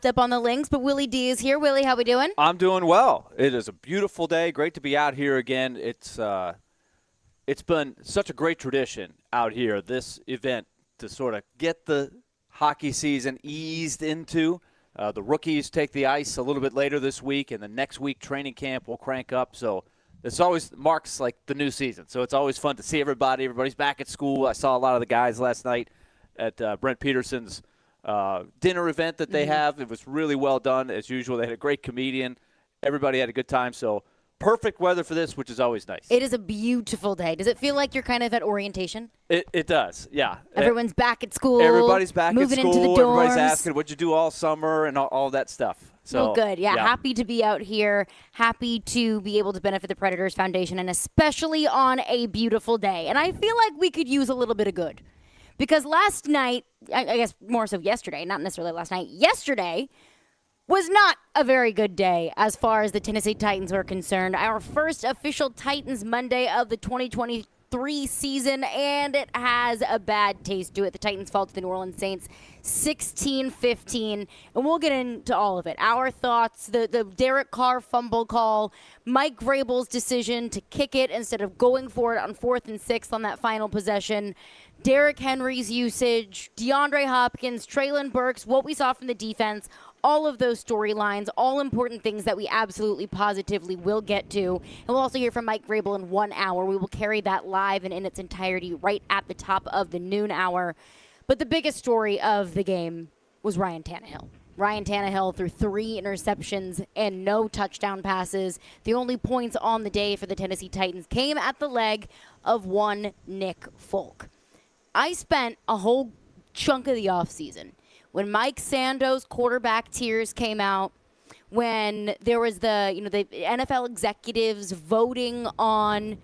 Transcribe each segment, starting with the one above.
Up on the links, but Willy D is here. Willy, how we doing? I'm doing well. It is a beautiful day. Great to be out here again. It's been such a great tradition out here, this event, to sort of get the hockey season eased into. The rookies take the ice a little bit later this week, and the next week training camp will crank up. So this always marks like the new season. So it's always fun to see everybody. Everybody's back at school. I saw a lot of the guys last night at Brent Peterson's dinner event that they have. It was really well done, as usual. They had a great comedian. Everybody had a good time. So perfect weather for this, which is always nice. It is a beautiful day. Does it feel like you're kind of at orientation? It does, yeah. Everyone's back at school. Everybody's back moving at school. into the dorms. Everybody's asking, what'd you do all summer and all that stuff. So well, good. Yeah, happy to be out here. Happy to be able to benefit the Predators Foundation, and especially on a beautiful day. And I feel like we could use a little bit of good. Because last night, I guess more so yesterday, not necessarily last night, yesterday was not a very good day as far as the Tennessee Titans were concerned. Our first official Titans Monday of the 2023 season, and it has a bad taste to it. The Titans fall to the New Orleans Saints 16-15, and we'll get into all of it. Our thoughts, the Derek Carr fumble call, Mike Vrabel's decision to kick it instead of going for it on 4th and 6th on that final possession, Derrick Henry's usage, DeAndre Hopkins, Treylon Burks, what we saw from the defense, all of those storylines, all important things that we absolutely positively will get to. And we'll also hear from Mike Vrabel in 1 hour. We will carry that live and in its entirety right at the top of the noon hour. But the biggest story of the game was Ryan Tannehill. Ryan Tannehill threw 3 interceptions and no touchdown passes. The only points on the day for the Tennessee Titans came at the leg of one Nick Folk. I spent a whole chunk of the offseason when Mike Sando's quarterback tiers came out, when there was the NFL executives voting on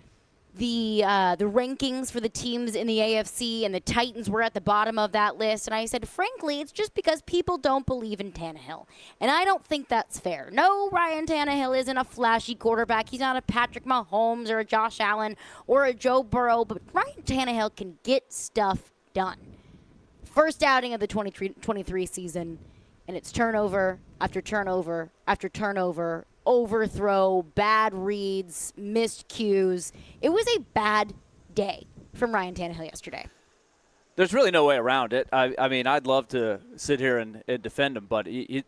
the rankings for the teams in the AFC, and the Titans were at the bottom of that list. And I said, frankly, it's just because people don't believe in Tannehill. And I don't think that's fair. No, Ryan Tannehill isn't a flashy quarterback. He's not a Patrick Mahomes or a Josh Allen or a Joe Burrow, but Ryan Tannehill can get stuff done. First outing of the 23 season, and it's turnover after turnover after turnover, overthrow, bad reads, missed cues. It was a bad day from Ryan Tannehill yesterday. There's really no way around it. I mean, I'd love to sit here and defend him, but he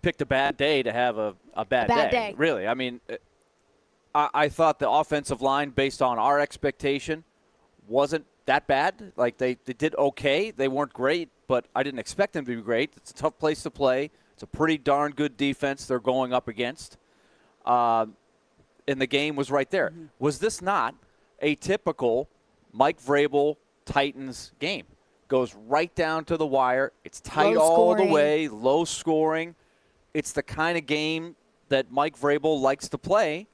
picked a bad day to have a bad day. Really. I mean, I thought the offensive line, based on our expectation, wasn't that bad. Like, they did okay. They weren't great, but I didn't expect them to be great. It's a tough place to play. It's a pretty darn good defense they're going up against. And the game was right there. Mm-hmm. Was this not a typical Mike Vrabel Titans game? Goes right down to the wire. It's tight all the way, low scoring. It's the kind of game that Mike Vrabel likes to play.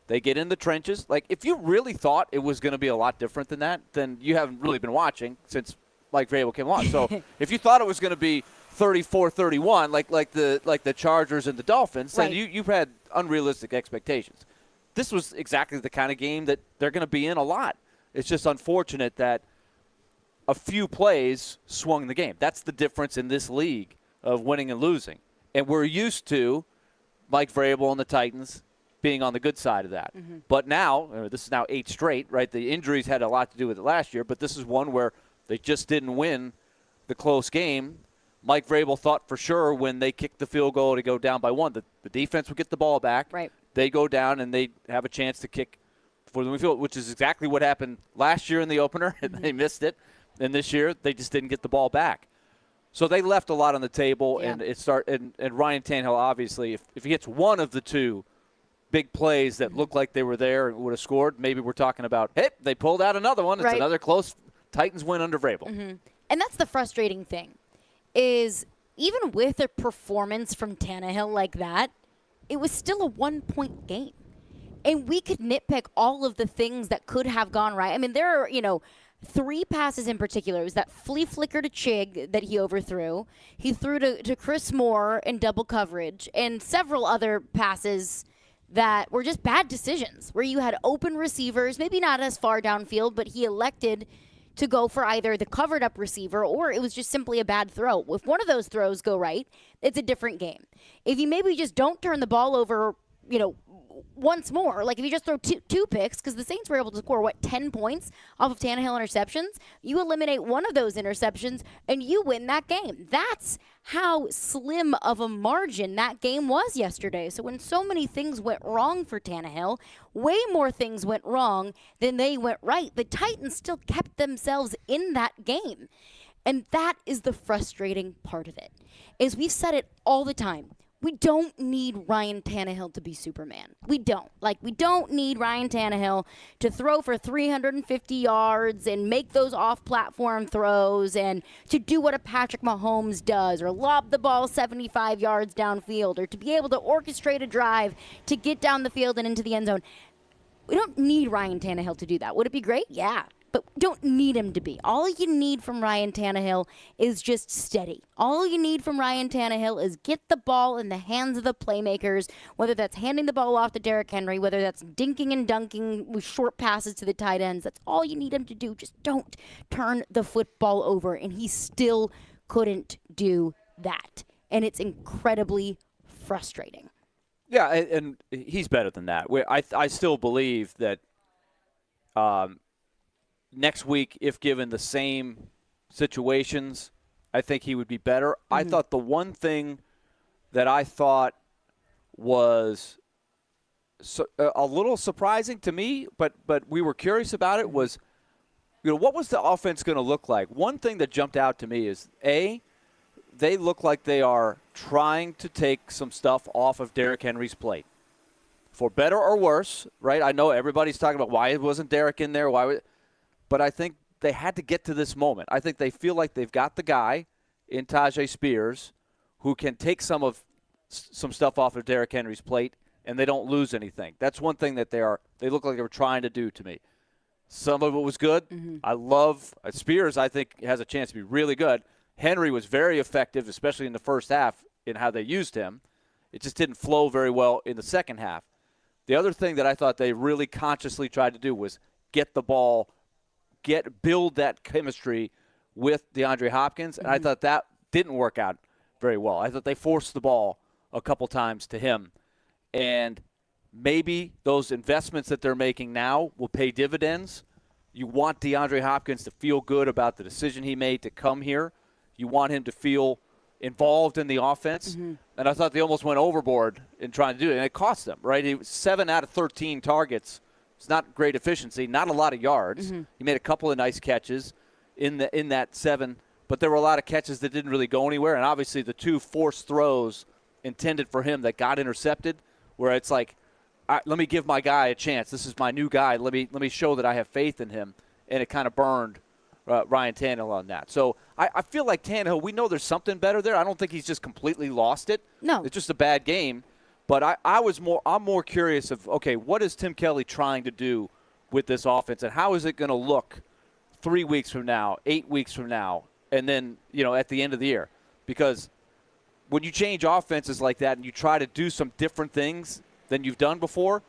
They get in the trenches. Like, if you really thought it was going to be a lot different than that, then you haven't really been watching since Mike Vrabel came along. So if you thought it was going to be 34-31, like the Chargers and the Dolphins, right, then you've had unrealistic expectations. This was exactly the kind of game that they're going to be in a lot. It's just unfortunate that a few plays swung the game. That's the difference in this league of winning and losing. And we're used to Mike Vrabel and the Titans being on the good side of that. Mm-hmm. But now, this is now 8 straight, right? The injuries had a lot to do with it last year, but this is one where they just didn't win the close game. Mike Vrabel thought for sure when they kicked the field goal to go down by 1, that the defense would get the ball back. Right. They go down and they have a chance to kick for the field, which is exactly what happened last year in the opener, and they missed it. And this year, they just didn't get the ball back. So they left a lot on the table, and Ryan Tannehill, obviously, if he gets one of the 2 big plays that looked like they were there and would have scored, maybe we're talking about, hey, they pulled out another one. It's another close Titans win under Vrabel. Mm-hmm. And that's the frustrating thing, is even with a performance from Tannehill like that, it was still a 1-point game. And we could nitpick all of the things that could have gone right. I mean, there are, 3 passes in particular. It was that flea flicker to Chig that he overthrew. He threw to Chris Moore in double coverage, and several other passes that were just bad decisions where you had open receivers, maybe not as far downfield, but he elected to go for either the covered up receiver or it was just simply a bad throw. If one of those throws go right, it's a different game. If you maybe just don't turn the ball over, once more, like if you just throw two picks, because the Saints were able to score, 10 points off of Tannehill interceptions, you eliminate one of those interceptions and you win that game. That's how slim of a margin that game was yesterday. So when so many things went wrong for Tannehill, way more things went wrong than they went right, the Titans still kept themselves in that game. And that is the frustrating part of it, is we've said it all the time. We don't need Ryan Tannehill to be Superman. We don't. We don't need Ryan Tannehill to throw for 350 yards and make those off-platform throws and to do what a Patrick Mahomes does or lob the ball 75 yards downfield or to be able to orchestrate a drive to get down the field and into the end zone. We don't need Ryan Tannehill to do that. Would it be great? Yeah. But we don't need him to be. All you need from Ryan Tannehill is just steady. All you need from Ryan Tannehill is get the ball in the hands of the playmakers, whether that's handing the ball off to Derrick Henry, whether that's dinking and dunking with short passes to the tight ends. That's all you need him to do. Just don't turn the football over. And he still couldn't do that. And it's incredibly frustrating. Yeah, and he's better than that. I still believe that next week, if given the same situations, I think he would be better. Mm-hmm. I thought the one thing that I thought was a little surprising to me, but we were curious about it was, what was the offense going to look like? One thing that jumped out to me is, A, they look like they are trying to take some stuff off of Derrick Henry's plate. For better or worse, right? I know everybody's talking about why wasn't Derrick in there, but I think they had to get to this moment. I think they feel like they've got the guy in Tajay Spears who can take some stuff off of Derrick Henry's plate, and they don't lose anything. That's one thing that they look like they were trying to do to me. Some of it was good. Mm-hmm. I love Spears. I think has a chance to be really good. Henry was very effective, especially in the first half, in how they used him. It just didn't flow very well in the second half. The other thing that I thought they really consciously tried to do was get the ball, build that chemistry with DeAndre Hopkins, and I thought that didn't work out very well. I thought they forced the ball a couple times to him, and maybe those investments that they're making now will pay dividends. You want DeAndre Hopkins to feel good about the decision he made to come here. You want him to feel involved in the offense, and I thought they almost went overboard in trying to do it, and it cost them, right? He was 7 out of 13 targets. It's not great efficiency, not a lot of yards. Mm-hmm. He made a couple of nice catches in that 7, but there were a lot of catches that didn't really go anywhere. And obviously the 2 forced throws intended for him that got intercepted, where it's like, let me give my guy a chance. This is my new guy. Let me show that I have faith in him. And it kind of burned Ryan Tannehill on that. So I feel like Tannehill, we know there's something better there. I don't think he's just completely lost it. No. It's just a bad game. But I'm more curious of, okay, what is Tim Kelly trying to do with this offense, and how is it going to look 3 weeks from now, 8 weeks from now, and then, at the end of the year? Because when you change offenses like that and you try to do some different things than you've done before,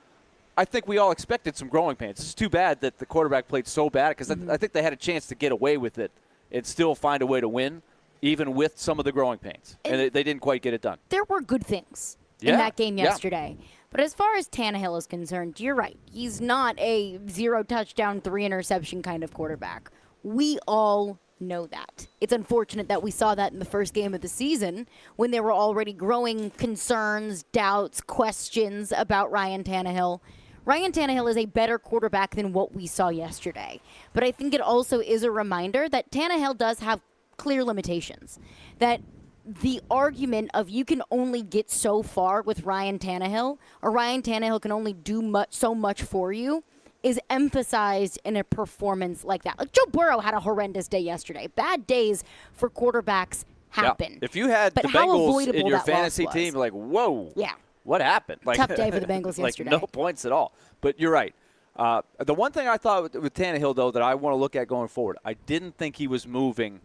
I think we all expected some growing pains. It's too bad that the quarterback played so bad, because I think they had a chance to get away with it and still find a way to win, even with some of the growing pains. And they didn't quite get it done. There were good things in that game yesterday. Yeah. But as far as Tannehill is concerned, you're right. He's not a 0 touchdown, 3 interception kind of quarterback. We all know that. It's unfortunate that we saw that in the first game of the season when there were already growing concerns, doubts, questions about Ryan Tannehill. Ryan Tannehill is a better quarterback than what we saw yesterday. But I think it also is a reminder that Tannehill does have clear limitations. That the argument of you can only get so far with Ryan Tannehill, or Ryan Tannehill can only do so much for you, is emphasized in a performance like that. Like Joe Burrow had a horrendous day yesterday. Bad days for quarterbacks happen. Yeah. If you had the Bengals in your fantasy team, like, whoa, what happened? Like, tough day for the Bengals yesterday. No points at all. But you're right. The one thing I thought with Tannehill, though, that I want to look at going forward, I didn't think he was moving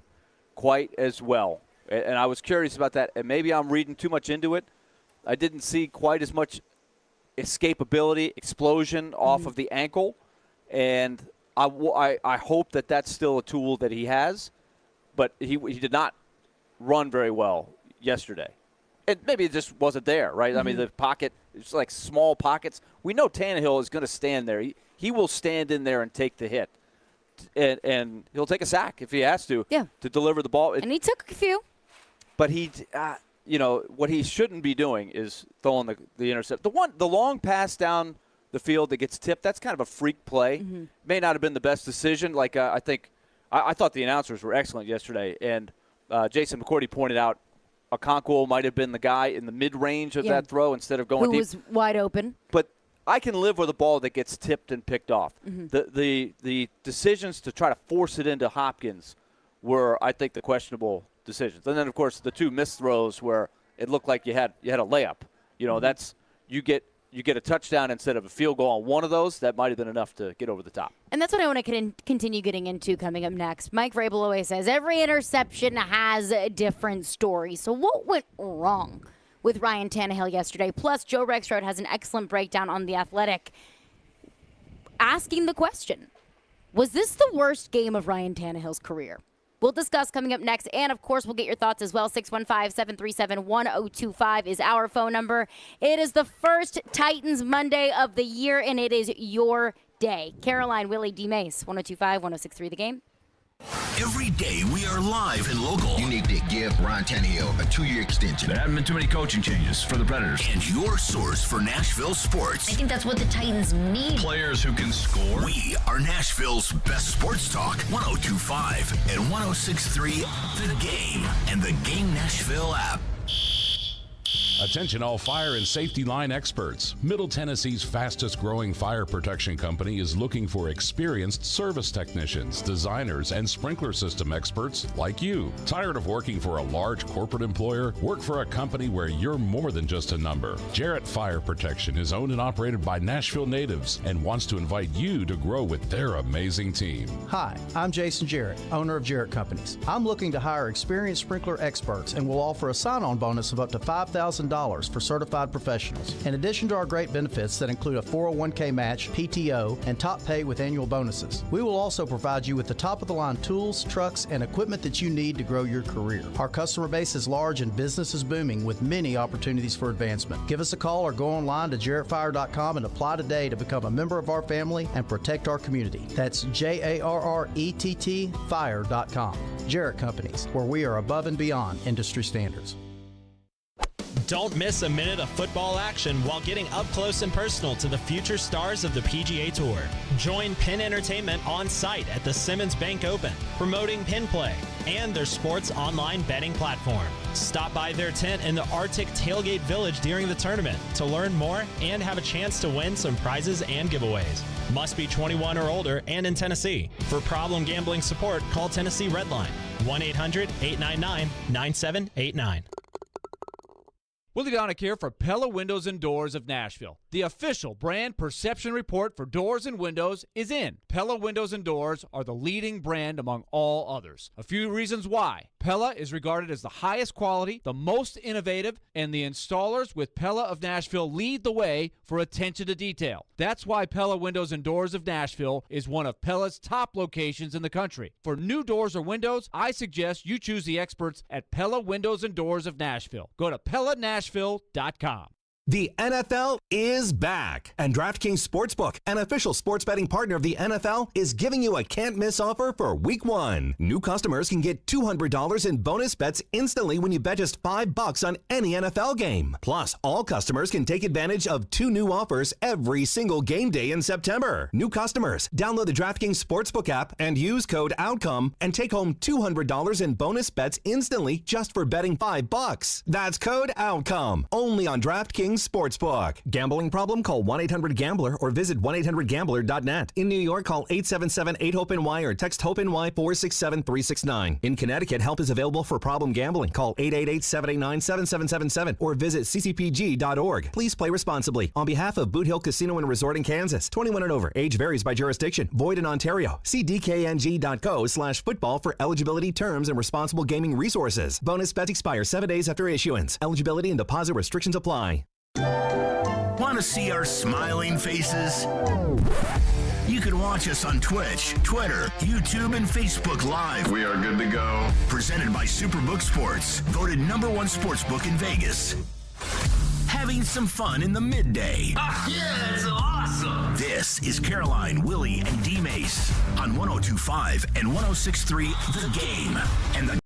quite as well. And I was curious about that. And maybe I'm reading too much into it. I didn't see quite as much escapability, explosion off of the ankle. And I hope that that's still a tool that he has, but he did not run very well yesterday. And maybe it just wasn't there, right? I mean, the pocket, it's like small pockets. We know Tannehill is going to stand there. He will stand in there and take the hit. And he'll take a sack if he has to deliver the ball. And he took a few. But he, what he shouldn't be doing is throwing the intercept. The long pass down the field that gets tipped, that's kind of a freak play. May not have been the best decision. Like I thought the announcers were excellent yesterday. And Jason McCourty pointed out Okonkwo might have been the guy in the mid-range of that throw instead of going deep. Who was wide open. But I can live with a ball that gets tipped and picked off. The decisions to try to force it into Hopkins were, I think, the questionable decisions. And then, of course, the two missed throws where it looked like you had a layup. That's you get a touchdown instead of a field goal on one of those. That might have been enough to get over the top. And that's what I want to continue getting into coming up next. Mike Vrabel always says every interception has a different story. So what went wrong with Ryan Tannehill yesterday? Plus, Joe Rexrode has an excellent breakdown on The Athletic asking the question, was this the worst game of Ryan Tannehill's career? We'll discuss coming up next, and of course, we'll get your thoughts as well. 615-737-1025 is our phone number. It is the first Titans Monday of the year, and it is your day. Caroline, Willy, D-Mase, 1025, 1063 The Game. Every day we are live and local. You need to give Ryan Tannehill a 2-year extension. There haven't been too many coaching changes for the Predators. And your source for Nashville sports. I think that's what the Titans need. Players who can score. We are Nashville's best sports talk. 1025 and 1063 The Game and the Game Nashville app. Attention all fire and safety line experts. Middle Tennessee's fastest growing fire protection company is looking for experienced service technicians, designers, and sprinkler system experts like you. Tired of working for a large corporate employer? Work for a company where you're more than just a number. Jarrett Fire Protection is owned and operated by Nashville natives and wants to invite you to grow with their amazing team. Hi, I'm Jason Jarrett, owner of Jarrett Companies. I'm looking to hire experienced sprinkler experts and will offer a sign-on bonus of up to $5,000 for certified professionals. In addition to our great benefits that include a 401k match, PTO, and top pay with annual bonuses, we will also provide you with the top-of-the-line tools, trucks, and equipment that you need to grow your career. Our customer base is large and business is booming with many opportunities for advancement. Give us a call or go online to jarrettfire.com and apply today to become a member of our family and protect our community. That's JARRETT fire.com. Jarrett Companies, where we are above and beyond industry standards. Don't miss a minute of football action while getting up close and personal to the future stars of the PGA Tour. Join Penn Entertainment on site at the Simmons Bank Open, promoting Penn Play and their sports online betting platform. Stop by their tent in the Arctic Tailgate Village during the tournament to learn more and have a chance to win some prizes and giveaways. Must be 21 or older and in Tennessee. For problem gambling support, call Tennessee Redline, 1-800-899-9789. Willy Donick here for Pella Windows and Doors of Nashville. The official brand perception report for doors and windows is in. Pella Windows and Doors are the leading brand among all others. A few reasons why. Pella is regarded as the highest quality, the most innovative, and the installers with Pella of Nashville lead the way for attention to detail. That's why Pella Windows and Doors of Nashville is one of Pella's top locations in the country. For new doors or windows, I suggest you choose the experts at Pella Windows and Doors of Nashville. Go to PellaNashville.com. The NFL is back, and DraftKings Sportsbook, an official sports betting partner of the NFL, is giving you a can't-miss offer for Week 1. New customers can get $200 in bonus bets instantly when you bet just $5 on any NFL game. Plus, all customers can take advantage of 2 new offers every single game day in September. New customers, download the DraftKings Sportsbook app and use code OUTCOME and take home $200 in bonus bets instantly just for betting $5. That's code OUTCOME, only on DraftKings Sportsbook. Gambling problem? Call 1-800-GAMBLER or visit 1-800-GAMBLER.net. In New York, call 877-8-HOPE-NY or text HOPE-NY 467-369. In Connecticut, help is available for problem gambling. Call 888-789-7777 or visit ccpg.org. Please play responsibly. On behalf of Boot Hill Casino and Resort in Kansas, 21 and over. Age varies by jurisdiction. Void in Ontario. See dkng.co/football for eligibility, terms, and responsible gaming resources. Bonus bets expire 7 days after issuance. Eligibility and deposit restrictions apply. Want to see our smiling faces? You can watch us on Twitch, Twitter, YouTube, and Facebook Live. We are good to go. Presented by Superbook Sports, voted #1 sportsbook in Vegas. Having some fun in the midday. Yeah, that's awesome. This is Caroline, Willy, and D-Mase on 102.5 and 106.3 The Game. And the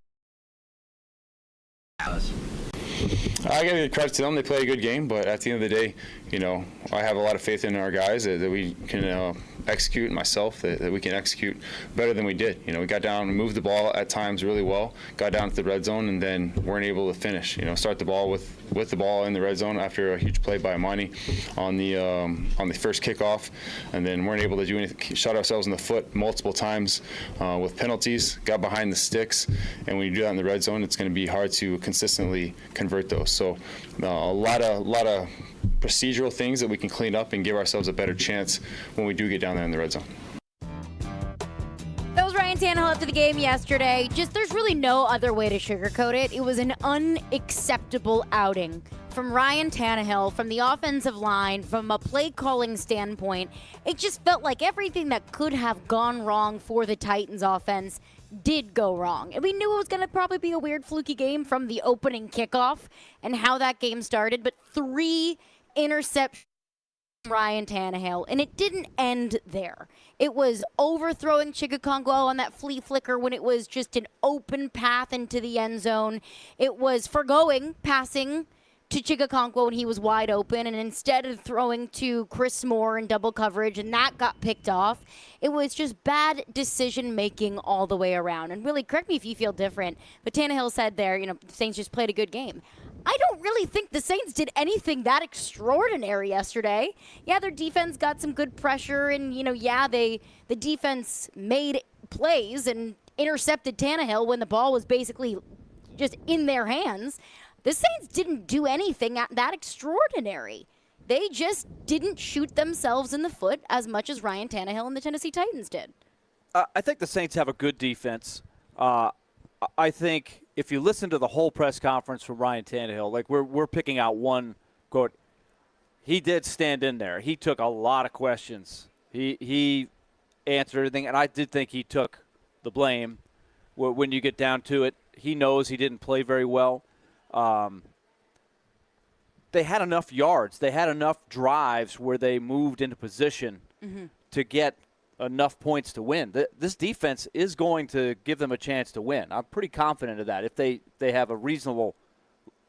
I got to give credit to them. They played a good game, but at the end of the day, I have a lot of faith in our guys that we can execute, myself, that we can execute better than we did. We got down and moved the ball at times really well, got down to the red zone, and then weren't able to finish. Start the ball with the ball in the red zone after a huge play by Amani on the first kickoff, and then weren't able to do anything. Shot ourselves in the foot multiple times with penalties, got behind the sticks, and when you do that in the red zone, it's going to be hard to consistently convert those. So a lot of procedural things that we can clean up and give ourselves a better chance when we do get down there in the red zone. That was Ryan Tannehill after the game yesterday. There's really no other way to sugarcoat it. It was an unacceptable outing from Ryan Tannehill, from the offensive line, from a play calling standpoint. It just felt like everything that could have gone wrong for the Titans offense did go wrong. And we knew it was going to probably be a weird fluky game from the opening kickoff and how that game started, but 3 interceptions from Ryan Tannehill, and it didn't end there. It was overthrowing Chigakongwo on that flea flicker when it was just an open path into the end zone. It was passing to Chigakongwo when he was wide open, and instead of throwing to Chris Moore in double coverage, and that got picked off. It was just bad decision-making all the way around. And really, correct me if you feel different, but Tannehill said there, the Saints just played a good game. I don't really think the Saints did anything that extraordinary yesterday. Yeah, their defense got some good pressure, and, the defense made plays and intercepted Tannehill when the ball was basically just in their hands. The Saints didn't do anything that extraordinary. They just didn't shoot themselves in the foot as much as Ryan Tannehill and the Tennessee Titans did. I think the Saints have a good defense. I think if you listen to the whole press conference from Ryan Tannehill, like we're picking out one quote, he did stand in there. He took a lot of questions. He answered everything, and I did think he took the blame. When you get down to it, he knows he didn't play very well. They had enough yards. They had enough drives where they moved into position to get enough points to win. This defense is going to give them a chance to win. I'm pretty confident of that. If they have a reasonable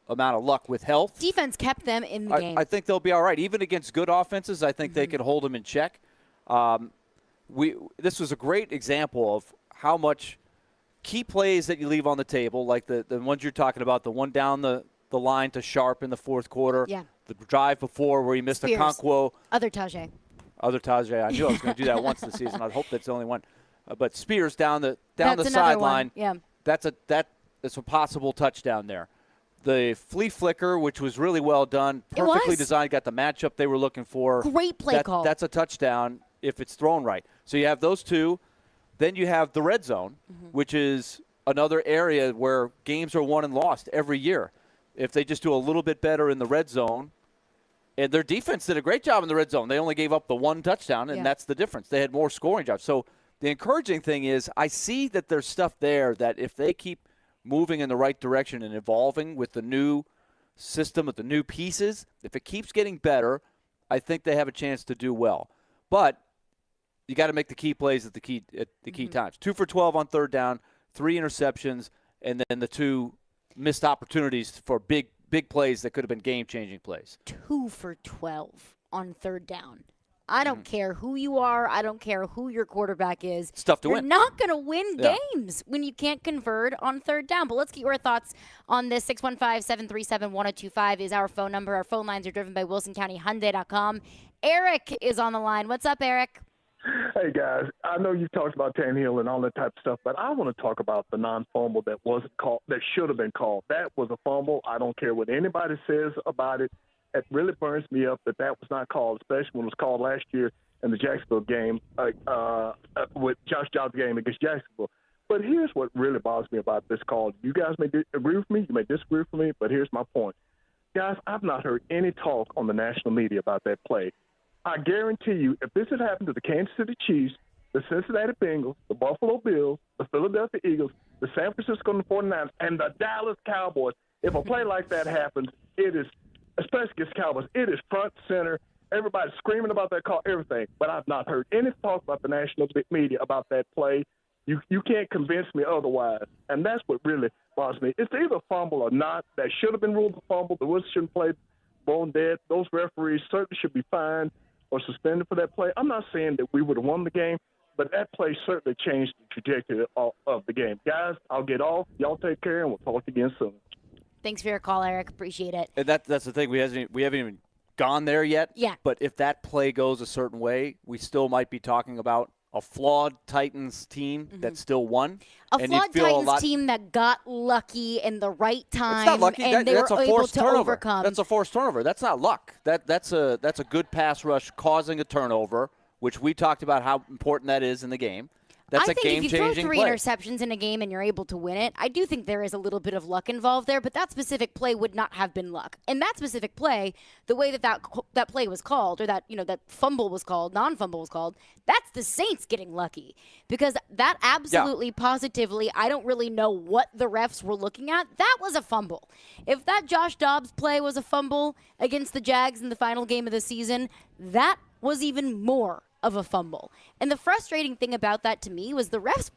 amount of luck with health. Defense kept them in the game. I think they'll be all right. Even against good offenses, I think they could hold them in check. This was a great example of how much key plays that you leave on the table, like the ones you're talking about, the one down the line to Sharp in the fourth quarter, the drive before where he missed a Okonkwo. Other Tajay. I knew I was going to do that once this season. I hope that's the only one. But Spears down the sideline. Yeah. That's a possible touchdown there. The flea flicker, which was really well done, perfectly designed, got the matchup they were looking for. Great play call. That's a touchdown if it's thrown right. So you have those two. Then you have the red zone, which is another area where games are won and lost every year. If they just do a little bit better in the red zone, and their defense did a great job in the red zone. They only gave up the one touchdown, and that's the difference. They had more scoring jobs. So the encouraging thing is I see that there's stuff there that if they keep moving in the right direction and evolving with the new system, with the new pieces, if it keeps getting better, I think they have a chance to do well. But you got to make the key plays at the key times. 2 for 12 on third down, 3 interceptions, and then the 2 missed opportunities for big plays that could have been game-changing plays. 2 for 12 on third down. I don't care who you are. I don't care who your quarterback is. It's tough to You're win. You're not going to win games when you can't convert on third down. But let's get your thoughts on this. 615-737-1025 is our phone number. Our phone lines are driven by WilsonCountyHyundai.com. Eric is on the line. What's up, Eric? Hey, guys, I know you've talked about Tannehill and all that type of stuff, but I want to talk about the non-fumble that wasn't called, that should have been called. That was a fumble. I don't care what anybody says about it. It really burns me up that was not called, especially when it was called last year in the Jacksonville game, with Josh Jobs' game against Jacksonville. But here's what really bothers me about this call. You guys may agree with me, you may disagree with me, but here's my point. Guys, I've not heard any talk on the national media about that play. I guarantee you, if this had happened to the Kansas City Chiefs, the Cincinnati Bengals, the Buffalo Bills, the Philadelphia Eagles, the San Francisco 49ers, and the Dallas Cowboys, if a play like that happens, it is, especially against Cowboys, it is front center. Everybody's screaming about that call, everything. But I've not heard any talk about the national media about that play. You can't convince me otherwise. And that's what really bothers me. It's either fumble or not. That should have been ruled a fumble. The Wizards shouldn't play bone dead. Those referees certainly should be fined or suspended for that play. I'm not saying that we would have won the game, but that play certainly changed the trajectory of the game. Guys, I'll get off. Y'all take care, and we'll talk again soon. Thanks for your call, Eric. Appreciate it. And that's the thing. We haven't even gone there yet. Yeah. But if that play goes a certain way, we still might be talking about a flawed Titans team that still won. A flawed Titans team that got lucky in the right time. It's not lucky. And they That's were a able forced to turnover. overcome. That's a forced turnover. That's not luck. That's a good pass rush causing a turnover, which we talked about how important that is in the game. That's I a think if you throw game-changing three play. interceptions in a game and you're able to win it, I do think there is a little bit of luck involved there, but that specific play would not have been luck. And that specific play, the way that play was called, or that fumble was called, non-fumble was called, that's the Saints getting lucky. Because that absolutely, positively, I don't really know what the refs were looking at. That was a fumble. If that Josh Dobbs play was a fumble against the Jags in the final game of the season, that was even more of a fumble. And the frustrating thing about that to me was the refs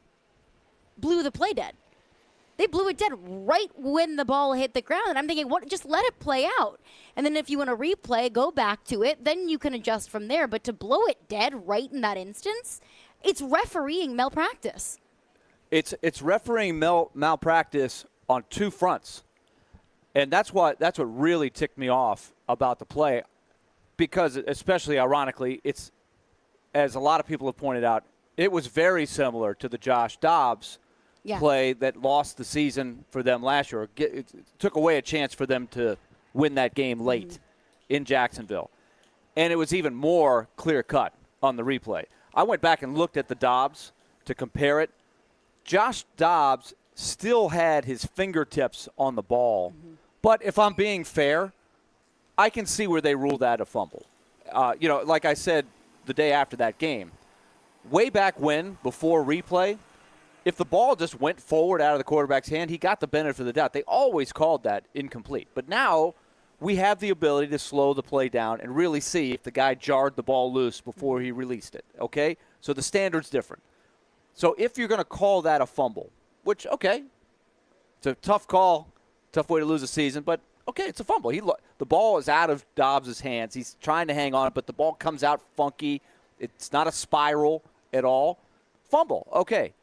blew the play dead. They blew it dead right when the ball hit the ground. And I'm thinking, what? Just let it play out. And then if you want to replay, go back to it, then you can adjust from there. But to blow it dead right in that instance, it's refereeing malpractice. It's refereeing malpractice on two fronts. And that's what really ticked me off about the play, because especially ironically, it's, as a lot of people have pointed out, it was very similar to the Josh Dobbs play that lost the season for them last year. It took away a chance for them to win that game late in Jacksonville. And it was even more clear-cut on the replay. I went back and looked at the Dobbs to compare it. Josh Dobbs still had his fingertips on the ball. But if I'm being fair, I can see where they ruled that a fumble. Like I said, the day after that game, way back when, before replay, if the ball just went forward out of the quarterback's hand, he got the benefit of the doubt. They always called that incomplete. But now we have the ability to slow the play down and really see if the guy jarred the ball loose before he released it, okay? So the standard's different. So if you're going to call that a fumble, which, okay, it's a tough call, tough way to lose a season, but okay, it's a fumble. The ball is out of Dobbs' hands. He's trying to hang on, but the ball comes out funky. It's not a spiral at all. Fumble, okay.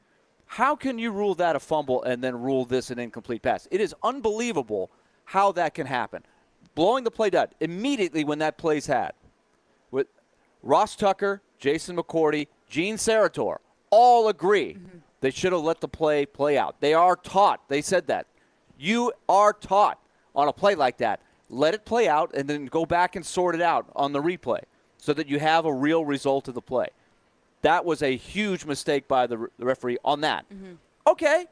How can you rule that a fumble and then rule this an incomplete pass? It is unbelievable how that can happen. Blowing the play dead immediately when that play's had. With Ross Tucker, Jason McCourty, Gene Sarator all agree they should have let the play out. They are taught. They said that. You are taught on a play like that, let it play out and then go back and sort it out on the replay so that you have a real result of the play. That was a huge mistake by the referee on that. Okay.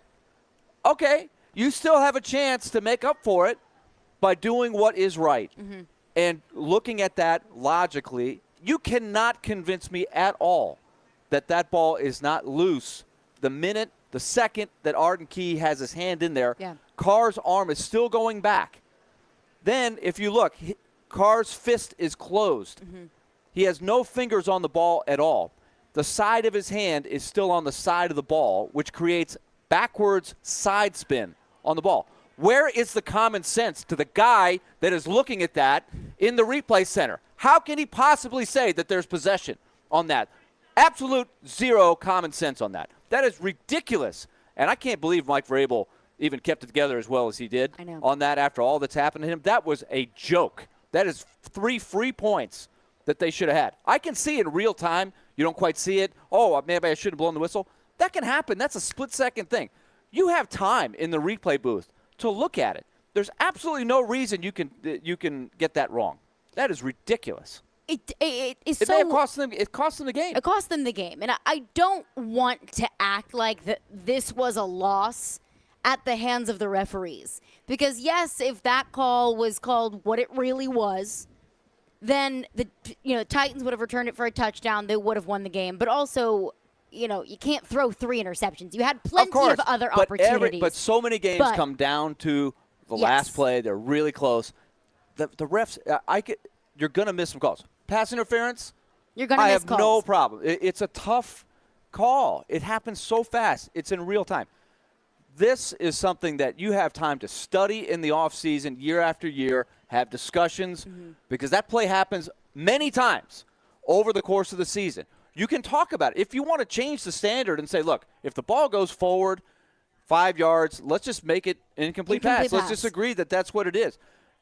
You still have a chance to make up for it by doing what is right. And looking at that logically, you cannot convince me at all that ball is not loose the second that Arden Key has his hand in there. Carr's arm is still going back. Then, if you look, Carr's fist is closed. He has no fingers on the ball at all. The side of his hand is still on the side of the ball, which creates backwards side spin on the ball. Where is the common sense to the guy that is looking at that in the replay center? How can he possibly say that there's possession on that? Absolute zero common sense on that. That is ridiculous. And I can't believe Mike Vrabel even kept it together as well as he did on that after all that's happened to him. That was a joke. That is 3 free points that they should have had. I can see in real time. You don't quite see it. Oh, maybe I should have blown the whistle. That can happen. That's a split-second thing. You have time in the replay booth to look at it. There's absolutely no reason you can get that wrong. That is ridiculous. It cost them the game. It cost them the game. And I don't want to act like this was a loss at the hands of the referees. Because, yes, if that call was called what it really was, then the Titans would have returned it for a touchdown. They would have won the game. But also, you can't throw 3 interceptions. You had plenty of other opportunities. But so many games come down to the last play. They're really close. The refs, you're going to miss some calls. Pass interference, you're going to miss calls. I have no problem. It's a tough call. It happens so fast. It's in real time. This is something that you have time to study in the offseason year after year, have discussions, because that play happens many times over the course of the season. You can talk about it. If you want to change the standard and say, look, if the ball goes forward 5 yards, let's just make it an incomplete pass. Let's just agree that that's what it is.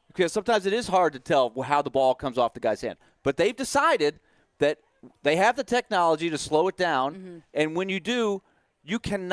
Because sometimes it is hard to tell how the ball comes off the guy's hand. But they've decided that they have the technology to slow it down, and when you do, you can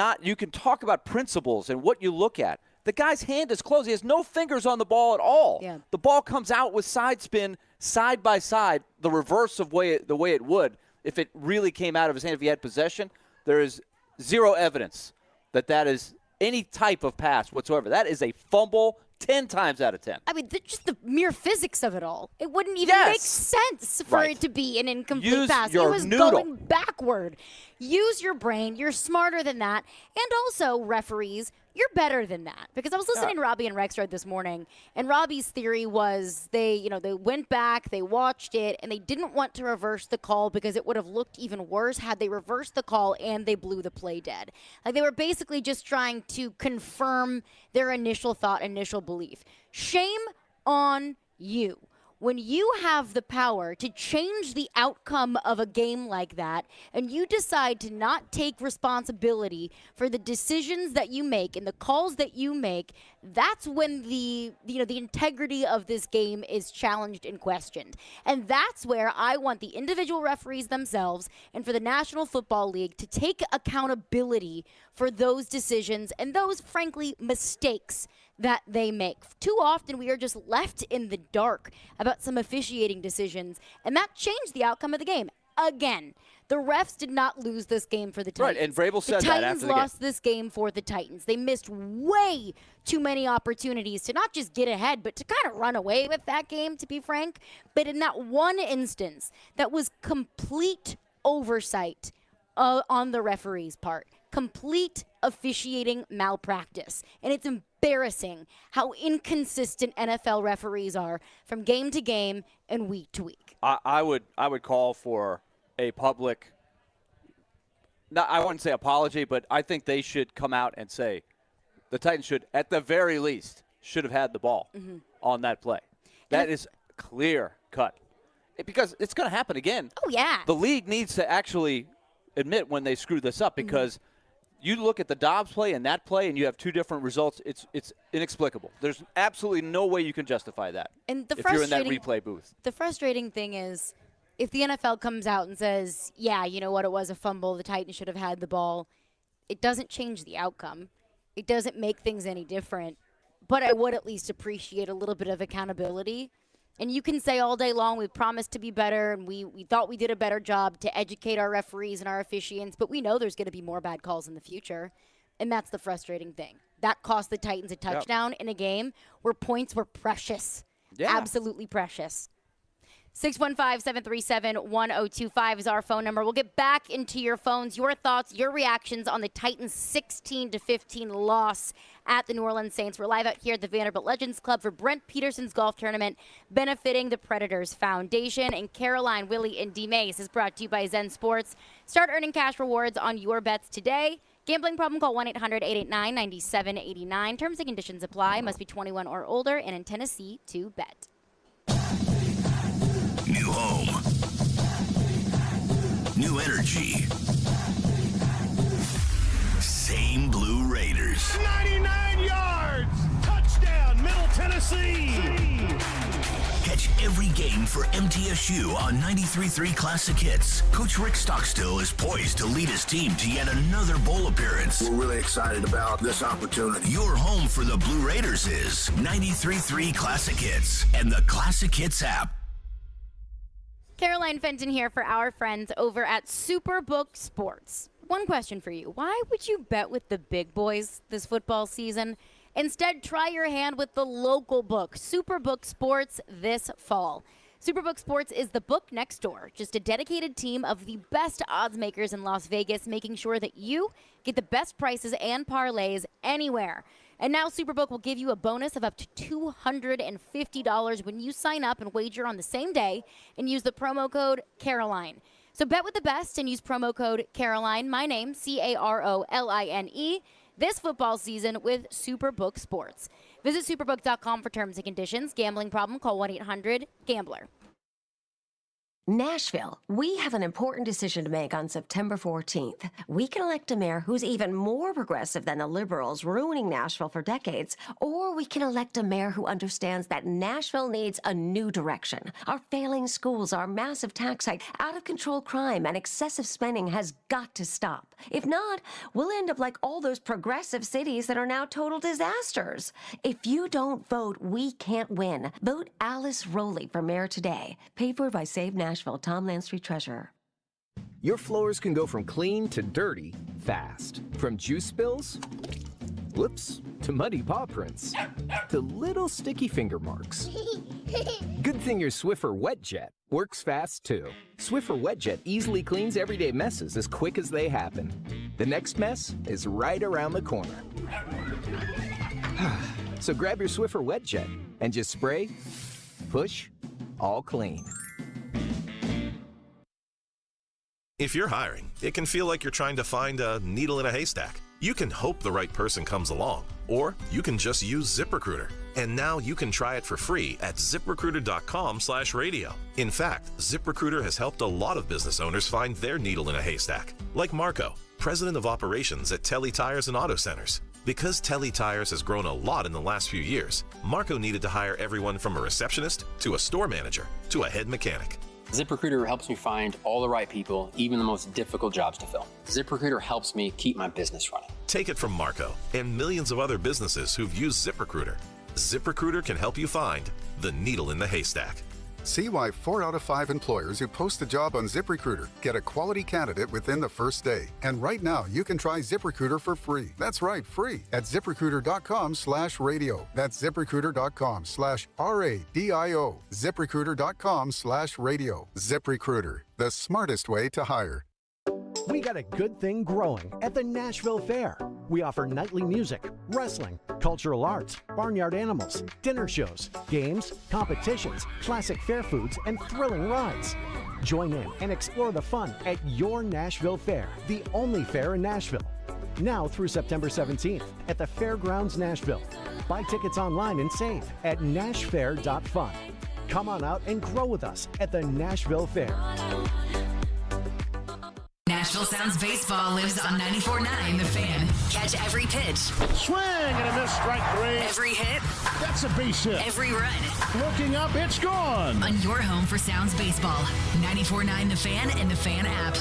talk about principles and what you look at. The guy's hand is closed. He has no fingers on the ball at all. Yeah. The ball comes out with side spin, side by side, the reverse of the way it would if it really came out of his hand. If he had possession, there is zero evidence that is any type of pass whatsoever. That is a fumble 10 times out of 10. I mean, just the mere physics of it all. It wouldn't even make sense for it to be an incomplete pass. It was going backward. Use your brain. You're smarter than that. And also, referees, you're better than that. Because I was listening to Robbie and Rexrod this morning, and Robbie's theory was they went back, they watched it, and they didn't want to reverse the call because it would have looked even worse had they reversed the call and they blew the play dead. Like, they were basically just trying to confirm their initial thought, initial belief. Shame on you. When you have the power to change the outcome of a game like that, and you decide to not take responsibility for the decisions that you make and the calls that you make, that's when the integrity of this game is challenged and questioned. And that's where I want the individual referees themselves and for the National Football League to take accountability for those decisions and those, frankly, mistakes that they make. Too often we are just left in the dark about some officiating decisions, and that changed the outcome of the game. Again, the refs did not lose this game for the Titans. Right, and Vrabel said that after the game. The Titans lost this game for the Titans. They missed way too many opportunities to not just get ahead, but to kind of run away with that game, to be frank. But in that one instance, that was complete oversight on the referee's part. Complete officiating malpractice. And it's embarrassing how inconsistent NFL referees are from game to game and week to week. I would call for a public, I wouldn't say apology, but I think they should come out and say the Titans should, at the very least, should have had the ball on that play. That is clear cut. Because it's going to happen again. Oh, yeah. The league needs to actually admit when they screw this up because you look at the Dobbs play and that play and you have two different results. It's inexplicable. There's absolutely no way you can justify that and if you're in that replay booth. The frustrating thing is if the NFL comes out and says, yeah, you know what, it was a fumble, the Titans should have had the ball, it doesn't change the outcome. It doesn't make things any different. But I would at least appreciate a little bit of accountability. And you can say all day long, we promised to be better, and we thought we did a better job to educate our referees and our officiants, but we know there's going to be more bad calls in the future. And that's the frustrating thing. That cost the Titans a touchdown in a game where points were precious. Yeah. Absolutely precious. 615-737-1025 is our phone number. We'll get back into your phones, your thoughts, your reactions on the Titans' 16-15 loss at the New Orleans Saints. We're live out here at the Vanderbilt Legends Club for Brent Peterson's golf tournament benefiting the Predators Foundation. And Caroline, Willy, and D-Mase is brought to you by Zen Sports. Start earning cash rewards on your bets today. Gambling problem, call 1-800-889-9789. Terms and conditions apply. Must be 21 or older and in Tennessee to bet. New home. New energy. Same Blue Raiders. 99 yards! Touchdown, Middle Tennessee! Catch every game for MTSU on 93.3 Classic Hits. Coach Rick Stockstill is poised to lead his team to yet another bowl appearance. We're really excited about this opportunity. Your home for the Blue Raiders is 93.3 Classic Hits and the Classic Hits app. Caroline Fenton here for our friends over at Superbook Sports. One question for you. Why would you bet with the big boys this football season? Instead, try your hand with the local book, Superbook Sports, this fall. Superbook Sports is the book next door, just a dedicated team of the best odds makers in Las Vegas, making sure that you get the best prices and parlays anywhere. And now Superbook will give you a bonus of up to $250 when you sign up and wager on the same day and use the promo code Caroline. So bet with the best and use promo code Caroline, my name, Caroline, this football season with Superbook Sports. Visit superbook.com for terms and conditions. Gambling problem, call 1-800-GAMBLER. Nashville, we have an important decision to make on September 14th. We can elect a mayor who's even more progressive than the liberals ruining Nashville for decades, or we can elect a mayor who understands that Nashville needs a new direction. Our failing schools, our massive tax hike, out-of-control crime, and excessive spending has got to stop. If not, we'll end up like all those progressive cities that are now total disasters. If you don't vote, we can't win. Vote Alice Rowley for mayor today. Paid for by Save Nashville. Tom Landstreet, Treasurer. Your floors can go from clean to dirty fast. From juice spills, whoops, to muddy paw prints, to little sticky finger marks. Good thing your Swiffer WetJet works fast too. Swiffer WetJet easily cleans everyday messes as quick as they happen. The next mess is right around the corner. So grab your Swiffer WetJet and just spray, push, all clean. If you're hiring, it can feel like you're trying to find a needle in a haystack. You can hope the right person comes along, or you can just use ZipRecruiter. And now you can try it for free at ZipRecruiter.com/radio. In fact, ZipRecruiter has helped a lot of business owners find their needle in a haystack, like Marco, president of operations at Telly Tires and Auto Centers. Because Telly Tires has grown a lot in the last few years, Marco needed to hire everyone from a receptionist to a store manager to a head mechanic. ZipRecruiter helps me find all the right people, even the most difficult jobs to fill. ZipRecruiter helps me keep my business running. Take it from Marco and millions of other businesses who've used ZipRecruiter. ZipRecruiter can help you find the needle in the haystack. See why 4 out of 5 employers who post a job on ZipRecruiter get a quality candidate within the first day. And right now, you can try ZipRecruiter for free. That's right, free at ZipRecruiter.com/radio. That's ZipRecruiter.com/RADIO. ZipRecruiter.com/radio. ZipRecruiter, the smartest way to hire. We got a good thing growing at the Nashville Fair. We offer nightly music, wrestling, cultural arts, barnyard animals, dinner shows, games, competitions, classic fair foods, and thrilling rides. Join in and explore the fun at your Nashville Fair, the only fair in Nashville. Now through September 17th at the Fairgrounds Nashville. Buy tickets online and save at nashfair.fun. Come on out and grow with us at the Nashville Fair. Nashville Sounds Baseball lives on 94.9 The Fan. Catch every pitch. Swing and a miss, strike 3. Every hit. That's a base hit. Every run. Looking up, it's gone. On your home for Sounds Baseball. 94.9 The Fan and The Fan app.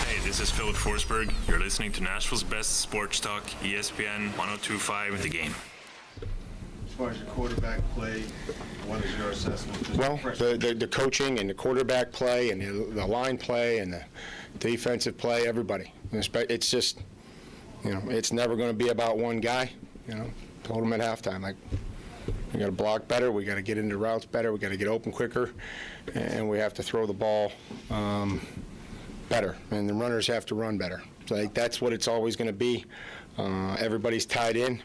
Hey, this is Philip Forsberg. You're listening to Nashville's best sports talk, ESPN 102.5 The Game. As far as your quarterback play, what is your assessment? Well, the coaching and the quarterback play and the line play and the defensive play, everybody. It's just, it's never going to be about one guy. Told him at halftime, like, we got to block better, we got to get into routes better, we got to get open quicker, and we have to throw the ball better, and the runners have to run better. So that's what it's always going to be. Everybody's tied in.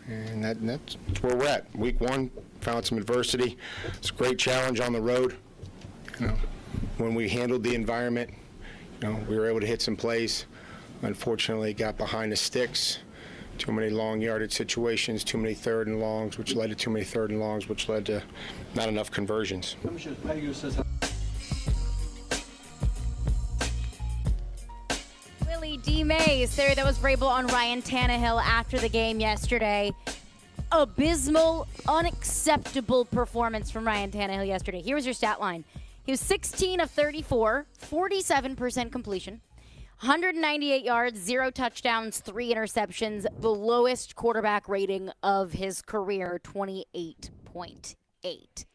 And that's where we're at. Week 1, found some adversity. It's a great challenge on the road. When we handled the environment, we were able to hit some plays. Unfortunately, got behind the sticks. Too many long yardage situations, too many third and longs, which led to too many third and longs, which led to not enough conversions. Willy, D-Mase there. That was Vrabel on Ryan Tannehill after the game yesterday. Abysmal, unacceptable performance from Ryan Tannehill yesterday. Here was your stat line. He was 16 of 34, 47% completion, 198 yards, 0 touchdowns, 3 interceptions, the lowest quarterback rating of his career, 28.8.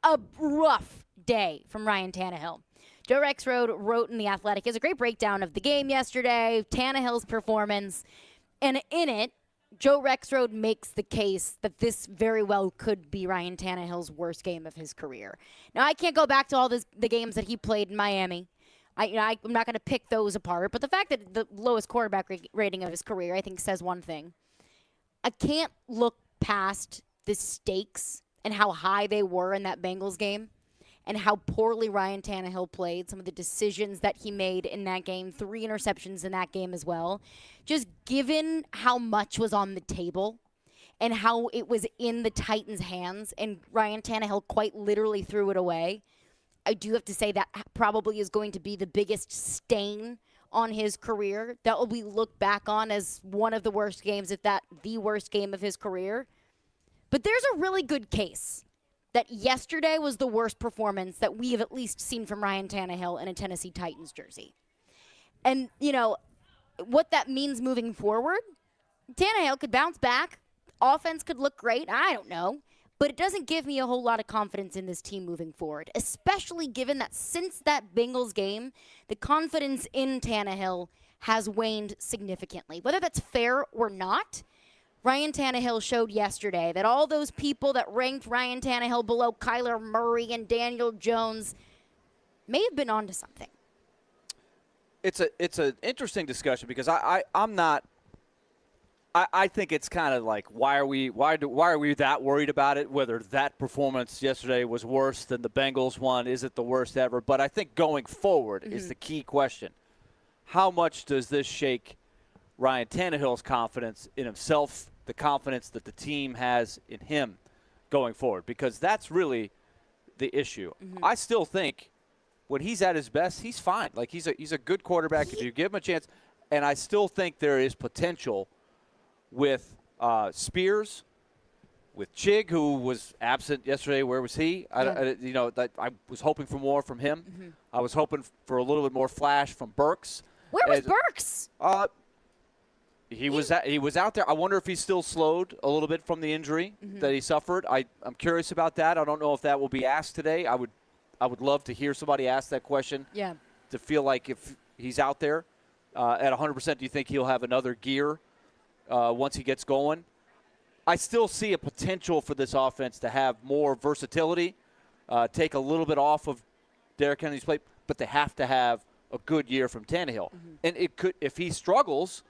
A rough day from Ryan Tannehill. Joe Rexrode wrote in The Athletic, he has a great breakdown of the game yesterday, Tannehill's performance, and in it, Joe Rexrode makes the case that this very well could be Ryan Tannehill's worst game of his career. Now, I can't go back to all the games that he played in Miami. I'm not going to pick those apart, but the fact that the lowest quarterback rating of his career, I think, says one thing. I can't look past the stakes and how high they were in that Bengals game and how poorly Ryan Tannehill played, some of the decisions that he made in that game, 3 interceptions in that game as well. Just given how much was on the table and how it was in the Titans' hands and Ryan Tannehill quite literally threw it away, I do have to say that probably is going to be the biggest stain on his career that will be looked back on as one of the worst games, if not the worst game of his career. But there's a really good case that yesterday was the worst performance that we have at least seen from Ryan Tannehill in a Tennessee Titans jersey. And, what that means moving forward, Tannehill could bounce back. Offense could look great. I don't know. But it doesn't give me a whole lot of confidence in this team moving forward, especially given that since that Bengals game, the confidence in Tannehill has waned significantly. Whether that's fair or not, Ryan Tannehill showed yesterday that all those people that ranked Ryan Tannehill below Kyler Murray and Daniel Jones may have been onto something. It's an interesting discussion because I'm not. I think it's kind of like why are we that worried about it? Whether that performance yesterday was worse than the Bengals one, is it the worst ever? But I think going forward is the key question. How much does this shake Ryan Tannehill's confidence in himself, the confidence that the team has in him going forward? Because that's really the issue. I still think when he's at his best, he's fine. Like he's a good quarterback if you give him a chance. And I still think there is potential with Spears, with Chig, who was absent yesterday. Where was he? I was hoping for more from him. I was hoping for a little bit more flash from Burks. Where was Burks? He was out there. I wonder if he's still slowed a little bit from the injury that he suffered. I'm curious about that. I don't know if that will be asked today. I would love to hear somebody ask that question. Yeah. To feel like if he's out there at 100%, do you think he'll have another gear once he gets going? I still see a potential for this offense to have more versatility, take a little bit off of Derrick Henry's plate, but they have to have a good year from Tannehill. And it could, if he struggles,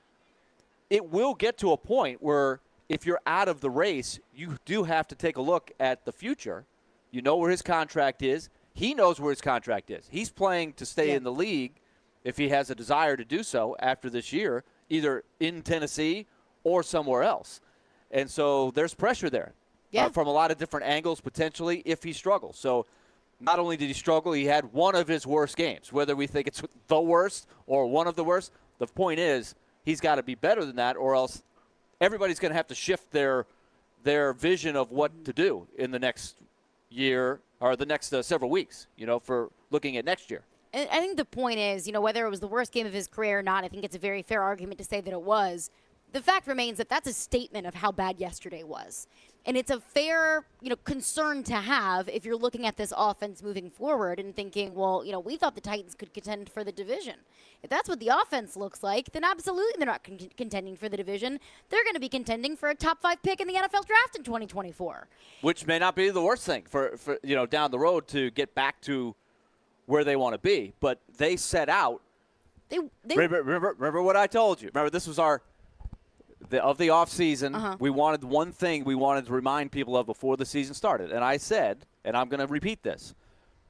it will get to a point where if you're out of the race, you do have to take a look at the future. You know where his contract is. He knows where his contract is. He's playing to stay in the league if he has a desire to do so after this year, either in Tennessee or somewhere else. And so there's pressure there from a lot of different angles potentially if he struggles. So not only did he struggle, he had one of his worst games. Whether we think it's the worst or one of the worst, the point is he's got to be better than that, or else everybody's going to have to shift their vision of what to do in the next year or the next several weeks, for looking at next year. And I think the point is, whether it was the worst game of his career or not, I think it's a very fair argument to say that it was. The fact remains that that's a statement of how bad yesterday was. And it's a fair, concern to have if you're looking at this offense moving forward and thinking, well, we thought the Titans could contend for the division. If that's what the offense looks like, then absolutely they're not contending for the division. They're going to be contending for a top 5 pick in the NFL draft in 2024. Which may not be the worst thing for down the road to get back to where they want to be. But they set out. Remember what I told you. Remember, this was of the offseason, we wanted one thing we wanted to remind people of before the season started. And I said, and I'm going to repeat this,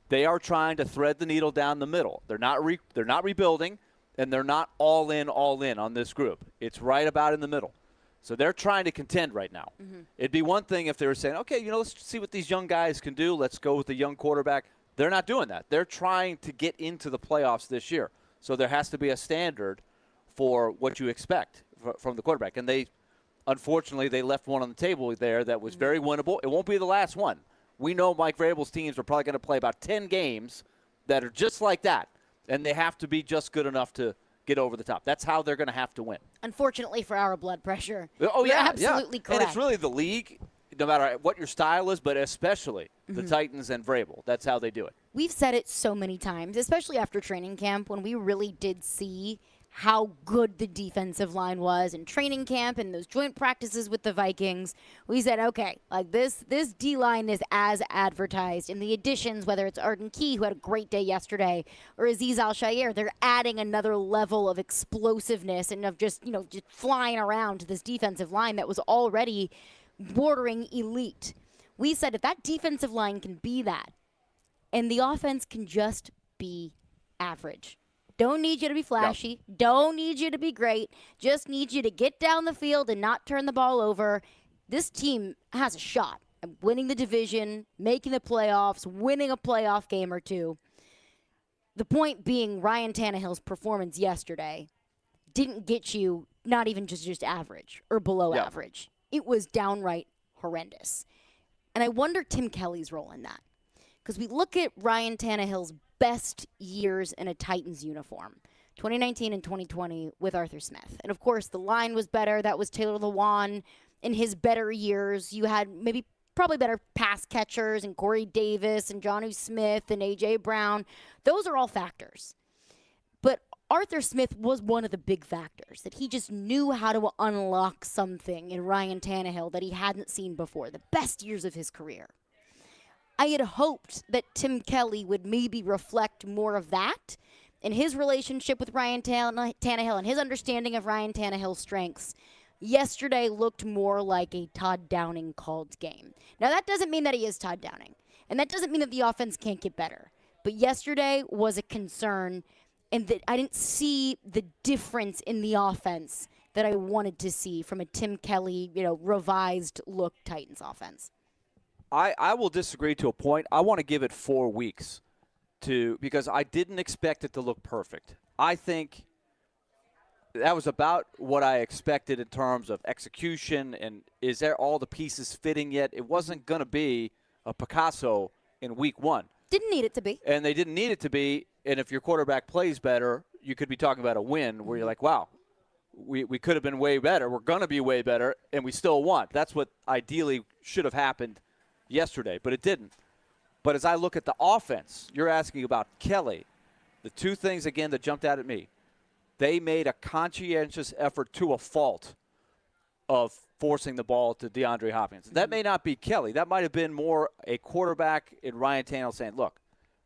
they are trying to thread the needle down the middle. They're not rebuilding, and they're not all in on this group. It's right about in the middle. So they're trying to contend right now. It'd be one thing if they were saying, okay, let's see what these young guys can do. Let's go with the young quarterback. They're not doing that. They're trying to get into the playoffs this year. So there has to be a standard for what you expect from the quarterback. And unfortunately, they left one on the table there that was very winnable. It won't be the last one. We know Mike Vrabel's teams are probably going to play about 10 games that are just like that, and they have to be just good enough to get over the top. That's how they're going to have to win. Unfortunately for our blood pressure. Oh, yeah. You're absolutely correct. And it's really the league, no matter what your style is, but especially the Titans and Vrabel. That's how they do it. We've said it so many times, especially after training camp, when we really did see how good the defensive line was in training camp and those joint practices with the Vikings, we said, okay, like this D-line is as advertised. And the additions, whether it's Arden Key, who had a great day yesterday, or Azeez Al-Shaair, they're adding another level of explosiveness and of just flying around to this defensive line that was already bordering elite. We said if that defensive line can be that, and the offense can just be average. Don't need you to be flashy. Yep. Don't need you to be great. Just need you to get down the field and not turn the ball over. This team has a shot at winning the division, making the playoffs, winning a playoff game or two. The point being, Ryan Tannehill's performance yesterday didn't get you not even just average or below average. It was downright horrendous. And I wonder Tim Kelly's role in that. Because we look at Ryan Tannehill's best years in a Titans uniform, 2019 and 2020 with Arthur Smith. And, of course, the line was better. That was Taylor Lewan in his better years. You had probably better pass catchers and Corey Davis and Jonnu Smith and A.J. Brown. Those are all factors. But Arthur Smith was one of the big factors, that he just knew how to unlock something in Ryan Tannehill that he hadn't seen before, the best years of his career. I had hoped that Tim Kelly would maybe reflect more of that in his relationship with Ryan Tannehill and his understanding of Ryan Tannehill's strengths. Yesterday looked more like a Todd Downing called game. Now, that doesn't mean that he is Todd Downing, and that doesn't mean that the offense can't get better. But yesterday was a concern, and that I didn't see the difference in the offense that I wanted to see from a Tim Kelly, revised look Titans offense. I will disagree to a point. I want to give it 4 weeks because I didn't expect it to look perfect. I think that was about what I expected in terms of execution and is there all the pieces fitting yet? It wasn't going to be a Picasso in week 1. Didn't need it to be. And they didn't need it to be. And if your quarterback plays better, you could be talking about a win where you're like, wow, we could have been way better. We're going to be way better, and we still won. That's what ideally should have happened yesterday, but it didn't. But as I look at the offense, you're asking about Kelly. The two things, again, that jumped out at me. They made a conscientious effort to a fault of forcing the ball to DeAndre Hopkins. That may not be Kelly. That might have been more a quarterback in Ryan Tannehill saying, look,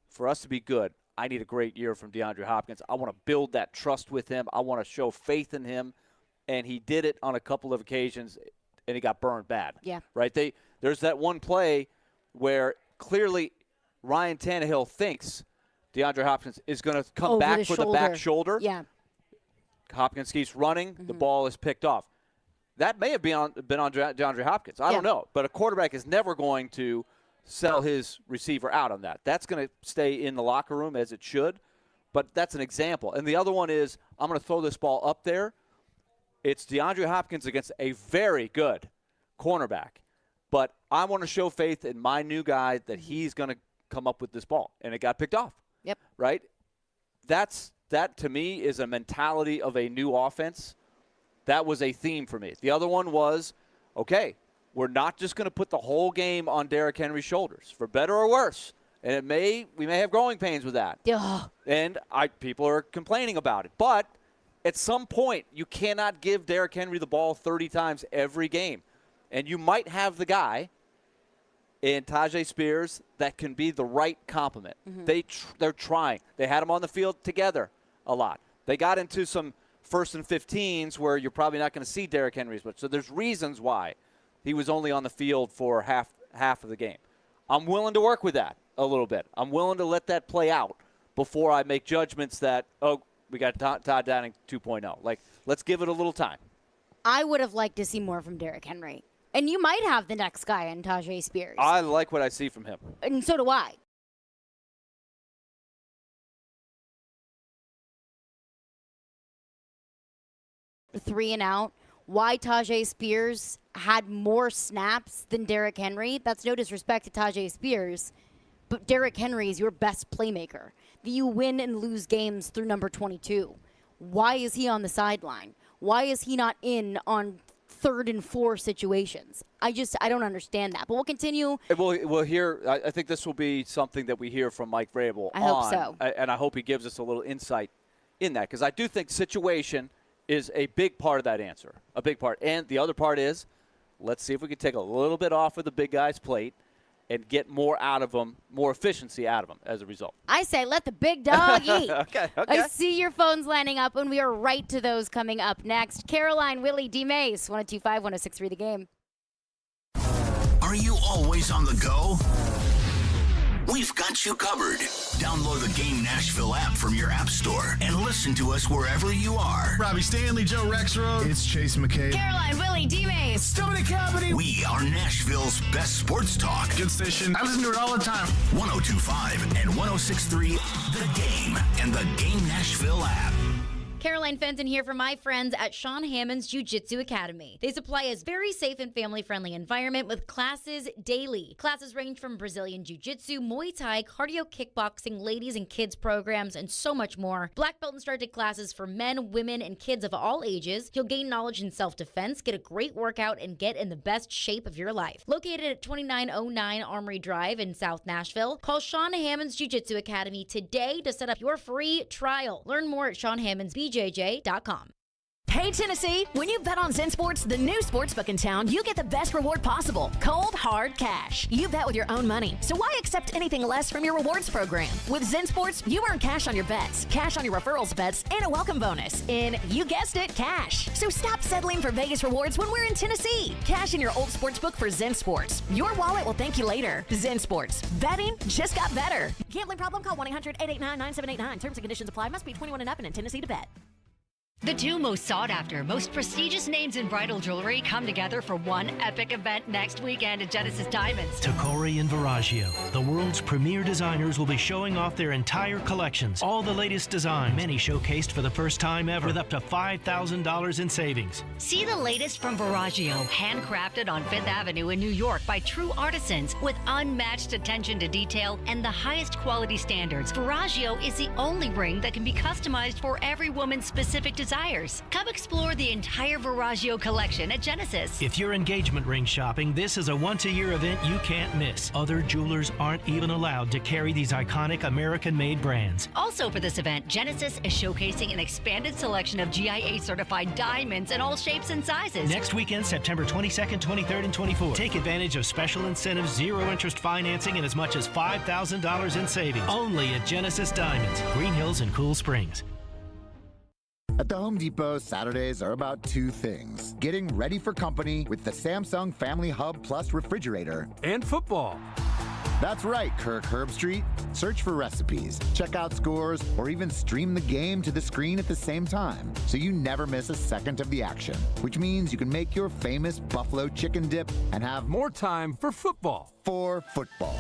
for us to be good, I need a great year from DeAndre Hopkins. I want to build that trust with him. I want to show faith in him. And he did it on a couple of occasions, and he got burned bad. Yeah. Right? There's that one play where clearly Ryan Tannehill thinks DeAndre Hopkins is going to come back for the back shoulder. Yeah. Hopkins keeps running. The ball is picked off. That may have been on DeAndre Hopkins. I don't know. But a quarterback is never going to sell his receiver out on that. That's going to stay in the locker room as it should. But that's an example. And the other one is I'm going to throw this ball up there. It's DeAndre Hopkins against a very good cornerback. But I want to show faith in my new guy that he's going to come up with this ball. And it got picked off. Yep. Right? That, to me, is a mentality of a new offense. That was a theme for me. The other one was, okay, we're not just going to put the whole game on Derrick Henry's shoulders, for better or worse. And we may have growing pains with that. Ugh. And people are complaining about it. But at some point, you cannot give Derrick Henry the ball 30 times every game. And you might have the guy in Tajay Spears that can be the right complement. They're trying. They had him on the field together a lot. They got into some 1st and 15s where you're probably not going to see Derrick Henry as much. So there's reasons why he was only on the field for half of the game. I'm willing to work with that a little bit. I'm willing to let that play out before I make judgments that, we got Todd Downing 2.0. Like, let's give it a little time. I would have liked to see more from Derrick Henry. And you might have the next guy in Tajay Spears. I like what I see from him. And so do I. The 3 and out. Why Tajay Spears had more snaps than Derrick Henry. That's no disrespect to Tajay Spears. But Derrick Henry is your best playmaker. You win and lose games through number 22. Why is he on the sideline? Why is he not in on 3rd and 4 situations? I don't understand that. But we'll continue. We'll hear. I think this will be something that we hear from Mike Vrabel. I hope so. And I hope he gives us a little insight in that, because I do think situation is a big part of that answer, a big part. And the other part is, let's see if we can take a little bit off of the big guy's plate and get more out of them, more efficiency out of them as a result. I say let the big dog eat. Okay. I see your phones lining up, and we are right to those coming up next. Caroline, Willy, D-Mase, 102.5, 106.3 The Game. Are you always on the go? We've got you covered. Download the Game Nashville app from your app store and listen to us wherever you are. Robbie Stanley, Joe Rexroad. It's Chase McKay. Caroline, Willy, D-Mase. Stomach Company. We are Nashville's best sports talk. Good station. I listen to it all the time. 102.5 and 106.3 The Game and the Game Nashville app. Caroline Fenton here for my friends at Sean Hammond's Jiu-Jitsu Academy. They supply a very safe and family-friendly environment with classes daily. Classes range from Brazilian Jiu-Jitsu, Muay Thai, cardio kickboxing, ladies and kids programs, and so much more. Black belt instructed classes for men, women, and kids of all ages. You'll gain knowledge in self-defense, get a great workout, and get in the best shape of your life. Located at 2909 Armory Drive in South Nashville, call Sean Hammond's Jiu-Jitsu Academy today to set up your free trial. Learn more at SeanHammondsBJJ.com. Hey, Tennessee, when you bet on Zen Sports, the new sportsbook in town, you get the best reward possible. Cold, hard cash. You bet with your own money, so why accept anything less from your rewards program? With Zen Sports, you earn cash on your bets, cash on your referrals bets, and a welcome bonus in, you guessed it, cash. So stop settling for Vegas rewards when we're in Tennessee. Cash in your old sportsbook for Zen Sports. Your wallet will thank you later. Zen Sports. Betting just got better. Gambling problem? Call 1-800-889-9789. Terms and conditions apply. Must be 21 and up and in Tennessee to bet. The two most sought-after, most prestigious names in bridal jewelry come together for one epic event next weekend at Genesis Diamonds. Tacori and Viraggio, the world's premier designers, will be showing off their entire collections. All the latest designs, many showcased for the first time ever, with up to $5,000 in savings. See the latest from Viraggio, handcrafted on Fifth Avenue in New York by true artisans with unmatched attention to detail and the highest quality standards. Viraggio is the only ring that can be customized for every woman's specific desires. Come explore the entire Viraggio collection at Genesis. If you're engagement ring shopping, this is a once-a-year event you can't miss. Other jewelers aren't even allowed to carry these iconic American-made brands. Also for this event, Genesis is showcasing an expanded selection of GIA-certified diamonds in all shapes and sizes. Next weekend, September 22nd, 23rd, and 24th. Take advantage of special incentives, zero-interest financing, and as much as $5,000 in savings. Only at Genesis Diamonds, Green Hills and Cool Springs. At the Home Depot, Saturdays are about two things. Getting ready for company with the Samsung Family Hub Plus refrigerator. And football. That's right, Kirk Herbstreit. Search for recipes, check out scores, or even stream the game to the screen at the same time, so you never miss a second of the action. Which means you can make your famous buffalo chicken dip and have more time for football. For football.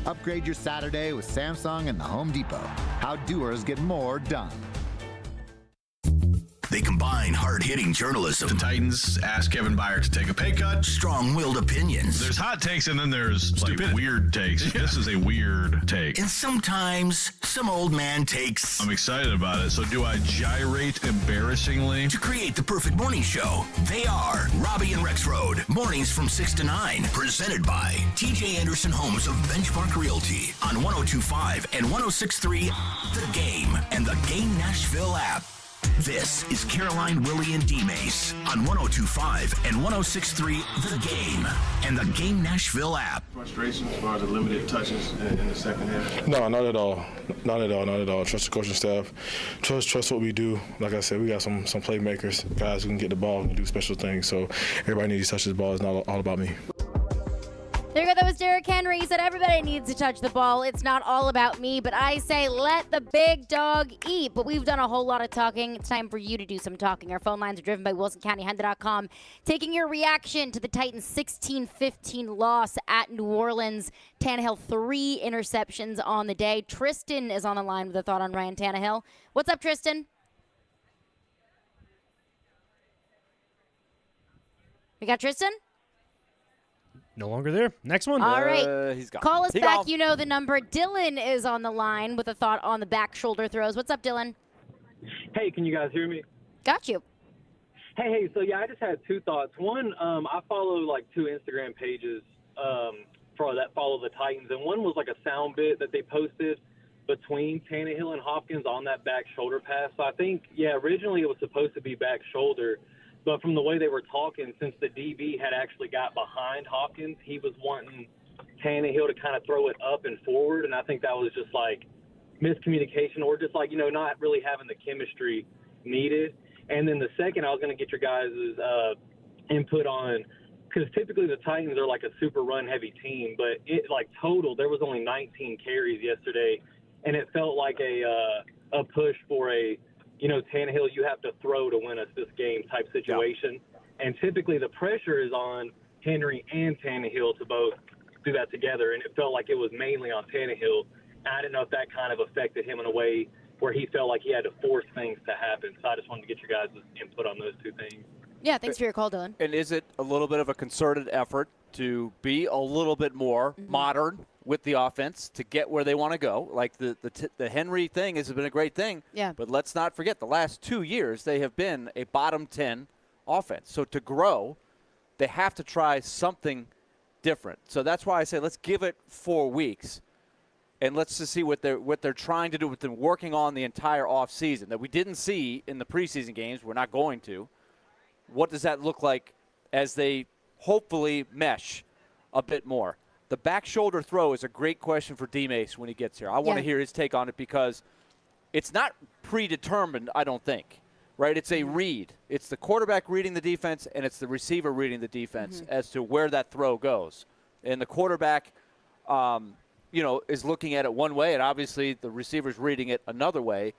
Upgrade your Saturday with Samsung and the Home Depot. How doers get more done. They combine hard-hitting journalism. The Titans asked Kevin Byard to take a pay cut. Strong-willed opinions. There's hot takes and then there's like weird takes. Yeah. This is a weird take. And sometimes some old man takes. I'm excited about it. So do I gyrate embarrassingly? To create the perfect morning show, they are Robbie and Rexroad. Mornings from 6 to 9. Presented by TJ Anderson Homes of Benchmark Realty on 102.5 and 106.3 The Game and the Game Nashville app. This is Caroline, Willy, and D-Mase on 102.5 and 106.3 The Game and the Game Nashville app. Frustration as far as the limited touches in the second half? No, not at all. Not at all. Not at all. Trust the coaching staff. Trust what we do. Like I said, we got some playmakers, guys who can get the ball and do special things. So everybody needs to touch the ball. It's not all about me. There you go. That was Derrick Henry. He said everybody needs to touch the ball. It's not all about me, but I say let the big dog eat. But we've done a whole lot of talking. It's time for you to do some talking. Our phone lines are driven by WilsonCountyHonda.com. Taking your reaction to the Titans' 16-15 loss at New Orleans. Tannehill, 3 interceptions on the day. Tristan is on the line with a thought on Ryan Tannehill. What's up, Tristan? We got Tristan? No longer there. Next one. All right. He's gone. Call us He back. gone. You know the number. Dylan is on the line with a thought on the back shoulder throws. What's up, Dylan? Hey, can you guys hear me? Got you. Hey, so yeah, I just had 2 thoughts. One, I follow like 2 Instagram pages that follow the Titans, and one was like a sound bit that they posted between Tannehill and Hopkins on that back shoulder pass. So I think, originally it was supposed to be back shoulder, but from the way they were talking, since the DB had actually got behind Hopkins, he was wanting Tannehill to kind of throw it up and forward, and I think that was just like miscommunication or just like, not really having the chemistry needed. And then the second, I was going to get your guys' input on, because typically the Titans are like a super run-heavy team, but total, there was only 19 carries yesterday, and it felt like a push for a, Tannehill, you have to throw to win us this game type situation. Yeah. And typically the pressure is on Henry and Tannehill to both do that together, and it felt like it was mainly on Tannehill. I didn't know if that kind of affected him in a way where he felt like he had to force things to happen. So I just wanted to get your guys' input on those two things. Yeah, thanks for your call, Dylan. And is it a little bit of a concerted effort to be a little bit more modern with the offense to get where they want to go? Like the Henry thing has been a great thing. Yeah. But let's not forget the last 2 years they have been a bottom 10 offense. So to grow, they have to try something different. So that's why I say let's give it 4 weeks. And let's just see what they're trying to do with them working on the entire offseason that we didn't see in the preseason games. We're not going to. What does that look like as they hopefully mesh a bit more? The back shoulder throw is a great question for D-Mase when he gets here. I want to hear his take on it because it's not predetermined, I don't think, right? It's a read. It's the quarterback reading the defense, and it's the receiver reading the defense as to where that throw goes. And the quarterback is looking at it one way, and obviously the receiver's reading it another way.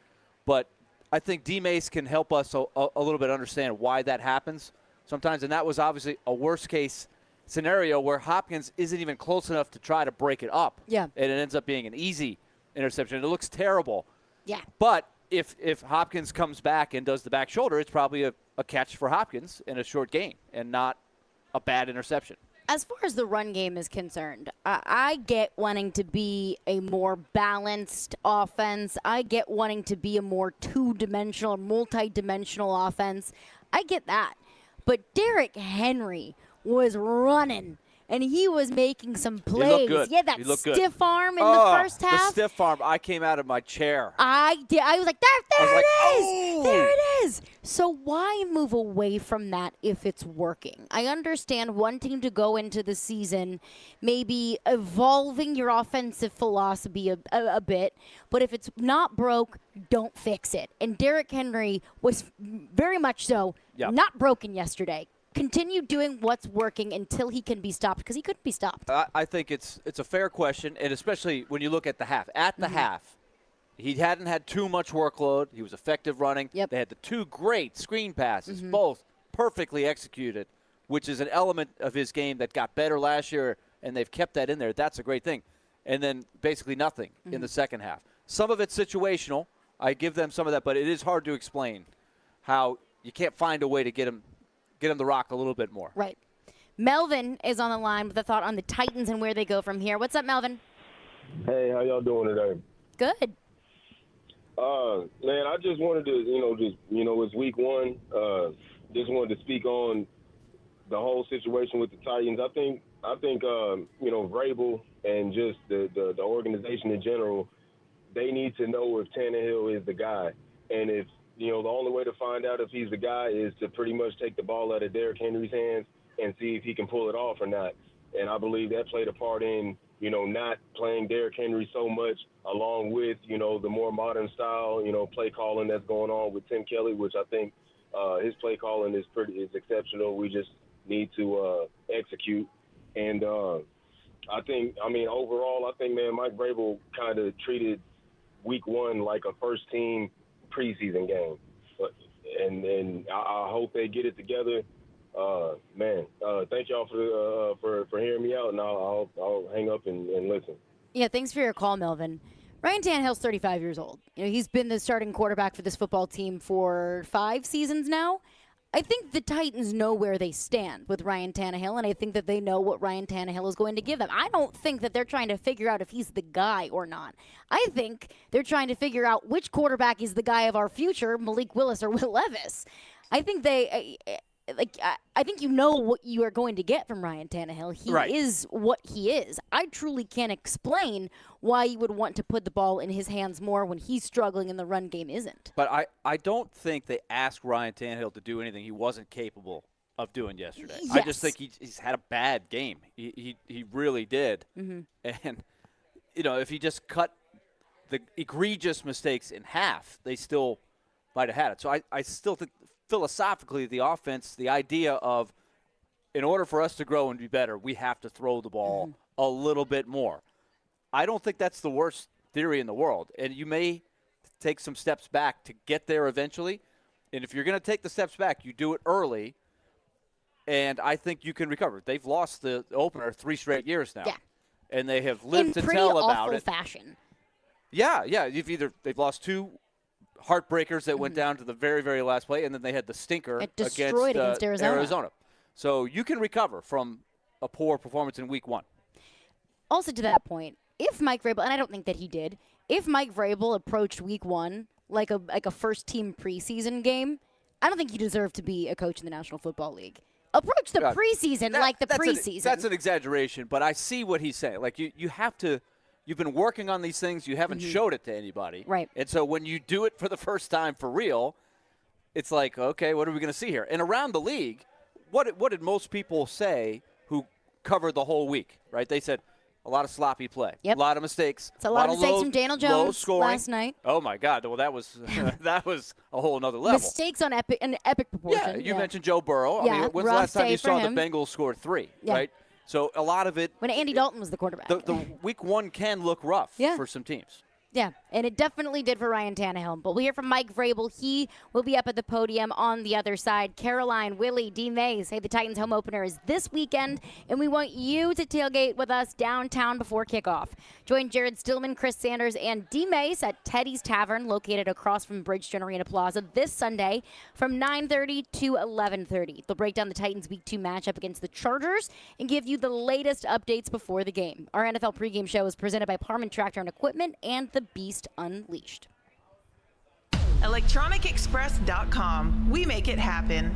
But I think D-Mase can help us a little bit understand why that happens sometimes. And that was obviously a worst-case scenario where Hopkins isn't even close enough to try to break it up. Yeah. And it ends up being an easy interception. It looks terrible. Yeah. But if Hopkins comes back and does the back shoulder, it's probably a catch for Hopkins in a short game and not a bad interception. As far as the run game is concerned, I get wanting to be a more balanced offense. I get wanting to be a more two-dimensional, multi-dimensional offense. I get that. But Derrick Henry was running, and he was making some plays. He looked good. Yeah, that He looked stiff good. arm in the first half. The stiff arm. I came out of my chair. I did. I was like, there it is. Oh! There it is. So why move away from that if it's working? I understand wanting to go into the season, maybe evolving your offensive philosophy a bit, but if it's not broke, don't fix it. And Derrick Henry was very much so not broken yesterday. Continue doing what's working until he can be stopped, because he couldn't be stopped. I think it's a fair question, and especially when you look at the half. At the half, he hadn't had too much workload. He was effective running. Yep. They had the two great screen passes, both perfectly executed, which is an element of his game that got better last year, and they've kept that in there. That's a great thing. And then basically nothing in the second half. Some of it's situational. I give them some of that, but it is hard to explain how you can't find a way to get him the rock a little bit more. Right. Melvin is on the line with a thought on the Titans and where they go from here. What's up, Melvin? Hey, how y'all doing today? Good. Man, I just wanted to, it's week one. Just wanted to speak on the whole situation with the Titans. I think Vrabel and just the organization in general, they need to know if Tannehill is the guy. And if, the only way to find out if he's the guy is to pretty much take the ball out of Derrick Henry's hands and see if he can pull it off or not. And I believe that played a part in, not playing Derrick Henry so much, along with, the more modern style, play calling that's going on with Tim Kelly, which I think his play calling is exceptional. We just need to execute. And overall, I think, man, Mike Vrabel kind of treated week one like a first-team preseason game. And I hope they get it together. Thank y'all for hearing me out, and I'll hang up and listen. Yeah, thanks for your call, Melvin. Ryan Tannehill's 35 years old. He's been the starting quarterback for this football team for 5 seasons now. I think the Titans know where they stand with Ryan Tannehill, and I think that they know what Ryan Tannehill is going to give them. I don't think that they're trying to figure out if he's the guy or not. I think they're trying to figure out which quarterback is the guy of our future, Malik Willis or Will Levis. I think I think you know what you are going to get from Ryan Tannehill. He is what he is. I truly can't explain why you would want to put the ball in his hands more when he's struggling and the run game isn't. But I don't think they asked Ryan Tannehill to do anything he wasn't capable of doing yesterday. Yes. I just think he's had a bad game. He really did. Mm-hmm. And, if he just cut the egregious mistakes in half, they still might have had it. So I still think philosophically the offense, the idea of in order for us to grow and be better, we have to throw the ball a little bit more. I don't think that's the worst theory in the world. And you may take some steps back to get there eventually. And if you're going to take the steps back, you do it early. And I think you can recover. They've lost the opener 3 straight years now. Yeah. And they have lived to tell about it. In pretty awful fashion. Yeah. They've lost 2 heartbreakers that went down to the very, very last play, and then they had the stinker against Arizona. So you can recover from a poor performance in week 1. Also to that point, if Mike Vrabel, and I don't think that he did, if Mike Vrabel approached week 1 like a first-team preseason game, I don't think you deserve to be a coach in the National Football League. Approach the preseason like the preseason. That's an exaggeration, but I see what he's saying. Like, you have to – you've been working on these things. You haven't showed it to anybody. Right. And so when you do it for the first time for real, it's like, okay, what are we going to see here? And around the league, what did most people say who covered the whole week, right? They said a lot of sloppy play, a lot of mistakes. It's a lot of mistakes low, from Daniel Jones last night. Oh, my God. Well, that was that was a whole other level. Mistakes on an epic proportion. Yeah, you mentioned Joe Burrow. I mean, when's the last time you saw the Bengals score 3, right? So a lot of it. When Andy Dalton was the quarterback. The week 1 can look rough for some teams. Yeah, and it definitely did for Ryan Tannehill. But we'll hear from Mike Vrabel. He will be up at the podium on the other side. Caroline, Willy, D-Mase. Hey, the Titans home opener is this weekend, and we want you to tailgate with us downtown before kickoff. Join Jared Stillman, Chris Sanders, and D-Mase at Teddy's Tavern, located across from Bridgestone Arena Plaza, this Sunday from 9:30 to 11:30. They'll break down the Titans' Week 2 matchup against the Chargers and give you the latest updates before the game. Our NFL pregame show is presented by Parman Tractor and Equipment and the Beast Unleashed. ElectronicExpress.com. We make it happen.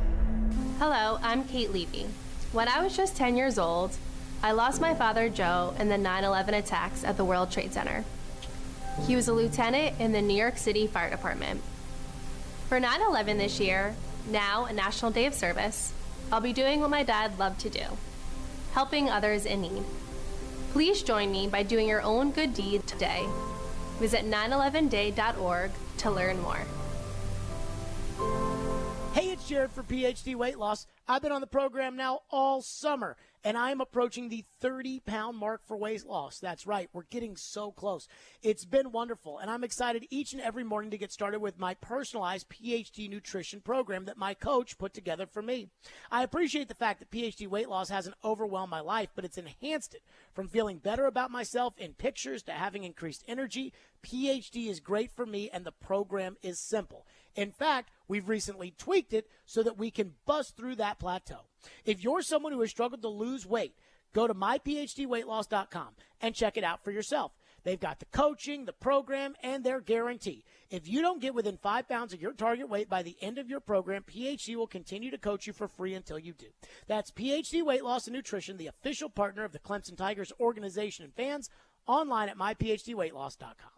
Hello, I'm Kate Levy. When I was just 10 years old, I lost my father, Joe, in the 9/11 attacks at the World Trade Center. He was a lieutenant in the New York City Fire Department. For 9/11 this year, now a National Day of Service, I'll be doing what my dad loved to do, helping others in need. Please join me by doing your own good deed today. Visit 911day.org to learn more. Hey, it's Jared for PhD Weight Loss. I've been on the program now all summer, and I'm approaching the 30-pound mark for weight loss. That's right. We're getting so close. It's been wonderful, and I'm excited each and every morning to get started with my personalized PhD nutrition program that my coach put together for me. I appreciate the fact that PhD Weight Loss hasn't overwhelmed my life, but it's enhanced it. From feeling better about myself in pictures to having increased energy, PhD is great for me, and the program is simple. In fact, we've recently tweaked it so that we can bust through that plateau. If you're someone who has struggled to lose weight, go to myphdweightloss.com and check it out for yourself. They've got the coaching, the program, and their guarantee. If you don't get within 5 pounds of your target weight by the end of your program, PhD will continue to coach you for free until you do. That's PhD Weight Loss and Nutrition, the official partner of the Clemson Tigers organization and fans, online at myphdweightloss.com.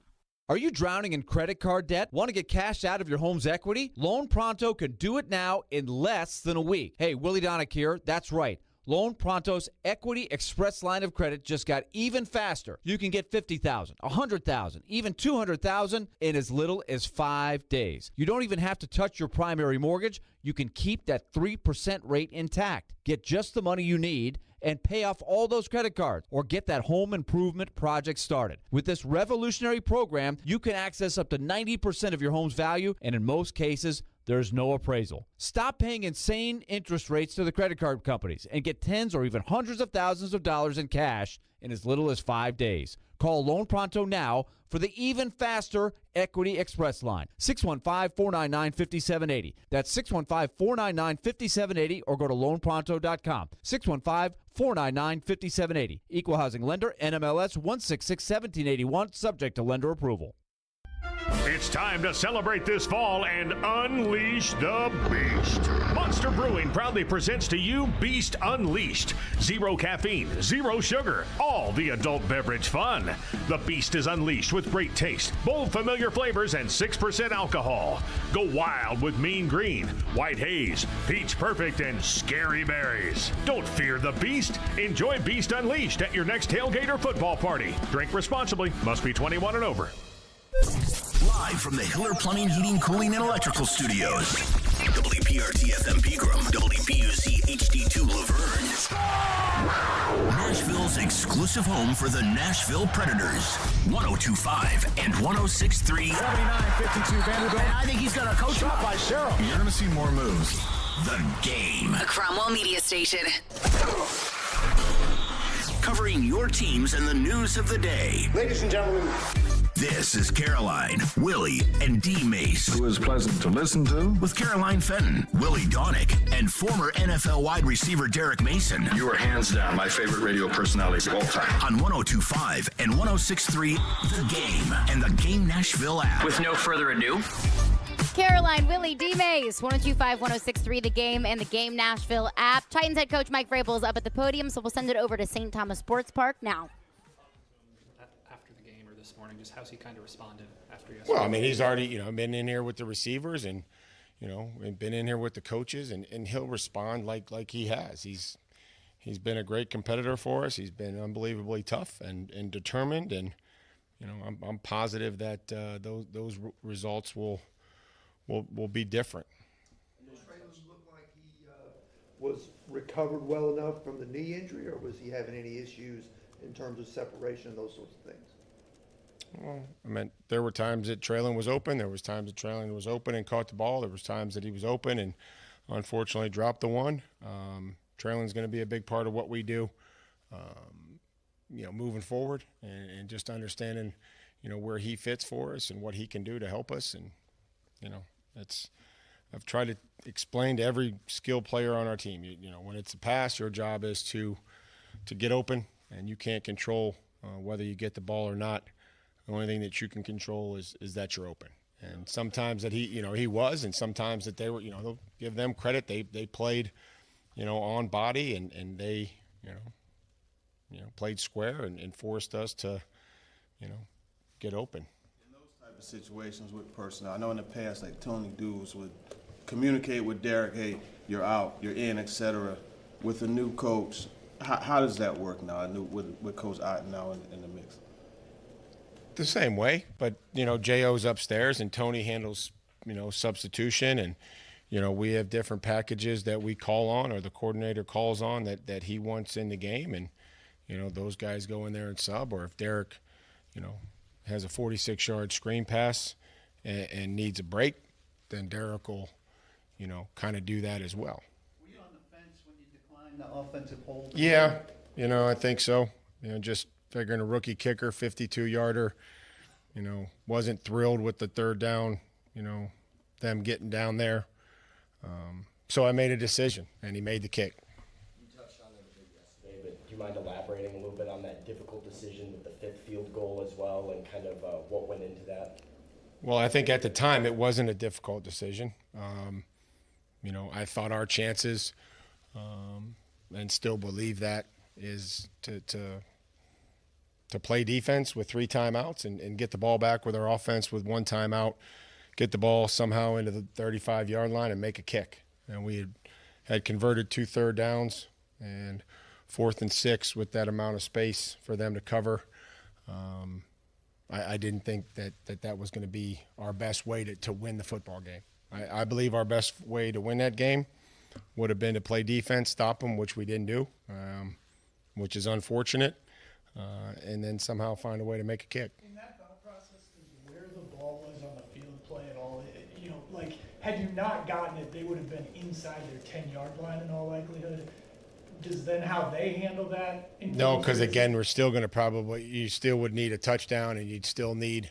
Are you drowning in credit card debt? Want to get cash out of your home's equity? Loan Pronto can do it now in less than a week. Hey, Willy Donick here. That's right. Loan Pronto's Equity Express line of credit just got even faster. You can get $50,000, $100,000, even $200,000 in as little as 5 days. You don't even have to touch your primary mortgage. You can keep that 3% rate intact. Get just the money you need and pay off all those credit cards or get that home improvement project started. With this revolutionary program, you can access up to 90% of your home's value, and in most cases, there's no appraisal. Stop paying insane interest rates to the credit card companies and get tens or even hundreds of thousands of dollars in cash in as little as 5 days. Call Loan Pronto now for the even faster Equity Express line. 615-499-5780. That's 615-499-5780 or go to loanpronto.com. 615-499-5780. Equal housing lender, NMLS 1661781, subject to lender approval. It's time to celebrate this fall and unleash the beast. Monster Brewing proudly presents to you Beast Unleashed. 0 caffeine, 0 sugar, all the adult beverage fun. The Beast is unleashed with great taste, bold familiar flavors, and 6% alcohol. Go wild with Mean Green, White Haze, Peach Perfect, and Scary Berries. Don't fear the Beast. Enjoy Beast Unleashed at your next tailgate or football party. Drink responsibly. Must be 21 and over. Live from the Hiller Plumbing, Heating, Cooling, and Electrical Studios. WPRT FM Pegram, WPUC HD2 Laverne. Nashville's exclusive home for the Nashville Predators. 102.5 and 106.3. 79-52 Vanderbilt. And I think he's got a coach shot by Cheryl. You're going to see more moves. The Game. A Cromwell Media Station. Covering your teams and the news of the day. Ladies and gentlemen. This is Caroline, Willy, and D-Mase. It was pleasant to listen to. With Caroline Fenton, Willy Donick, and former NFL wide receiver Derek Mason. You are hands down my favorite radio personality of all time. On 102.5 and 106.3, The Game, and the Game Nashville app. With no further ado, Caroline, Willy, D-Maze, 102.5, 106.3, The Game, and the Game Nashville app. Titans head coach Mike Vrabel is up at the podium, so we'll send it over to St. Thomas Sports Park now. After the game or this morning, just how's he kind of responded after yesterday? Well, I mean, he's already, been in here with the receivers and, and been in here with the coaches, and he'll respond like he has. He's been a great competitor for us. He's been unbelievably tough and determined, and, I'm positive that those results will be different. Does Traylon look like he was recovered well enough from the knee injury, or was he having any issues in terms of separation and those sorts of things? Well, I mean, there were times that Traylon was open. There was times that Traylon was open and caught the ball. There was times that he was open and unfortunately dropped the one. Traylon's going to be a big part of what we do, moving forward, and just understanding, where he fits for us and what he can do to help us. And, I've tried to explain to every skilled player on our team, when it's a pass, your job is to get open, and you can't control whether you get the ball or not. The only thing that you can control is that you're open. And sometimes that he was, and sometimes that they were, they'll give them credit. They played, on body, and they, played square and forced us to, get open. Situations with personnel. I know in the past, like Tony Dudes would communicate with Derek, hey, you're out, you're in, etc. With a new coach, how does that work now? With Coach Otten now in the mix. The same way, but J.O.'s upstairs and Tony handles substitution, and we have different packages that we call on, or the coordinator calls on that he wants in the game, and those guys go in there and sub. Or if Derek has a 46-yard screen pass and needs a break, then Derek will, kind of do that as well. Were you on the fence when you declined the offensive hold? Yeah, I think so. Just figuring a rookie kicker, 52-yarder, wasn't thrilled with the third down, them getting down there. So I made a decision, and he made the kick. You touched on it a bit yesterday, but do you mind elaborating a little bit on that difficult decision with the fifth field goal as well, and kind of what went into that? Well, I think at the time it wasn't a difficult decision. I thought our chances, and still believe that, is to play defense with 3 timeouts and get the ball back with our offense with 1 timeout, get the ball somehow into the 35-yard line and make a kick. And we had converted 2 third downs and 4th and 6 with that amount of space for them to cover. I didn't think that was going to be our best way to win the football game. I believe our best way to win that game would have been to play defense, stop them, which we didn't do, which is unfortunate, and then somehow find a way to make a kick. In that thought process, where the ball was on the field play at all, had you not gotten it, they would have been inside their 10-yard line in all likelihood. Does then how they handle that? No, because again, we're still going to you still would need a touchdown, and you'd still need,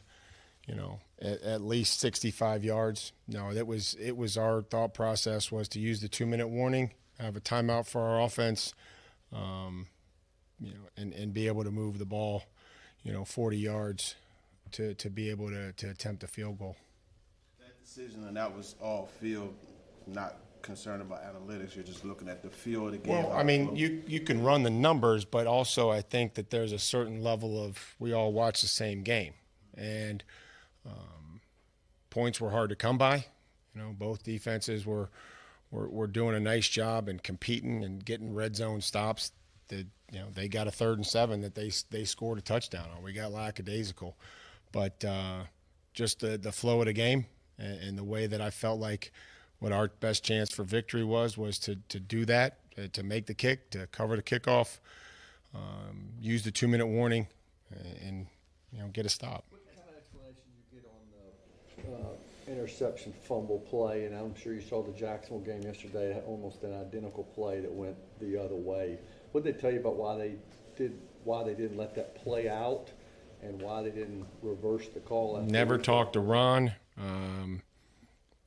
at least 65 yards. No, it was our thought process was to use the 2-minute warning, have a timeout for our offense, and be able to move the ball, 40 yards to be able to attempt a field goal. That decision, and that was all field, not concerned about analytics. You're just looking at the feel of the game. Well, I mean, you can run the numbers, but also I think that there's a certain level of we all watch the same game, and points were hard to come by. Both defenses were doing a nice job and competing and getting red zone stops. They got a 3rd and 7 that they scored a touchdown on. We got lackadaisical, but just the flow of the game and the way that I felt like what our best chance for victory was to do that, to make the kick, to cover the kickoff, use the 2-minute warning, and get a stop. What kind of explanation you get on the interception fumble play? And I'm sure you saw the Jacksonville game yesterday, almost an identical play that went the other way. What did they tell you about why they didn't let that play out, and why they didn't reverse the call? Never talked to Ron.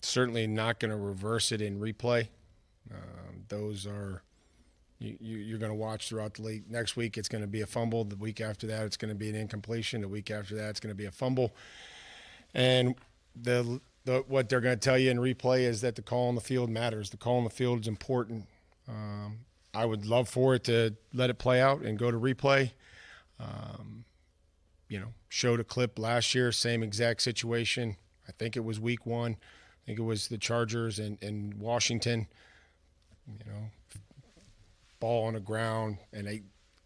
Certainly not going to reverse it in replay. Those are you're going to watch throughout the league. Next week it's going to be a fumble. The week after that it's going to be an incompletion. The week after that it's going to be a fumble. And what they're going to tell you in replay is that the call on the field matters. The call on the field is important. I would love for it to let it play out and go to replay. Showed a clip last year, same exact situation. I think it was week 1. I think it was the Chargers and Washington, ball on the ground, and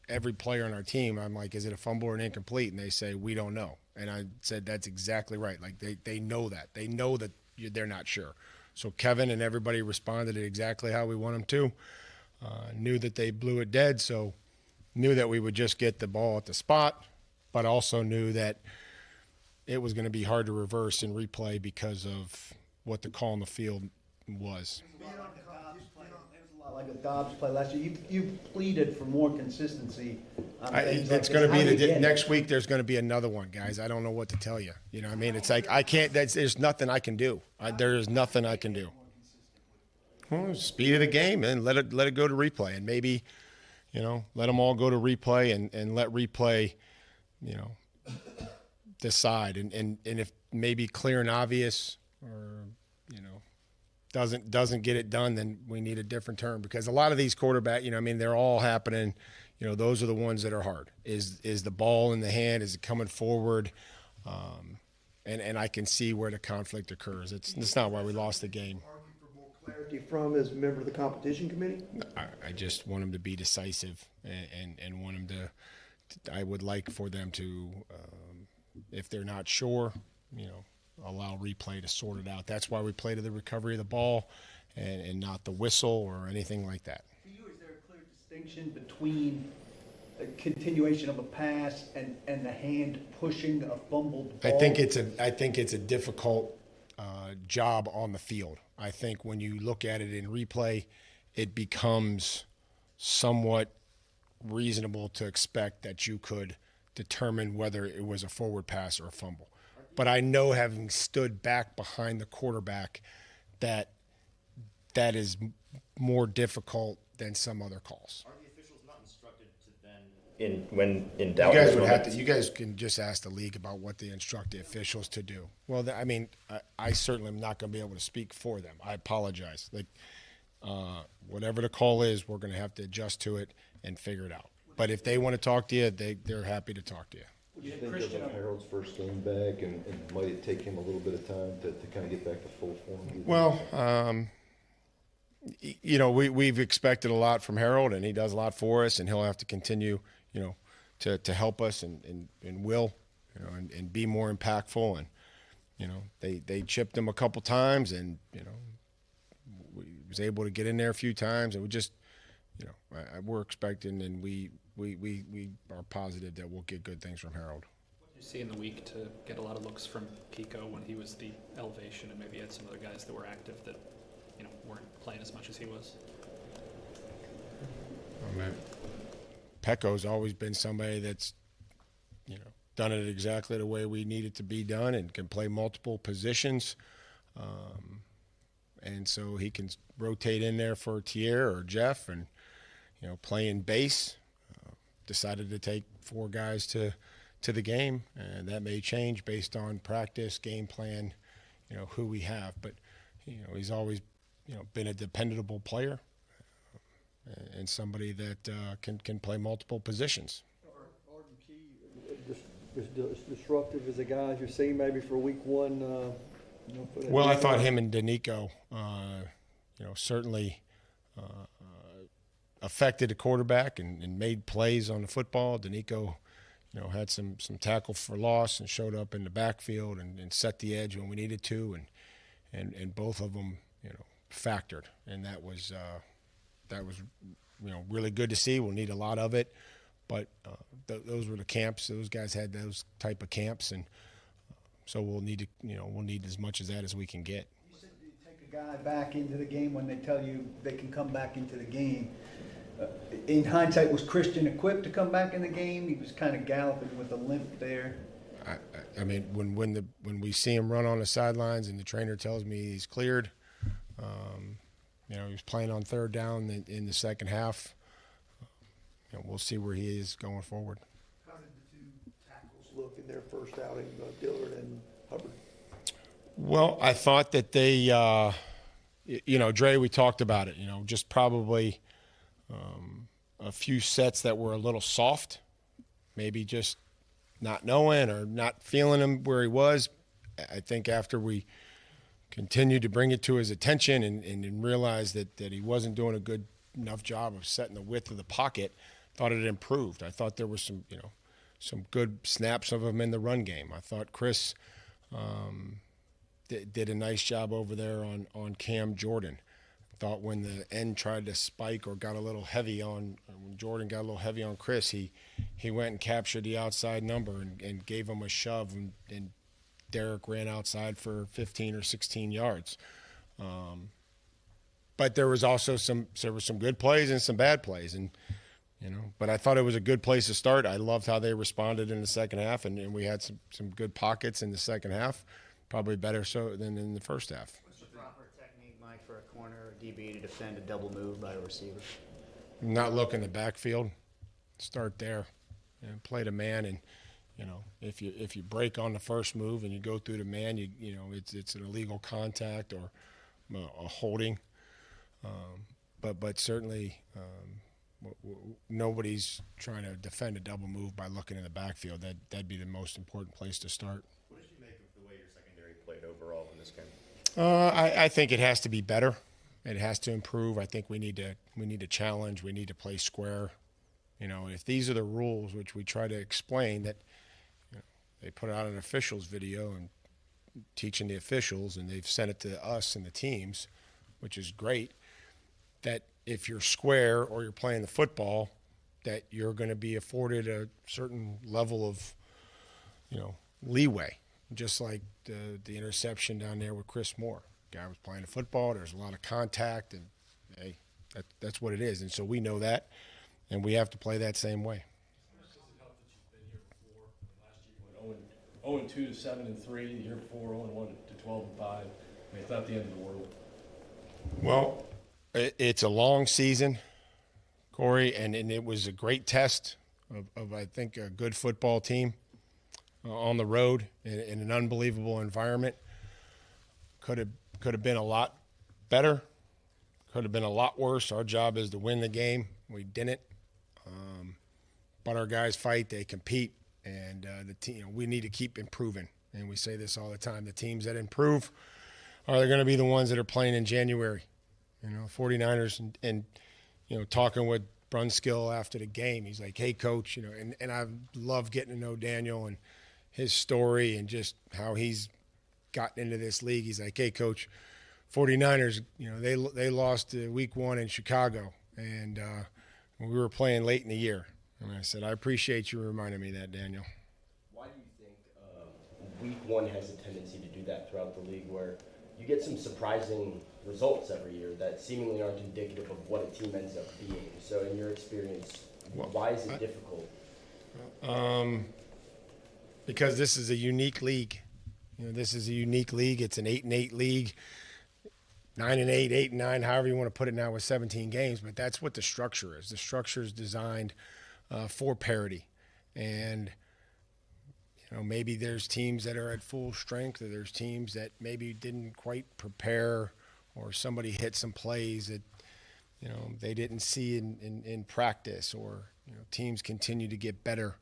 every player on our team, I'm like, is it a fumble or an incomplete? And they say, we don't know. And I said, that's exactly right. Like, they know that. They know that they're not sure. So Kevin and everybody responded exactly how we want them to. Knew that they blew it dead, so knew that we would just get the ball at the spot, but also knew that it was going to be hard to reverse and replay because of what the call on the field was. It was a lot like a Dobbs play last year. You pleaded for more consistency. It's going to be next week. There's going to be another one, guys. I don't know what to tell you. You know what I mean? It's like I can't. There's nothing I can do. There is nothing I can do. Well, speed of the game, and let it go to replay, and maybe, let them all go to replay and let replay, decide, and if maybe clear and obvious or doesn't get it done, then we need a different term, because a lot of these quarterback, they're all happening. Those are the ones that are hard. Is the ball in the hand? Is it coming forward? And I can see where the conflict occurs. It's not why we lost the game. Clarity from as a member of the competition committee? I just want them to be decisive and want them to. I would like for them to, if they're not sure, allow replay to sort it out. That's why we play to the recovery of the ball and not the whistle or anything like that. For you, is there a clear distinction between a continuation of a pass and the hand pushing a fumbled ball? I think it's a difficult job on the field. I think when you look at it in replay, it becomes somewhat reasonable to expect that you could determine whether it was a forward pass or a fumble. But I know, having stood back behind the quarterback, that is more difficult than some other calls. Are the officials not instructed to then, when in doubt? You guys can just ask the league about what they instruct the officials to do. Well, I certainly am not going to be able to speak for them. I apologize. Whatever the call is, we're going to have to adjust to it and figure it out. But if they want to talk to you, they're happy to talk to you. What do you think of Harold's first game back, and might it take him a little bit of time to kind of get back to full form? Well, we've expected a lot from Harold, and he does a lot for us, and he'll have to continue, to help us and will, and be more impactful. And, they chipped him a couple times, and, we was able to get in there a few times, and we just, we're expecting, and we are positive that we'll get good things from Harold. What did you see in the week to get a lot of looks from Kiko when he was the elevation, and maybe had some other guys that were active that, weren't playing as much as he was? Pecco's always been somebody that's, done it exactly the way we need it to be done and can play multiple positions. And so he can rotate in there for Tier or Jeff and, playing base. Decided to take 4 guys to to the game, and that may change based on practice, game plan, who we have. But he's always been a dependable player and somebody that can play multiple positions. Arden Key, as disruptive as the guys you're seeing maybe for week one. Well, I thought him and Danico, certainly affected the quarterback and made plays on the football. Danico, had some tackle for loss and showed up in the backfield and set the edge when we needed to, and both of them, factored, and that was really good to see. We'll need a lot of it, but those were the camps. Those guys had those type of camps, and so we'll need as much of that as we can get. You said you take a guy back into the game when they tell you they can come back into the game. In hindsight, was Christian equipped to come back in the game? He was kind of galloping with a limp there. I mean, when we see him run on the sidelines and the trainer tells me he's cleared, he was playing on third down in the second half. We'll see where he is going forward. How did the two tackles look in their first outing, Dillard and Hubbard? Well, I thought that they, Dre, we talked about it, just probably a few sets that were a little soft, maybe just not knowing or not feeling him where he was. I think after we continued to bring it to his attention and realized that he wasn't doing a good enough job of setting the width of the pocket, thought it improved. I thought there was some good snaps of him in the run game. I thought Chris did a nice job over there on Cam Jordan. Thought when the end tried to spike or got a little heavy when Jordan got a little heavy on Chris, he went and captured the outside number and gave him a shove, and Derek ran outside for 15 or 16 yards. But there was also some good plays and some bad plays, and but I thought it was a good place to start. I loved how they responded in the second half, and we had some good pockets in the second half, probably better so than in the first half. What's the proper technique, Mike, for a corner or DB to defend a double move by a receiver? Not look in the backfield. Start there and play the man. And if you break on the first move and you go through the man, it's an illegal contact or a holding. But certainly nobody's trying to defend a double move by looking in the backfield. That'd be the most important place to start. What did you make of the way your secondary played overall in this game? I think it has to be better. It has to improve. I think we need to challenge. We need to play square. If these are the rules, which we try to explain, that they put out an officials video and teaching the officials, and they've sent it to us and the teams, which is great, that if you're square or you're playing the football, that you're going to be afforded a certain level of, leeway, just like the interception down there with Chris Moore. Guy was playing the football. There's a lot of contact, and hey, that's what it is. And so we know that, and we have to play that same way. Does it help that you've been here before? Last year you went 0-2 to 7-3. The year before 0-1 to 12-5. I mean, it's not the end of the world. Well, it's a long season, Corey, and it was a great test of I think, a good football team on the road in an unbelievable environment. Could have been a lot better. Could have been a lot worse. Our job is to win the game. We didn't. But our guys fight. They compete, and the team. We need to keep improving. And we say this all the time: the teams that improve are going to be the ones that are playing in January. 49ers and talking with Brunskill after the game. He's like, "Hey, coach," and I love getting to know Daniel and his story and just how he's gotten into this league. He's like, "Hey, coach, 49ers, they lost week 1 in Chicago, and we were playing late in the year." And I said, "I appreciate you reminding me of that, Daniel." Why do you think week 1 has a tendency to do that throughout the league, where you get some surprising results every year that seemingly aren't indicative of what a team ends up being? So in your experience, why is it difficult? Because this is a unique league. This is a unique league. It's an 8-8 league, 9-8, 8-9, however you want to put it now with 17 games. But that's what the structure is. The structure is designed for parity. And maybe there's teams that are at full strength, or there's teams that maybe didn't quite prepare, or somebody hit some plays that, they didn't see in practice, or, teams continue to get better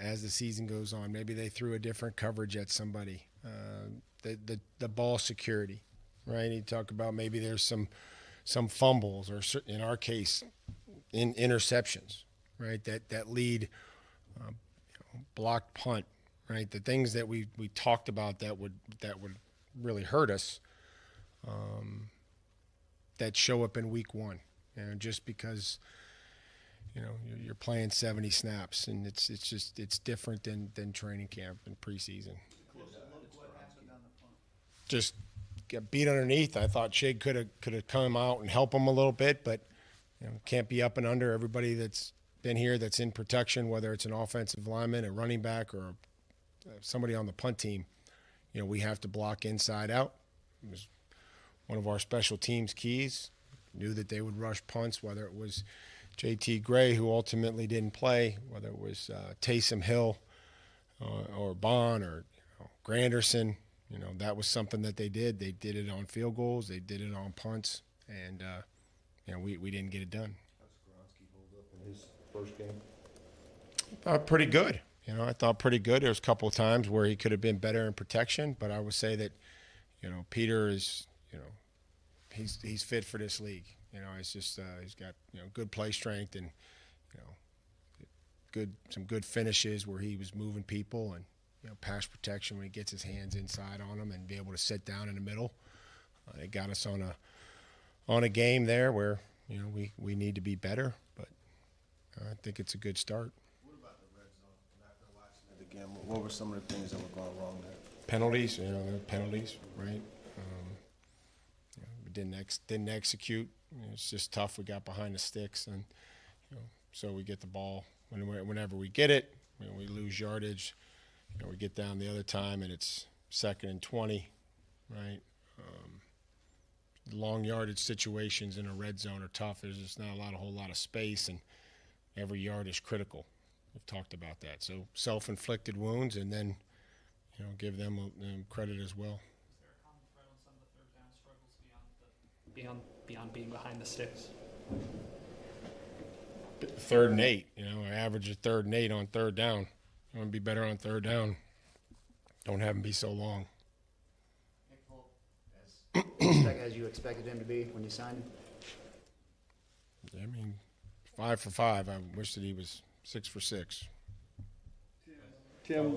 as the season goes on. Maybe they threw a different coverage at somebody. The ball security, right? You talk about maybe there's some fumbles, or in our case, in interceptions, right? That lead blocked punt, right? The things that we talked about that would really hurt us, that show up in week one, just because you're playing 70 snaps, and it's different than training camp and preseason. Just get beat underneath. I thought Shig could have come out and help him a little bit, but can't be up and under. Everybody that's been here that's in protection, whether it's an offensive lineman, a running back, or somebody on the punt team, we have to block inside out. It was one of our special teams keys. Knew that they would rush punts, whether it was JT Gray, who ultimately didn't play, whether it was Taysom Hill or Bond or Granderson. That was something that they did. They did it on field goals. They did it on punts, and we didn't get it done. How's Skoronski hold up in his first game? Pretty good. I thought pretty good. There was a couple of times where he could have been better in protection, but I would say that, Peter is, he's fit for this league. It's just he's got good play strength and some good finishes where he was moving people, and pass protection when he gets his hands inside on them and be able to sit down in the middle. It got us on a game there where we need to be better, but I think it's a good start. What about the red zone? After watching it again, what were some of the things that were going wrong there? Penalties, penalties, right? We didn't execute. It's just tough. We got behind the sticks, and so we get the ball whenever we get it. We lose yardage. We get down the other time, and it's 2nd and 20, right? Long yardage situations in a red zone are tough. There's just not a whole lot of space, and every yard is critical. We've talked about that. So self-inflicted wounds, and then give them credit as well. Is there a common thread on some of the third down struggles beyond being behind the sticks? 3rd and 8, I average a 3rd and 8 on 3rd down. I want to be better on 3rd down. Don't have them be so long. As you expected him to be when you signed him? I mean, 5 for 5. I wish that he was 6 for 6. Tim,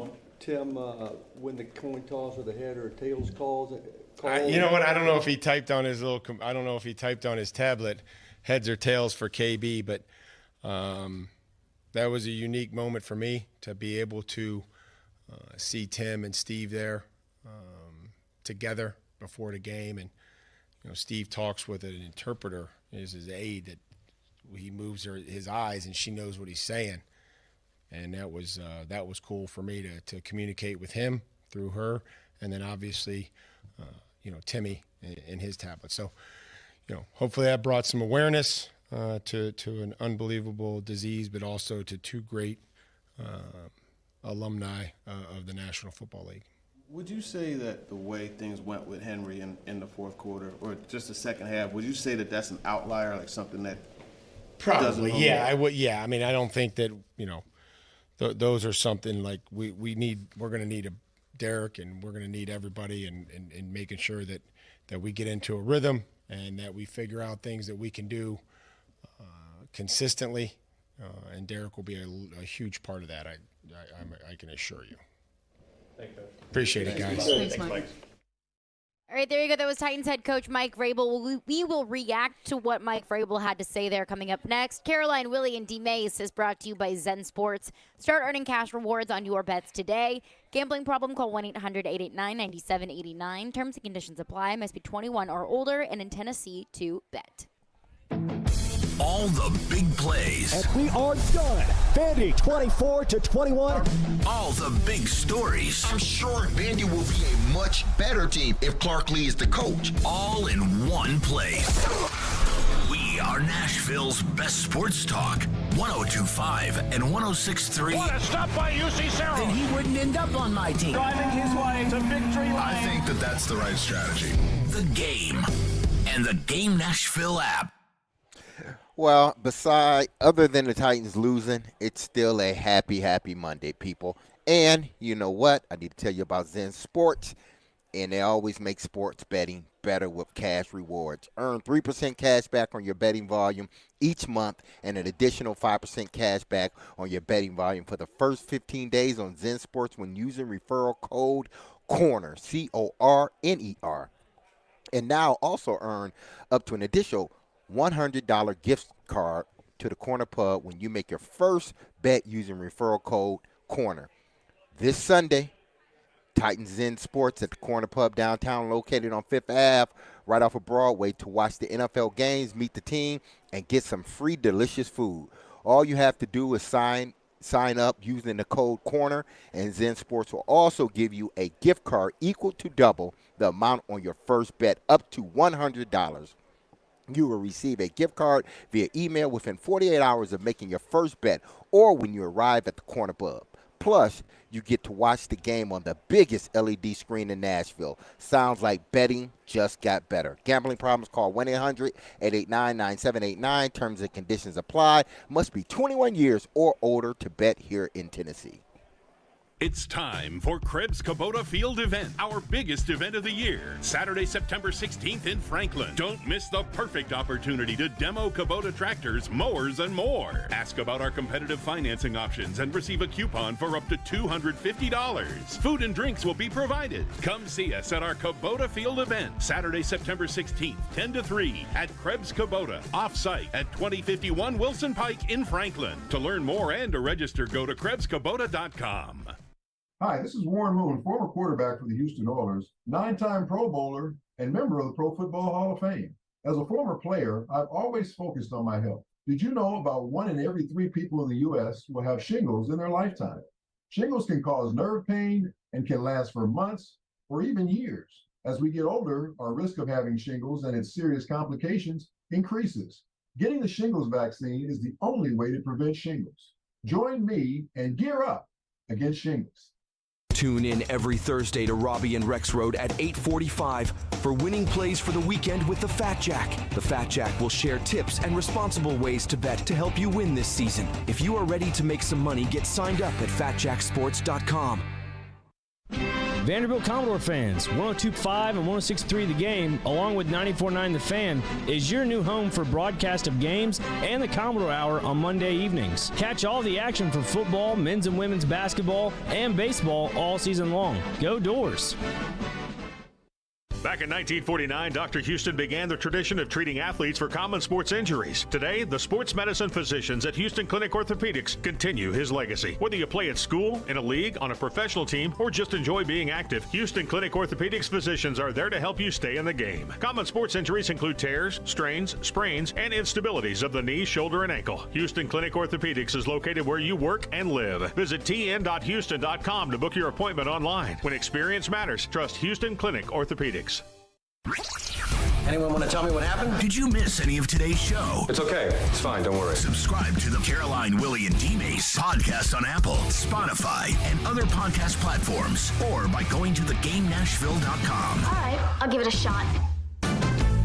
when the coin toss or the head or tails calls. You know what? I don't know if he typed on his I don't know if he typed on his tablet, heads or tails for KB, but that was a unique moment for me to be able to see Tim and Steve there together before the game, and Steve talks with an interpreter, is his aide, that he moves his eyes and she knows what he's saying, and that was cool for me to communicate with him through her, and then obviously Timmy and his tablet. So hopefully that brought some awareness to an unbelievable disease, but also to 2 great alumni of the National Football League. Would you say that the way things went with Henry in the fourth quarter, or just the second half, would you say that that's an outlier, like something that probably, yeah, I would, yeah. I mean, I don't think that those are something like we're going to need a Derek, and we're going to need everybody, and making sure that we get into a rhythm and that we figure out things that we can do consistently, and Derek will be a huge part of that. I can assure you. Thank you. Appreciate it, guys. Thanks, Mike. All right, there you go. That was Titans head coach Mike Vrabel. We will react to what Mike Vrabel had to say there coming up next. Caroline, Willy, and D-Mase is brought to you by Zen Sports. Start earning cash rewards on your bets today. Gambling problem? Call 1-800-889-9789. Terms and conditions apply. Must be 21 or older and in Tennessee to bet. All the big plays. And we are done. Vandy 24-21. All the big stories. I'm sure Vandy will be a much better team if Clark Lee is the coach. All in one place. We We are Nashville's best sports talk. 102.5 and 106.3. What a stop by UC Sarah. Then he wouldn't end up on my team. Driving his way to victory lane. I think that's the right strategy. The Game and the Game Nashville app. Well, other than the Titans losing, it's still a happy Monday, people. And you know what? I need to tell you about Zen Sports. And they always make sports betting better with cash rewards. Earn 3% cash back on your betting volume each month and an additional 5% cash back on your betting volume for the first 15 days on Zen Sports when using referral code CORNER, CORNER. And now also earn up to an additional $100 gift card to the Corner Pub when you make your first bet using referral code CORNER. This Sunday, Titans Zen Sports at the Corner Pub downtown, located on 5th Ave, right off of Broadway, to watch the NFL games, meet the team, and get some free delicious food. All you have to do is sign up using the code CORNER, and Zen Sports will also give you a gift card equal to double the amount on your first bet, up to $100. You will receive a gift card via email within 48 hours of making your first bet or when you arrive at the Corner Pub. Plus, you get to watch the game on the biggest LED screen in Nashville. Sounds like betting just got better. Gambling problems? Call 1-800-889-9789. Terms and conditions apply. Must be 21 years or older to bet here in Tennessee. It's time for Krebs Kubota Field Event, our biggest event of the year. Saturday, September 16th in Franklin. Don't miss the perfect opportunity to demo Kubota tractors, mowers, and more. Ask about our competitive financing options and receive a coupon for up to $250. Food and drinks will be provided. Come see us at our Kubota Field Event, Saturday, September 16th, 10 to 3 at Krebs Kubota, off-site at 2051 Wilson Pike in Franklin. To learn more and to register, go to KrebsKubota.com. Hi, this is Warren Moon, former quarterback for the Houston Oilers, 9-time Pro Bowler, and member of the Pro Football Hall of Fame. As a former player, I've always focused on my health. Did you know about 1 in every 3 people in the U.S. will have shingles in their lifetime? Shingles can cause nerve pain and can last for months or even years. As we get older, our risk of having shingles and its serious complications increases. Getting the shingles vaccine is the only way to prevent shingles. Join me and gear up against shingles. Tune in every Thursday to Robbie and Rex Road at 8:45 for winning plays for the weekend with the Fat Jack. The Fat Jack will share tips and responsible ways to bet to help you win this season. If you are ready to make some money, get signed up at fatjacksports.com. Vanderbilt Commodore fans, 102.5 and 106.3 The Game, along with 94.9 The Fan, is your new home for broadcast of games and the Commodore Hour on Monday evenings. Catch all the action for football, men's and women's basketball, and baseball all season long. Go Doors! Back in 1949, Dr. Houston began the tradition of treating athletes for common sports injuries. Today, the sports medicine physicians at Houston Clinic Orthopedics continue his legacy. Whether you play at school, in a league, on a professional team, or just enjoy being active, Houston Clinic Orthopedics physicians are there to help you stay in the game. Common sports injuries include tears, strains, sprains, and instabilities of the knee, shoulder, and ankle. Houston Clinic Orthopedics is located where you work and live. Visit tn.houston.com to book your appointment online. When experience matters, trust Houston Clinic Orthopedics. Anyone want to tell me what happened? Did you miss any of today's show? It's okay. It's fine. Don't worry. Subscribe to the Caroline, Willy, and D-Mase podcast on Apple, Spotify, and other podcast platforms, or by going to theGameNashville.com. All right, I'll give it a shot.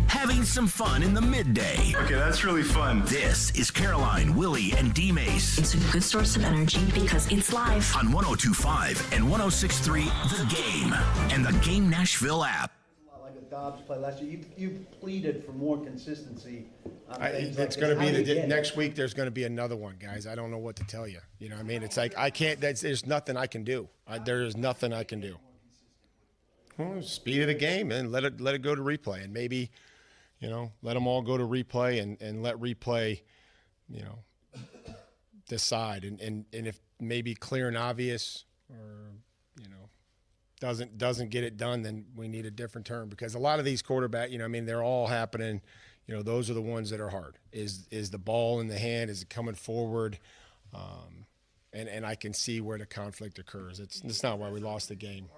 Having some fun in the midday. Okay, that's really fun. This is Caroline, Willy, and D-Mase. It's a good source of energy because it's live. On 102.5 and 106.3 The Game and the Game Nashville app. Like a Dobbs play last year, you pleaded for more consistency. It's going to be next week. There's going to be another one, guys. I don't know what to tell you. You know what I mean? It's like I can't. There's nothing I can do. There is nothing I can do. Well, speed of the game and let it go to replay, and maybe, let them all go to replay and let replay, decide. And if maybe clear and obvious or doesn't get it done, then we need a different term, because a lot of these quarterback, they're all happening. Those are the ones that are hard. Is the ball in the hand? Is it coming forward? And I can see where the conflict occurs. It's not why we lost the game.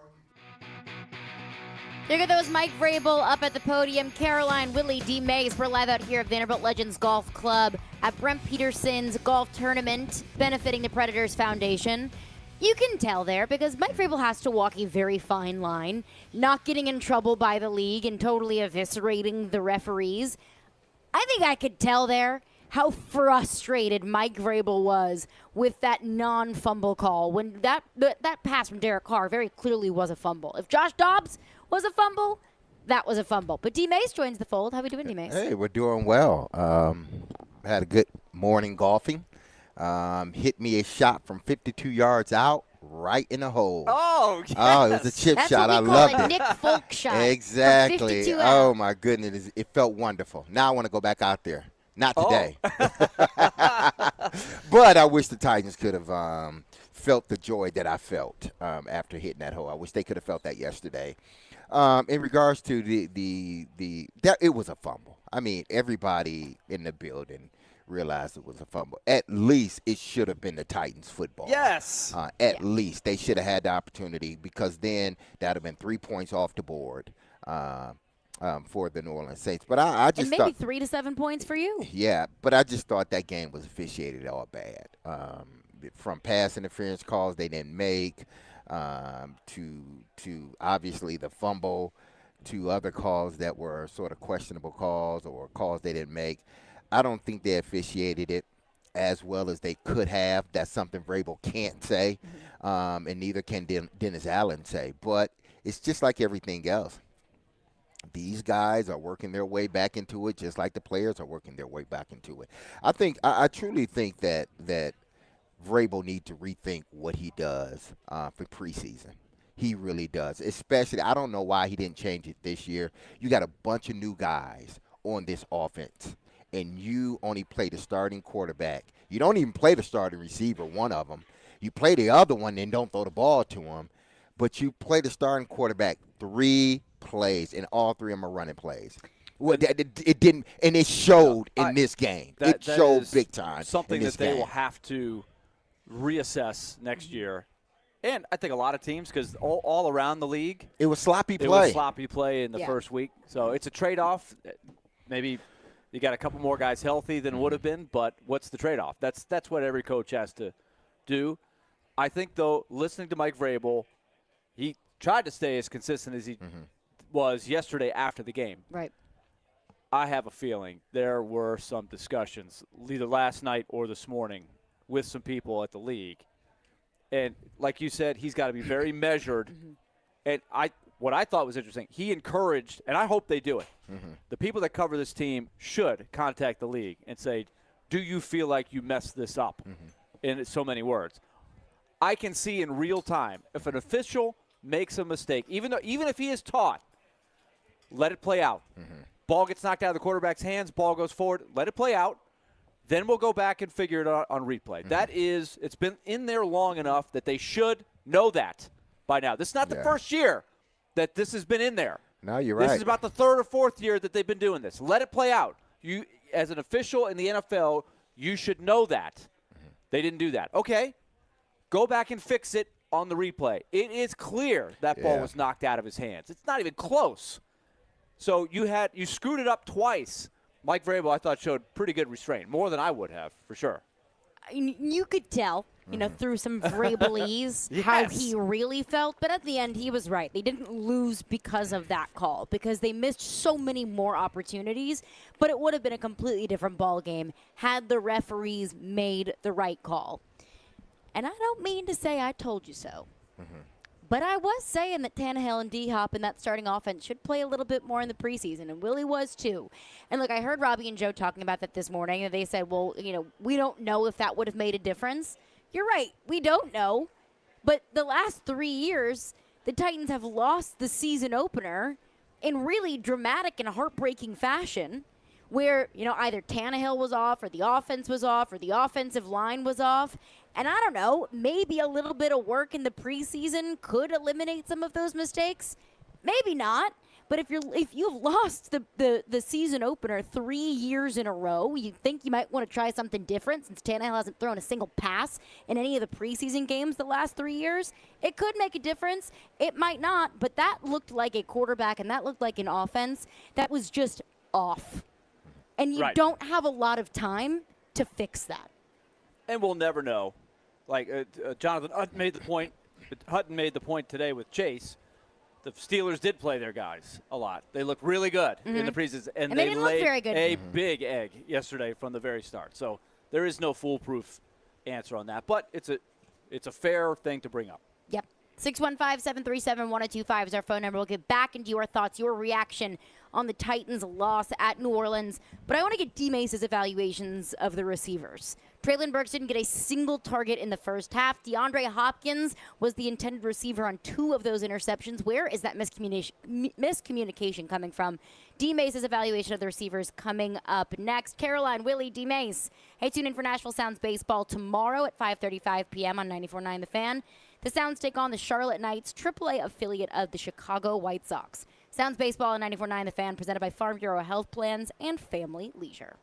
There go those Mike Vrabel up at the podium. Caroline, Willy, D-Mase. We're live out here at Vanderbilt Legends Golf Club at Brent Peterson's golf tournament benefiting the Predators Foundation. You can tell there because Mike Vrabel has to walk a very fine line, not getting in trouble by the league and totally eviscerating the referees. I think I could tell there how frustrated Mike Vrabel was with that non-fumble call when that pass from Derek Carr very clearly was a fumble. If Josh Dobbs was a fumble, that was a fumble. But D-Mase joins the fold. How we doing, D-Mase? Hey, we're doing well. Had a good morning golfing. Hit me a shot from 52 yards out, right in the hole. Oh, yes. Oh, it was a chip shot. That's I what we loved call a it. Nick Folk shot. Exactly. From 52 out. Oh, my goodness. It felt wonderful. Now I want to go back out there. Not today. But I wish the Titans could have felt the joy that I felt after hitting that hole. I wish they could have felt that yesterday. In regards to that, it was a fumble. I mean, everybody in the building realized it was a fumble. At least it should have been the Titans football. Yes. At least they should have had the opportunity because then that would have been 3 points off the board for the New Orleans Saints. But I just and maybe thought, 3 to 7 points for you. yeah, but I just thought that game was officiated all bad. From pass interference calls they didn't make to obviously the fumble to other calls that were sort of questionable calls or calls they didn't make. I don't think they officiated it as well as they could have. That's something Vrabel can't say, and neither can Dennis Allen say. But it's just like everything else. These guys are working their way back into it just like the players are working their way back into it. I truly think that Vrabel needs to rethink what he does for preseason. He really does. Especially, I don't know why he didn't change it this year. You got a bunch of new guys on this offense, and you only play the starting quarterback. You don't even play the starting receiver, one of them. You play the other one and don't throw the ball to him. But you play the starting quarterback 3 plays, and all 3 of them are running plays. Well, it didn't, and it showed in this game. It showed big time. Something that they game. will have to reassess next year. And I think a lot of teams, because all around the league, it was sloppy play. It was sloppy play in the first week. So it's a trade-off. Maybe you got a couple more guys healthy than would have been, but what's the trade-off? That's what every coach has to do. I think, though, listening to Mike Vrabel, he tried to stay as consistent as he was yesterday after the game. Right. I have a feeling there were some discussions, either last night or this morning, with some people at the league. And like you said, he's got to be very measured. And what I thought was interesting, he encouraged, and I hope they do it, the people that cover this team should contact the league and say, do you feel like you messed this up? In so many words. I can see in real time, if an official makes a mistake, even if he is taught, let it play out. Ball gets knocked out of the quarterback's hands, ball goes forward, let it play out. Then we'll go back and figure it out on replay. It's been in there long enough that they should know that by now. This is not the first year that this has been in there. No, you're right. This is about the 3rd or 4th year that they've been doing this. Let it play out. You, as an official in the NFL, you should know that. They didn't do that. Okay, go back and fix it on the replay. It is clear that ball was knocked out of his hands. It's not even close. So you screwed it up twice. Mike Vrabel, I thought, showed pretty good restraint, more than I would have, for sure. You could tell, through some Vrabelese how he really felt. But at the end, he was right. They didn't lose because of that call, because they missed so many more opportunities. But it would have been a completely different ball game had the referees made the right call. And I don't mean to say I told you so. But I was saying that Tannehill and D-Hop and that starting offense should play a little bit more in the preseason, and Willy was too. And, look, I heard Robbie and Joe talking about that this morning, and they said, well, we don't know if that would have made a difference. You're right. We don't know. But the last 3 years, the Titans have lost the season opener in really dramatic and heartbreaking fashion where, either Tannehill was off or the offense was off or the offensive line was off. And I don't know, maybe a little bit of work in the preseason could eliminate some of those mistakes. Maybe not. But if you've lost the season opener 3 years in a row, you think you might want to try something different since Tannehill hasn't thrown a single pass in any of the preseason games the last 3 years. It could make a difference. It might not, but that looked like a quarterback and that looked like an offense that was just off. And you don't have a lot of time to fix that. And we'll never know. Like Jonathan Hutton made the point today with Chase. The Steelers did play their guys a lot. They looked really good in the preseason, and they they didn't look laid very good. a big egg yesterday from the very start. So there is no foolproof answer on that, but it's a fair thing to bring up. Yep. 615-737-1025 is our phone number. We'll get back into your thoughts, your reaction on the Titans' loss at New Orleans. But I want to get D-Mase's evaluations of the receivers. Traylon Burks didn't get a single target in the first half. DeAndre Hopkins was the intended receiver on 2 of those interceptions. Where is that miscommunication coming from? D-Mase's evaluation of the receivers coming up next. Caroline, Willy, D-Mase. Hey, tune in for Nashville Sounds Baseball tomorrow at 5:35 p.m. on 94.9 The Fan. The Sounds take on the Charlotte Knights, AAA affiliate of the Chicago White Sox. Sounds Baseball on 94.9 The Fan, presented by Farm Bureau Health Plans and Family Leisure.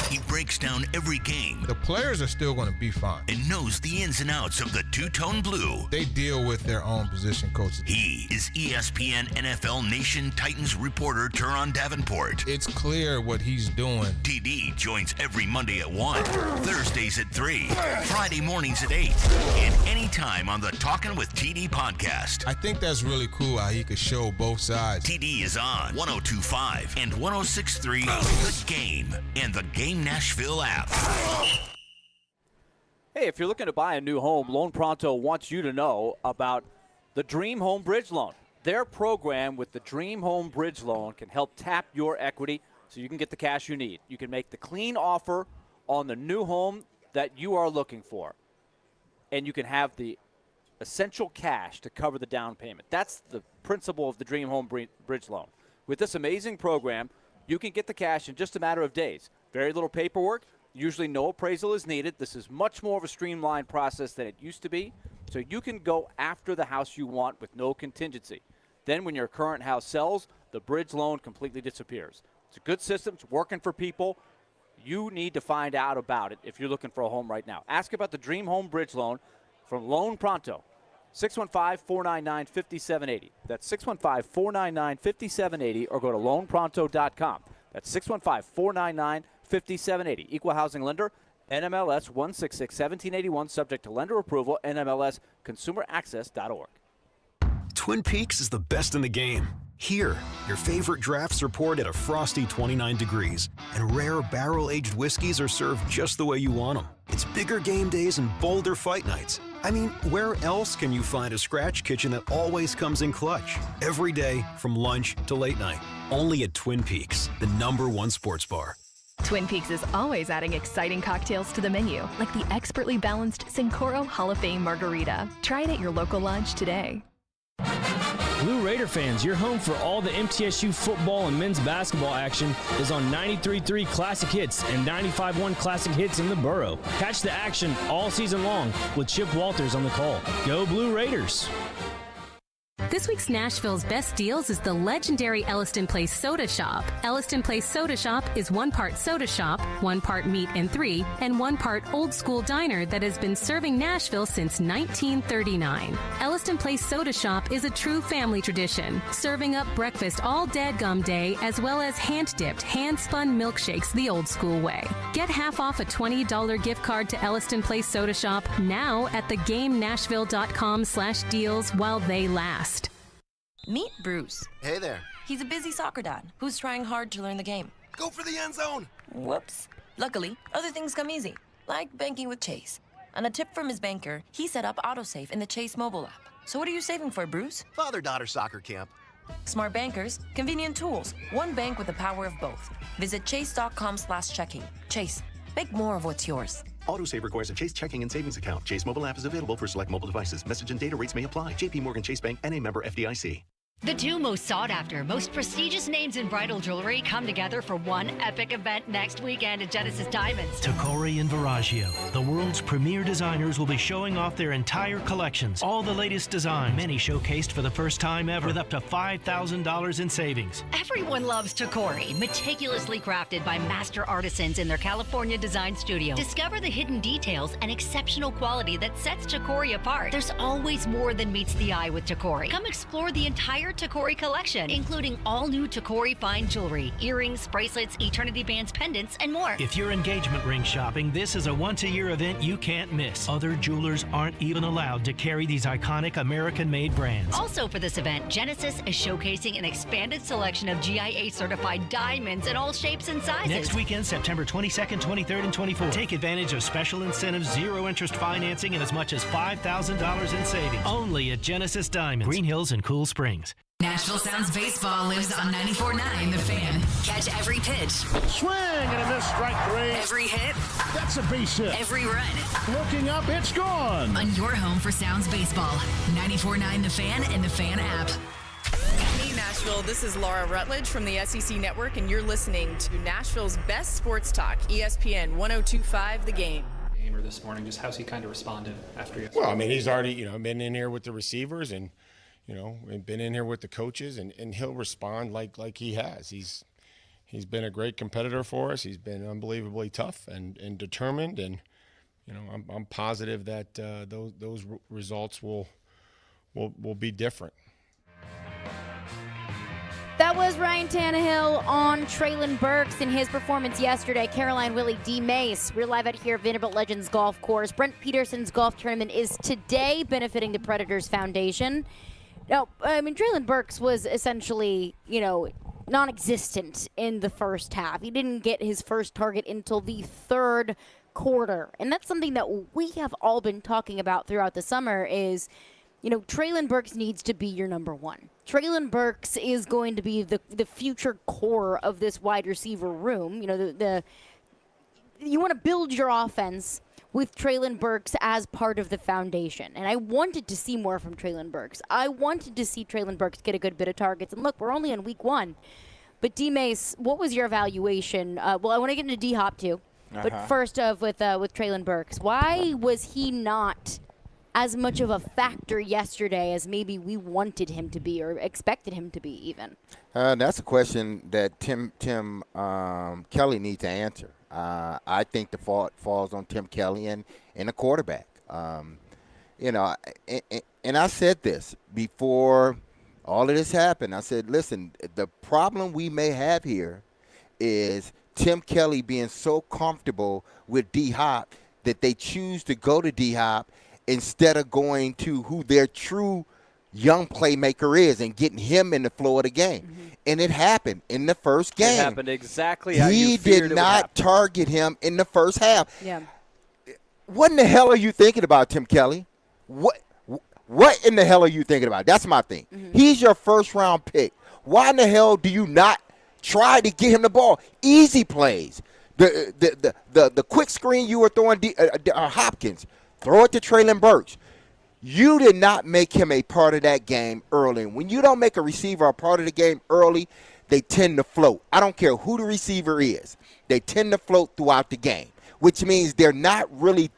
He breaks down every game. The players are still going to be fine. And knows the ins and outs of the two-tone blue. They deal with their own position coaches. He is ESPN NFL Nation Titans reporter Turon Davenport. It's clear what he's doing. TD joins every Monday at 1, Thursdays at 3, Friday mornings at 8, and anytime on the Talkin' with TD podcast. I think that's really cool how he could show both sides. TD is on 102.5 and 106.3 The Game and the Game Nashville app. Hey, if you're looking to buy a new home, Loan Pronto wants you to know about the Dream Home Bridge Loan. Their program with the Dream Home Bridge Loan can help tap your equity so you can get the cash you need. You can make the clean offer on the new home that you are looking for, and you can have the essential cash to cover the down payment. That's the principle of the Dream Home Bridge Loan. With this amazing program, you can get the cash in just a matter of days. Very little paperwork. Usually no appraisal is needed. This is much more of a streamlined process than it used to be. So you can go after the house you want with no contingency. Then when your current house sells, the bridge loan completely disappears. It's a good system. It's working for people. You need to find out about it if you're looking for a home right now. Ask about the Dream Home Bridge Loan from Loan Pronto. 615-499-5780. That's 615-499-5780, or go to loanpronto.com. That's 615-499-5780. Equal housing lender, NMLS 166-1781, subject to lender approval, NMLS consumeraccess.org. Twin Peaks is the best in the game. Here, your favorite drafts are poured at a frosty 29 degrees, and rare barrel-aged whiskeys are served just the way you want them. It's bigger game days and bolder fight nights. I mean, where else can you find a scratch kitchen that always comes in clutch? Every day, from lunch to late night. Only at Twin Peaks, the #1 sports bar. Twin Peaks is always adding exciting cocktails to the menu, like the expertly balanced Sincoro Hall of Fame Margarita. Try it at your local lodge today. Blue Raider fans, your home for all the MTSU football and men's basketball action is on 93.3 Classic Hits and 95.1 Classic Hits in the borough. Catch the action all season long with Chip Walters on the call. Go Blue Raiders! This week's Nashville's best deals is the legendary Elliston Place Soda Shop. Elliston Place Soda Shop is 1 part soda shop, 1 part meat and 3, and 1 part old school diner that has been serving Nashville since 1939. Elliston Place Soda Shop is a true family tradition, serving up breakfast all dadgum day as well as hand-dipped, hand-spun milkshakes the old school way. Get half off a $20 gift card to Elliston Place Soda Shop now at thegamenashville.com/deals while they last. Meet Bruce. Hey there. He's a busy soccer dad who's trying hard to learn the game. Go for the end zone. Whoops. Luckily, other things come easy, like banking with Chase. On a tip from his banker, he set up AutoSave in the Chase mobile app. So what are you saving for, Bruce? Father-daughter soccer camp. Smart bankers, convenient tools, one bank with the power of both. Visit chase.com/checking. Chase, make more of what's yours. AutoSave requires a Chase checking and savings account. Chase mobile app is available for select mobile devices. Message and data rates may apply. JP Morgan Chase Bank, N.A. member FDIC. The two most sought-after, most prestigious names in bridal jewelry come together for one epic event next weekend at Genesis Diamonds. Tacori and Viraggio, the world's premier designers, will be showing off their entire collections. All the latest designs, many showcased for the first time ever, with up to $5,000 in savings. Everyone loves Tacori, meticulously crafted by master artisans in their California design studio. Discover the hidden details and exceptional quality that sets Tacori apart. There's always more than meets the eye with Tacori. Come explore the entire Tacori collection, including all new Tacori fine jewelry, earrings, bracelets, eternity bands, pendants, and more. If you're engagement ring shopping, this is a once-a-year event you can't miss. Other jewelers aren't even allowed to carry these iconic American-made brands. Also for this event, Genesis is showcasing an expanded selection of GIA-certified diamonds in all shapes and sizes. Next weekend, September 22nd, 23rd, and 24th. Take advantage of special incentives, zero-interest financing, and as much as $5,000 in savings. Only at Genesis Diamonds, Green Hills and Cool Springs. Nashville Sounds Baseball lives on 94.9 The Fan. Catch every pitch. Swing and a miss, strike three. Every hit. That's a base hit. Every run. Looking up, it's gone. On your home for Sounds Baseball. 94.9 The Fan and The Fan app. Hey Nashville, this is Laura Rutledge from the SEC Network, and you're listening to Nashville's best sports talk, ESPN 102.5 The Game. Or this morning, just how's he kind of responded after you? Well, I mean, he's already, been in here with the receivers and, and been in here with the coaches, and he'll respond like he has. He's been a great competitor for us. He's been unbelievably tough and determined, and I'm positive that those results will be different. That was Ryan Tannehill on Traylon Burks in his performance yesterday. Caroline, Willy, D-Mase. We're live out here at Vanderbilt Legends Golf Course. Brent Peterson's golf tournament is today, benefiting the Predators Foundation. Now, Traylon Burks was essentially, non-existent in the first half. He didn't get his first target until the third quarter. And that's something that we have all been talking about throughout the summer is, Traylon Burks needs to be your number one. Traylon Burks is going to be the future core of this wide receiver room. You want to build your offense with Traylon Burks as part of the foundation. And I wanted to see more from Traylon Burks. I wanted to see Traylon Burks get a good bit of targets. And look, we're only in week one. But D-Mase, what was your evaluation? Well, I want to get into D-Hop too. But first with Traylon Burks, why was he not as much of a factor yesterday as maybe we wanted him to be or expected him to be even? That's a question that Tim Kelly needs to answer. I think the fault falls on Tim Kelly and the quarterback. And I said this before all of this happened. I said, listen, the problem we may have here is Tim Kelly being so comfortable with D-Hop that they choose to go to D-Hop instead of going to who their true young playmaker is and getting him in the flow of the game. Mm-hmm. And it happened in the first game. It happened exactly how you feared He did it would not happen. target him in the first half. Yeah. What in the hell are you thinking about, Tim Kelly? What in the hell are you thinking about? That's my thing. Mm-hmm. He's your first-round pick. Why in the hell do you not try to get him the ball? Easy plays. The quick screen you were throwing Hopkins, throw it to Traylon Burks. You did not make him a part of that game early. When you don't make a receiver a part of the game early, they tend to float. I don't care who the receiver is. They tend to float throughout the game, which means they're not really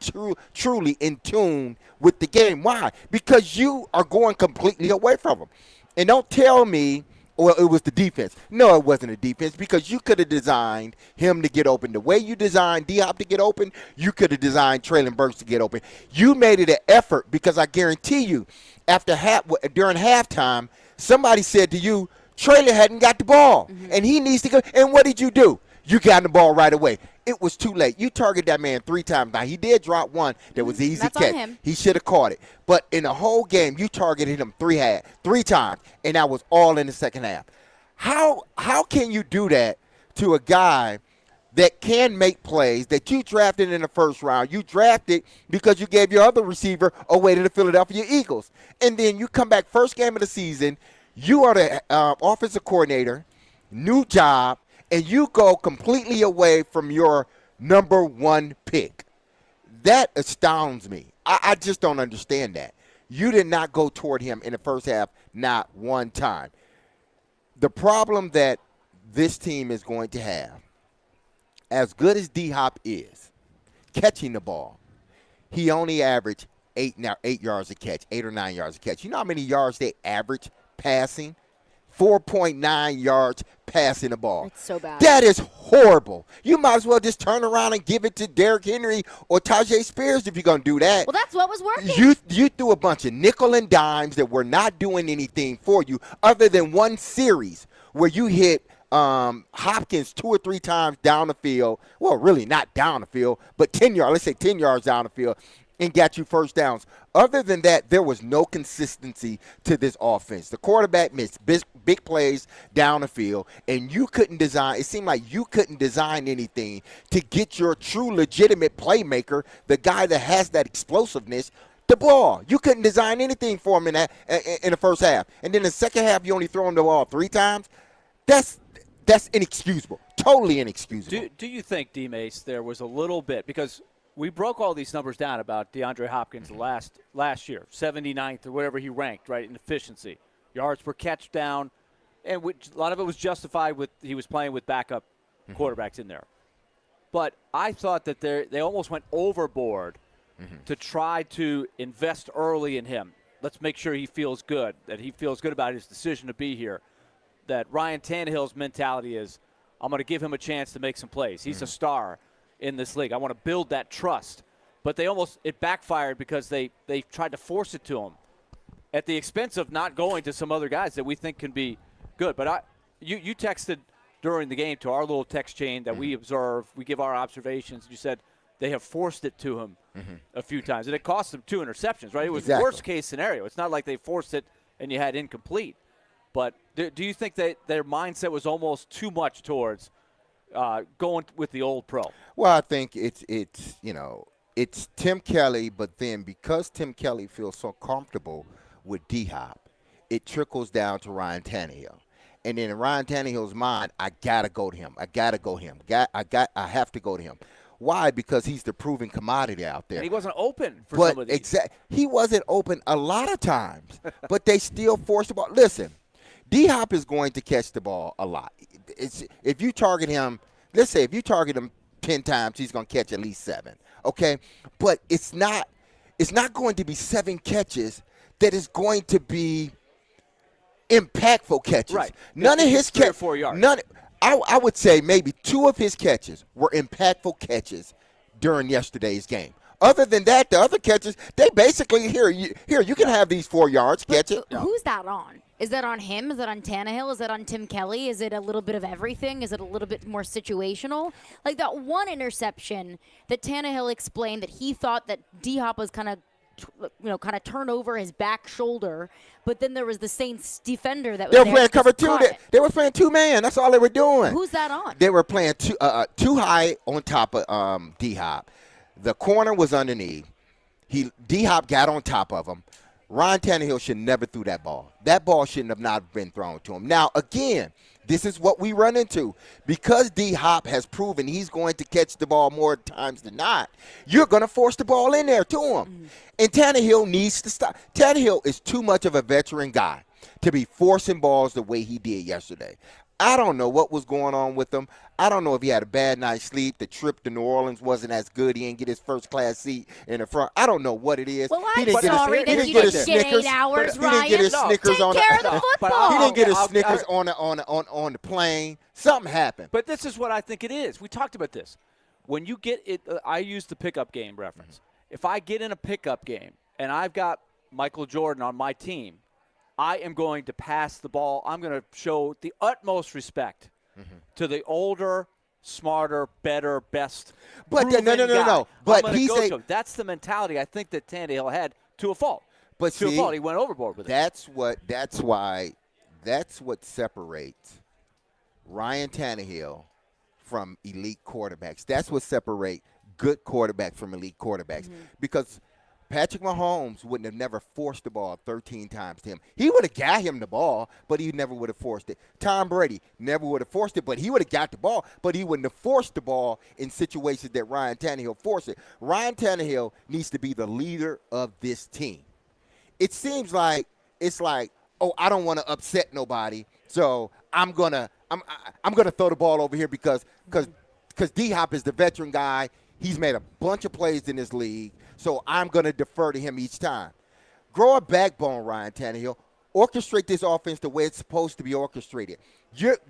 truly in tune with the game. Why? Because you are going completely away from them. And don't tell me, well, it was the defense. No, it wasn't the defense, because you could have designed him to get open. The way you designed D-Hop to get open, you could have designed Traylon Burks to get open. You made it an effort, because I guarantee you, during halftime, somebody said to you, Traylon hadn't got the ball, and he needs to go. And what did you do? You got the ball right away. It was too late. You targeted that man 3 times. Now, he did drop one that was easy That's catch. on him. He should have caught it. But in the whole game, you targeted him 3 times, and that was all in the second half. How can you do that to a guy that can make plays, that you drafted in the first round? You drafted because you gave your other receiver away to the Philadelphia Eagles. And then you come back first game of the season, you are the offensive coordinator, new job, and you go completely away from your number one pick. That astounds me. I just don't understand that. You did not go toward him in the first half Not one time. The problem that this team is going to have, as good as D-Hop is, catching the ball, he only averaged 8 yards a catch, 8 or 9 yards a catch. You know how many yards they average passing? 4.9 yards passing the ball. That's so bad. That is horrible. You might as well just turn around and give it to Derrick Henry or Tajay Spears if you're going to do that. Well, that's what was working. You threw a bunch of nickel and dimes that were not doing anything for you other than one series where you hit Hopkins 2 or 3 times down the field. Well, really not down the field, but 10 yards. Let's say 10 yards down the field. And got you first downs. Other than that, there was no consistency to this offense. The quarterback missed big plays down the field, and you couldn't design. It seemed like you couldn't design anything to get your true, legitimate playmaker, the guy that has that explosiveness, the ball. You couldn't design anything for him in the first half. And then the second half, you only throw him the ball 3 times. That's inexcusable. Totally inexcusable. Do you think, D-Mase, there was a little bit, because we broke all these numbers down about DeAndre Hopkins last year, 79th or whatever he ranked, right, in efficiency. Yards per catch down, and a lot of it was justified with he was playing with backup quarterbacks in there. But I thought that they almost went overboard to try to invest early in him. Let's make sure he feels good, that he feels good about his decision to be here, that Ryan Tannehill's mentality is, I'm going to give him a chance to make some plays. He's a star in this league. I want to build that trust. But it backfired because they tried to force it to him at the expense of not going to some other guys that we think can be good. But you texted during the game to our little text chain that we observe, we give our observations. You said they have forced it to him a few times. And it cost them 2 interceptions, right? It was worst case scenario. It's not like they forced it and you had incomplete. But do you think that their mindset was almost too much towards going with the old pro? Well, I think it's Tim Kelly, but then because Tim Kelly feels so comfortable with D-Hop, it trickles down to Ryan Tannehill. And then in Ryan Tannehill's mind, I gotta go to him. I have to go to him. Why? Because he's the proven commodity out there. And he wasn't open for some of these. He wasn't open a lot of times, but they still forced the ball. Listen, D-Hop is going to catch the ball a lot. If you target him, let's say if you target him 10 times, he's going to catch at least 7. Okay? But it's not going to be 7 catches that is going to be impactful catches. Right. None of his 3 or 4 yards. I would say maybe 2 of his catches were impactful catches during yesterday's game. Other than that, the other catches, they basically, here you can have these 4 yards, catch it. Who's that on? Is that on him? Is that on Tannehill? Is that on Tim Kelly? Is it a little bit of everything? Is it a little bit more situational? Like that one interception that Tannehill explained that he thought that D-Hop was kind of turn over his back shoulder, but then there was the Saints defender that was they were playing cover 2. They were playing 2-man. That's all they were doing. Who's that on? They were playing too high on top of D-Hop. The corner was underneath. D-Hop got on top of him. Ryan Tannehill should never threw that ball. That ball shouldn't have not been thrown to him. Now, again, this is what we run into. Because D-Hop has proven he's going to catch the ball more times than not, you're going to force the ball in there to him. And Tannehill needs to stop. Tannehill is too much of a veteran guy to be forcing balls the way he did yesterday. I don't know what was going on with him. I don't know if he had a bad night's sleep. The trip to New Orleans wasn't as good. He didn't get his first-class seat in the front. I don't know what it is. Well, I'm sorry that you didn't get 8 hours, Ryan. He didn't get his Snickers Take care of the football. He didn't get his Snickers on the plane. Something happened. But this is what I think it is. We talked about this. When you get it, I use the pickup game reference. If I get in a pickup game and I've got Michael Jordan on my team, I am going to pass the ball. I'm going to show the utmost respect to the older, smarter, better, best. But no. But that's the mentality I think that Tannehill had to a fault. But to a fault, he went overboard with it. That's what separates Ryan Tannehill from elite quarterbacks. That's what separates good quarterbacks from elite quarterbacks. Because Patrick Mahomes wouldn't have never forced the ball 13 times to him. He would have got him the ball, but he never would have forced it. Tom Brady never would have forced it, but he would have got the ball, but he wouldn't have forced the ball in situations that Ryan Tannehill forced it. Ryan Tannehill needs to be the leader of this team. It seems like it's like, I don't want to upset nobody, so I'm gonna throw the ball over here because D-Hop is the veteran guy. He's made a bunch of plays in this league, so I'm gonna defer to him each time. Grow a backbone, Ryan Tannehill. Orchestrate this offense the way it's supposed to be orchestrated.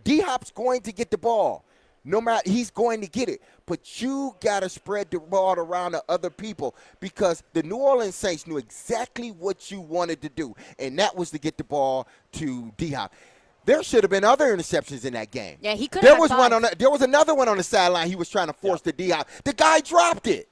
D-Hop's going to get the ball. No matter, he's going to get it. But you got to spread the ball around to other people because the New Orleans Saints knew exactly what you wanted to do, and that was to get the ball to D-Hop. There should have been other interceptions in that game. Yeah, he could have. There was another one on the sideline he was trying to force to D-Hop. The guy dropped it.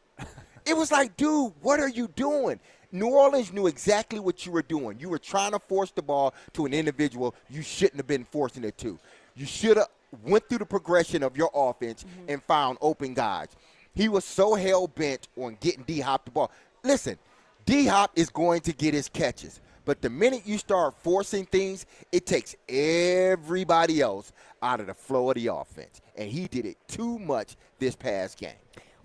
It was like, dude, what are you doing? New Orleans knew exactly what you were doing. You were trying to force the ball to an individual you shouldn't have been forcing it to. You should have went through the progression of your offense and found open guys. He was so hell-bent on getting D-Hop the ball. Listen, D-Hop is going to get his catches. But the minute you start forcing things, it takes everybody else out of the flow of the offense. And he did it too much this past game.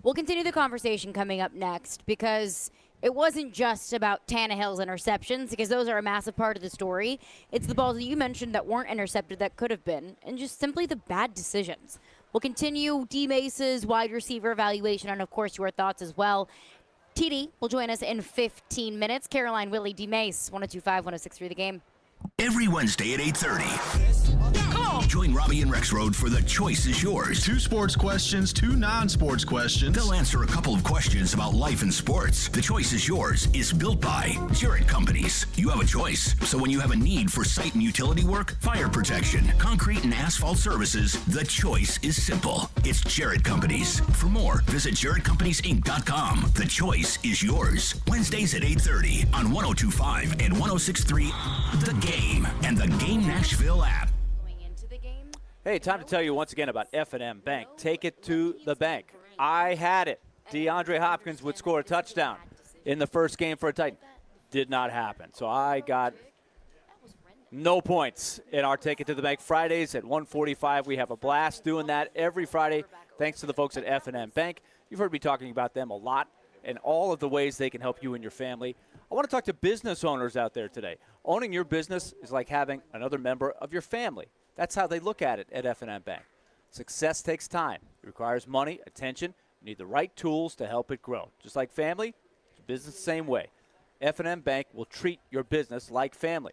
We'll continue the conversation coming up next because it wasn't just about Tannehill's interceptions, because those are a massive part of the story. It's the balls that you mentioned that weren't intercepted that could have been, and just simply the bad decisions. We'll continue D-Mace's wide receiver evaluation and, of course, your thoughts as well. TD will join us in 15 minutes. Caroline, Willy, D-Mace, 102.5-106.3 The Game. Every Wednesday at 8:30. Come on. Join Robbie and Rexroad for The Choice is Yours. 2 sports questions, 2 non-sports questions. They'll answer a couple of questions about life and sports. The Choice is Yours is built by Jarrett Companies. You have a choice. So when you have a need for site and utility work, fire protection, concrete and asphalt services, the choice is simple. It's Jarrett Companies. For more, visit JarrettCompaniesInc.com. The Choice is Yours. Wednesdays at 8:30 on 102.5 and 106.3 The Game and the Game Nashville app. Hey, time to tell you once again about F&M Bank. Take it to the bank. I had it. DeAndre Hopkins would score a touchdown in the first game for a Titan. Did not happen. So I got no points in our Take It to the Bank Fridays at 1:45. We have a blast doing that every Friday thanks to the folks at F&M Bank. You've heard me talking about them a lot and all of the ways they can help you and your family. I want to talk to business owners out there today. Owning your business is like having another member of your family. That's how they look at it at F&M Bank. Success takes time. It requires money, attention. You need the right tools to help it grow. Just like family, business the same way. F&M Bank will treat your business like family.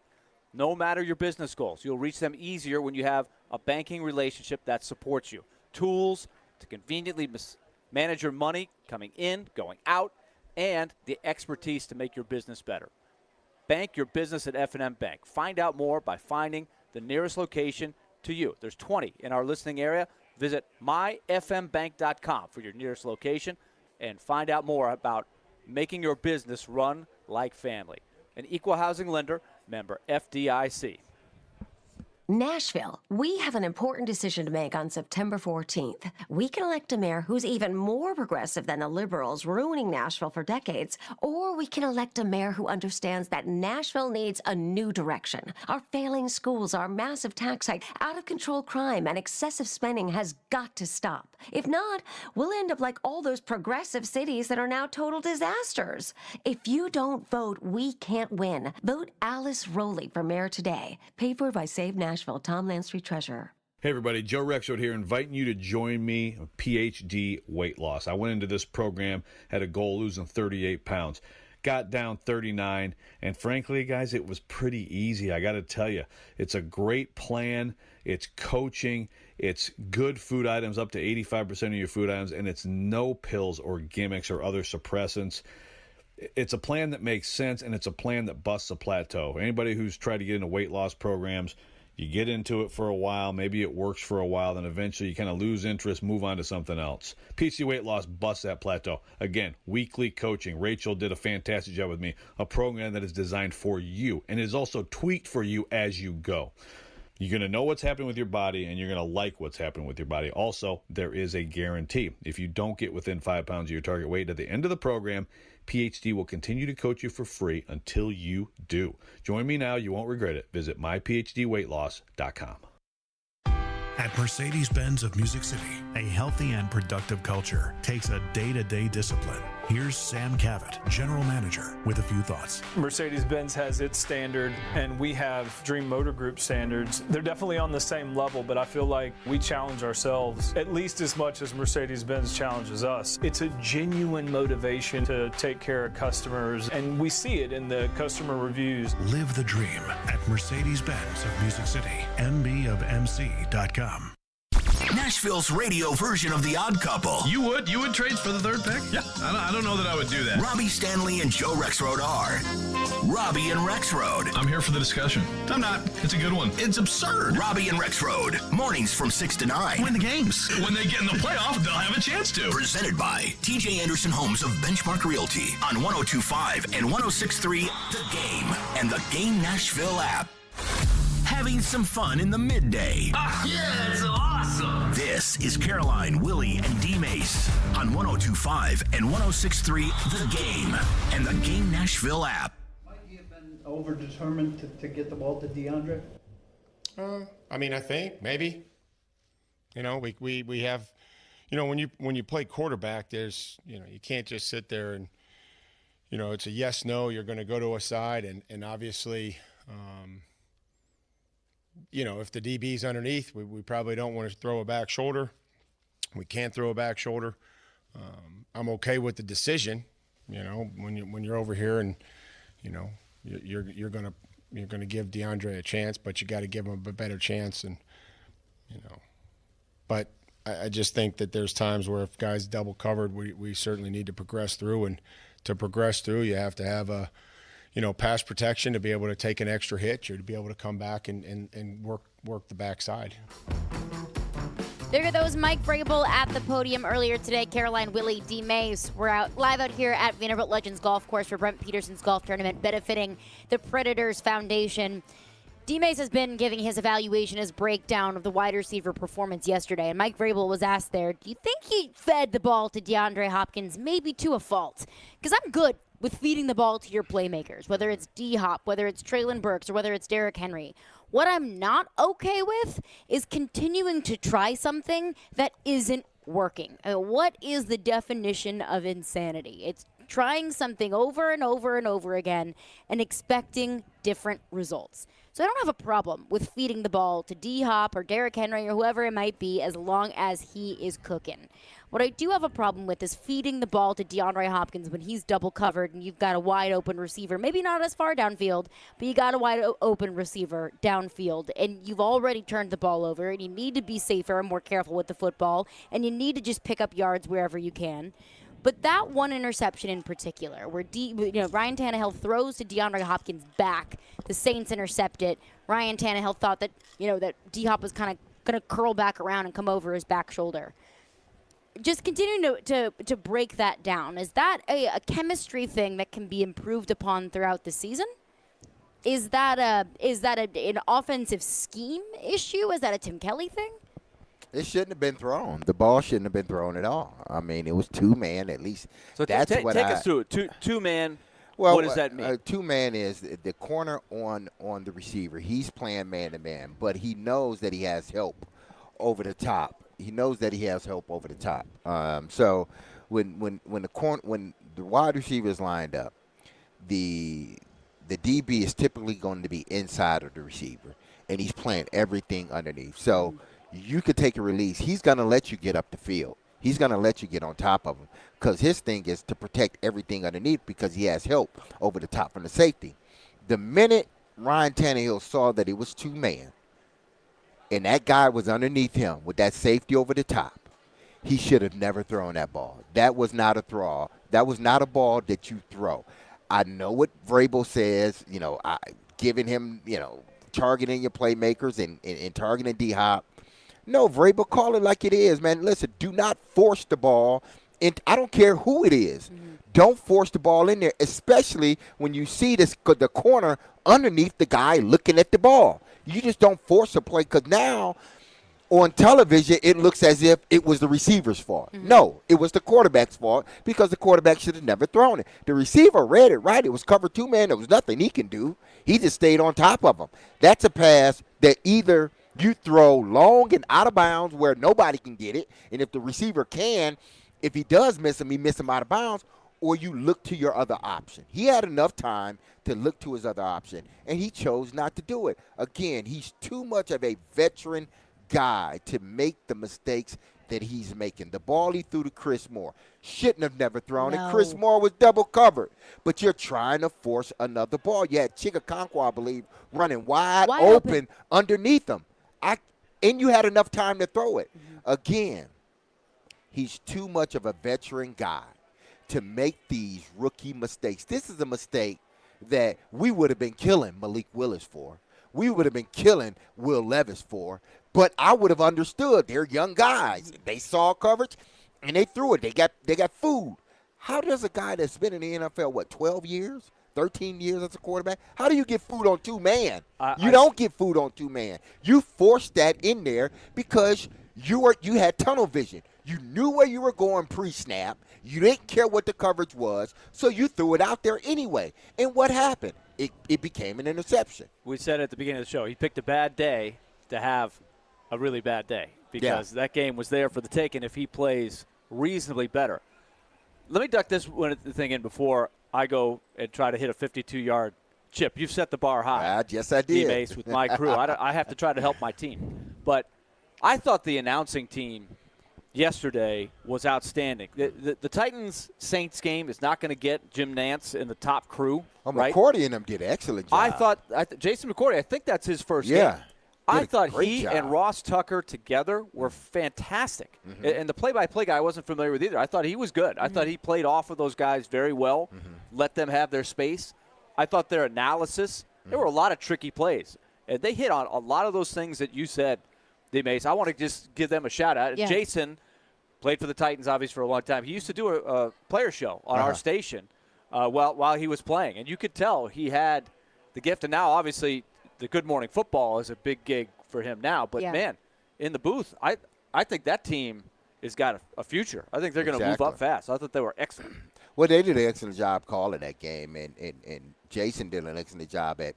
No matter your business goals, you'll reach them easier when you have a banking relationship that supports you. Tools to conveniently manage your money coming in, going out, and the expertise to make your business better. Bank your business at F&M Bank. Find out more by finding the nearest location to you. There's 20 in our listening area. Visit myfmbank.com for your nearest location and find out more about making your business run like family. An equal housing lender, member FDIC. Nashville, we have an important decision to make on September 14th. We can elect a mayor who's even more progressive than the liberals ruining Nashville for decades, or we can elect a mayor who understands that Nashville needs a new direction. Our failing schools, our massive tax hike, out-of-control crime, and excessive spending has got to stop. If not, we'll end up like all those progressive cities that are now total disasters. If you don't vote, we can't win. Vote Alice Rowley for mayor today. Paid for by Save Nashville. Tom Landry, Treasurer. Hey everybody, Joe Rexroad here, inviting you to join me on PhD Weight Loss. I went into this program, had a goal losing 38 pounds, got down 39, and frankly, guys, it was pretty easy. I got to tell you, it's a great plan. It's coaching. It's good food items, up to 85% of your food items, and it's no pills or gimmicks or other suppressants. It's a plan that makes sense, and it's a plan that busts a plateau. Anybody who's tried to get into weight loss programs, you get into it for a while, maybe it works for a while, then eventually you kind of lose interest, move on to something else. PhD Weight Loss busts that plateau. Again, weekly coaching. Rachel did a fantastic job with me. A program that is designed for you and is also tweaked for you as you go. You're going to know what's happening with your body, and you're going to like what's happening with your body. Also, there is a guarantee. If you don't get within 5 pounds of your target weight at the end of the program, PhD will continue to coach you for free until you do. Join me now. You won't regret it. Visit myphdweightloss.com. At Mercedes-Benz of Music City, a healthy and productive culture takes a day-to-day discipline. Here's Sam Cavett, General Manager, with a few thoughts. Mercedes-Benz has its standard, and we have Dream Motor Group standards. They're definitely on the same level, but I feel like we challenge ourselves at least as much as Mercedes-Benz challenges us. It's a genuine motivation to take care of customers, and we see it in the customer reviews. Live the dream at Mercedes-Benz of Music City, mbofmc.com. Nashville's radio version of The Odd Couple. You would trade for the third pick? Yeah, I don't know that I would do that. Robbie Stanley and Joe Rexrode are Robbie and Rexrode. I'm here for the discussion. I'm not. It's a good one. It's absurd. Robbie and Rexrode. Mornings from 6 to 9. Win the games. When they get in the playoff, they'll have a chance to. Presented by TJ Anderson Homes of Benchmark Realty on 102.5 and 106.3 The Game and the Game Nashville app. Having some fun in the midday. Yeah, it's awesome. This is Caroline, Willy, and D-Mase on 102.5 and 106.3 The Game and the Game Nashville app. Might you have been over-determined to get the ball to DeAndre? I mean, I think maybe. You know, we have, you know, when you play quarterback, there's, you know, you can't just sit there and, you know, it's a yes, no, you're going to go to a side, and obviously, you know, if the DB's underneath, we probably don't want to throw a back shoulder. We can't throw a back shoulder. I'm okay with the decision, you know, when you're over here and, you know, you're gonna give DeAndre a chance, but you got to give him a better chance, and you know. But I just think that there's times where if guys double covered, we certainly need to progress through, and to progress through, you have to have a, you know, pass protection to be able to take an extra hit, or to be able to come back and work the backside. There goes Mike Vrabel at the podium earlier today. Caroline, Willy, D-Mase. We're live out here at Vanderbilt Legends Golf Course for Brent Peterson's golf tournament, benefiting the Predators Foundation. D-Mase has been giving his evaluation, his breakdown of the wide receiver performance yesterday, and Mike Vrabel was asked there, do you think he fed the ball to DeAndre Hopkins maybe to a fault? Because I'm good with feeding the ball to your playmakers, whether it's D-Hop, whether it's Traylon Burks, or whether it's Derrick Henry. What I'm not okay with is continuing to try something that isn't working. I mean, what is the definition of insanity? It's trying something over and over and over again and expecting different results. So I don't have a problem with feeding the ball to D-Hop or Derrick Henry or whoever it might be, as long as he is cooking. What I do have a problem with is feeding the ball to DeAndre Hopkins when he's double covered and you've got a wide open receiver. Maybe not as far downfield, but you got a wide open receiver downfield, and you've already turned the ball over, and you need to be safer and more careful with the football, and you need to just pick up yards wherever you can. But that one interception in particular, where Ryan Tannehill throws to DeAndre Hopkins back, the Saints intercept it. Ryan Tannehill thought that that D-Hop was kind of going to curl back around and come over his back shoulder. Just continuing to break that down, is that a chemistry thing that can be improved upon throughout the season? Is that an offensive scheme issue? Is that a Tim Kelly thing? It shouldn't have been thrown. The ball shouldn't have been thrown at all. I mean, it was two-man at least. So that's take us through it. Two-man, well, what does that mean? Two-man is the corner on the receiver. He's playing man-to-man, but he knows that he has help over the top. So when the wide receiver is lined up, the DB is typically going to be inside of the receiver, and he's playing everything underneath. So you could take a release. He's going to let you get up the field. He's going to let you get on top of him, because his thing is to protect everything underneath, because he has help over the top from the safety. The minute Ryan Tannehill saw that it was two-man, and that guy was underneath him with that safety over the top, he should have never thrown that ball. That was not a throw. That was not a ball that you throw. I know what Vrabel says, giving him, targeting your playmakers and targeting D-Hop. No, Vrabel, call it like it is, man. Listen, do not force the ball. And I don't care who it is. Don't force the ball in there, especially when you see the corner underneath the guy looking at the ball. You just don't force a play, because now on television it looks as if it was the receiver's fault. No, it was the quarterback's fault, because the quarterback should have never thrown it. The receiver read it right. It was cover two man. There was nothing he can do. He just stayed on top of him. That's a pass that either you throw long and out of bounds where nobody can get it, and if the receiver can, if he does miss him, he miss him out of bounds, or you look to your other option. He had enough time to look to his other option, and he chose not to do it. Again, he's too much of a veteran guy to make the mistakes that he's making. The ball he threw to Chris Moore shouldn't have never thrown it. Chris Moore was double covered, but you're trying to force another ball. You had Chigakonkwo, I believe, running wide open underneath him. And you had enough time to throw it. Again, he's too much of a veteran guy to make these rookie mistakes. This is a mistake that we would have been killing Malik Willis for. We would have been killing Will Levis for. But I would have understood. They're young guys. They saw coverage, and they threw it. They got food. How does a guy that's been in the NFL, 12 years, 13 years as a quarterback, how do you get food on two-man? You don't get food on two-man. You forced that in there because you had tunnel vision. You knew where you were going pre-snap. You didn't care what the coverage was, so you threw it out there anyway. And what happened? It became an interception. We said at the beginning of the show, he picked a bad day to have a really bad day because that game was there for the taking if he plays reasonably better. Let me duck this thing in before I go and try to hit a 52-yard chip. You've set the bar high. Yes, I did. D-Mase with my crew. I have to try to help my team. But I thought the announcing team yesterday was outstanding. The Titans-Saints game is not going to get Jim Nance in the top crew. Right? McCourty and them did an excellent job. I thought Jason McCourty, I think that's his first game. I thought he job. and Ross Tucker together were fantastic. And the play-by-play guy I wasn't familiar with either. I thought he was good. I thought he played off of those guys very well, let them have their space. I thought their analysis, there were a lot of tricky plays. And they hit on a lot of those things that you said, D-Mase. I want to just give them a shout-out. Yeah. Jason played for the Titans, obviously, for a long time. He used to do a player show on our station while he was playing. And you could tell he had the gift. And now, obviously, the Good Morning Football is a big gig for him now. But, man, in the booth, I think that team has got a future. I think they're going to move up fast. I thought they were excellent. Well, they did an excellent job calling that game, and Jason did an excellent job at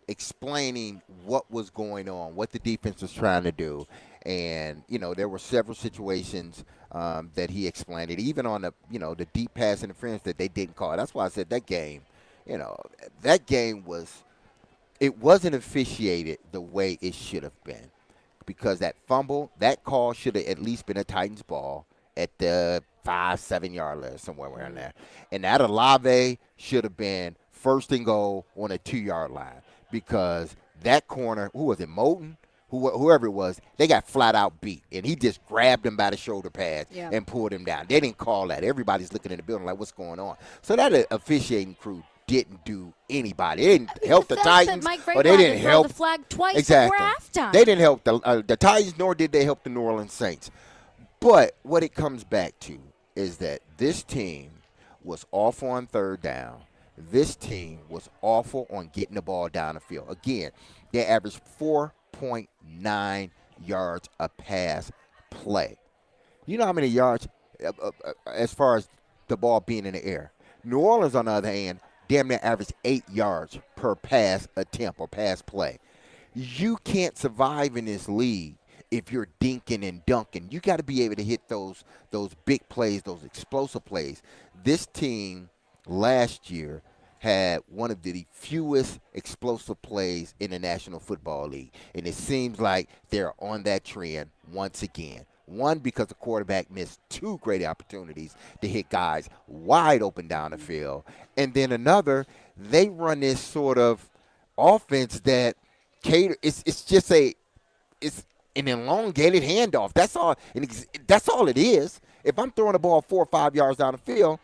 explaining what was going on, what the defense was trying to do. And, there were several situations that he explained it, even on the deep pass interference that they didn't call. That's why I said that game, that game wasn't officiated the way it should have been, because that fumble, that call should have at least been a Titans ball at the 5-7 yard line, somewhere around there. And that Olave should have been first and goal on a 2 yard line, because that corner, who was it, Moton? Whoever it was, they got flat out beat, and he just grabbed him by the shoulder pads and pulled him down. They didn't call that. Everybody's looking in the building like, what's going on? So that officiating crew didn't do anybody. They didn't help the Titans, or they didn't help the flag twice before halftime. They didn't help the Titans, nor did they help the New Orleans Saints. But what it comes back to is that this team was awful on third down. This team was awful on getting the ball down the field. Again, they averaged 4.9 yards a pass play. You know how many yards as far as the ball being in the air? New Orleans, on the other hand, damn near averaged 8 yards per pass attempt or pass play. You can't survive in this league if you're dinking and dunking. You got to be able to hit those big plays, those explosive plays. This team last year had one of the fewest explosive plays in the National Football League, and it seems like they're on that trend once again. One, because the quarterback missed 2 great opportunities to hit guys wide open down the field. And then another, they run this sort of offense that it's an elongated handoff. That's all. That's all it is. If I'm throwing the ball 4 or 5 yards down the field,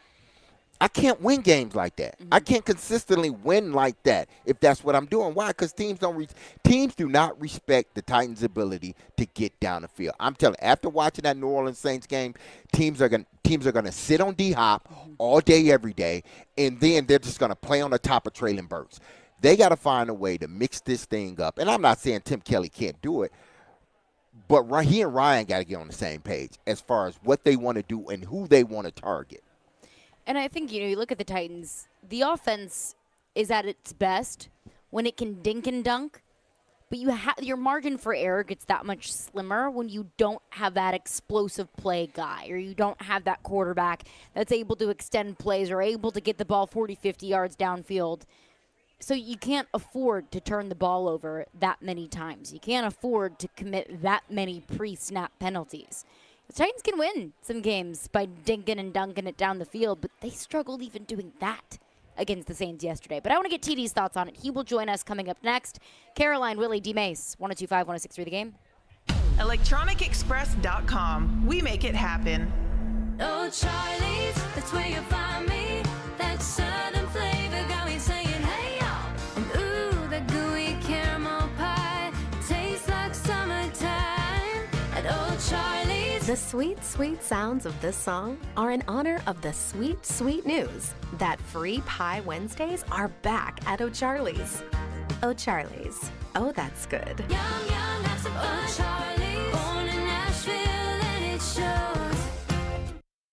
I can't win games like that. I can't consistently win like that if that's what I'm doing. Why? Because teams do not respect the Titans' ability to get down the field. I'm telling you, after watching that New Orleans Saints game, teams are going to sit on D-Hop all day, every day, and then they're just going to play on the top of Traylon Burks. They got to find a way to mix this thing up. And I'm not saying Tim Kelly can't do it, but he and Ryan got to get on the same page as far as what they want to do and who they want to target. And I think, you look at the Titans, the offense is at its best when it can dink and dunk, But your margin for error gets that much slimmer when you don't have that explosive play guy, or you don't have that quarterback that's able to extend plays or able to get the ball 40, 50 yards downfield. So you can't afford to turn the ball over that many times. You can't afford to commit that many pre-snap penalties. The Titans can win some games by dinking and dunking it down the field, but they struggled even doing that against the Saints yesterday. But I want to get TD's thoughts on it. He will join us coming up next. Caroline, Willy, D-Mase, 102.5, 106.3 The Game. ElectronicExpress.com. We make it happen. Oh, Charlie's, that's where you'll find me. That southern flavor got me saying, hey, y'all. And ooh, the gooey caramel pie tastes like summertime at Old Charlie's. The sweet, sweet sounds of this song are in honor of the sweet, sweet news that Free Pie Wednesdays are back at O'Charlie's. O'Charlie's. Oh, that's good. Yum, yum, have some fun. O'Charlie's, born in Nashville, and it shows.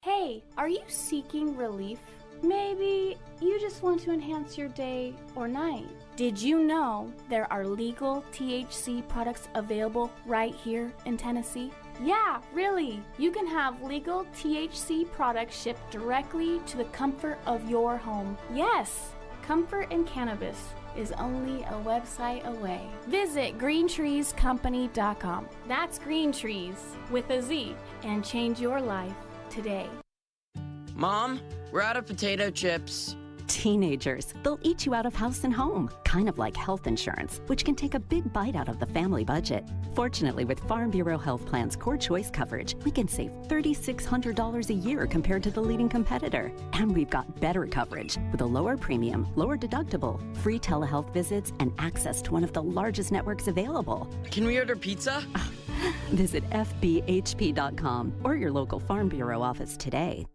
Hey, are you seeking relief? Maybe you just want to enhance your day or night. Did you know there are legal THC products available right here in Tennessee? Yeah, really. You can have legal THC products shipped directly to the comfort of your home. Yes, comfort in cannabis is only a website away. Visit greentreescompany.com. That's Green Trees with a Z, and change your life today. Mom, we're out of potato chips. Teenagers, they'll eat you out of house and home, kind of like health insurance, which can take a big bite out of the family budget. Fortunately, with Farm Bureau Health Plan's Core Choice coverage, we can save $3,600 a year compared to the leading competitor. And we've got better coverage with a lower premium, lower deductible, free telehealth visits, and access to one of the largest networks available. Can we order pizza? Visit FBHP.com or your local Farm Bureau office today.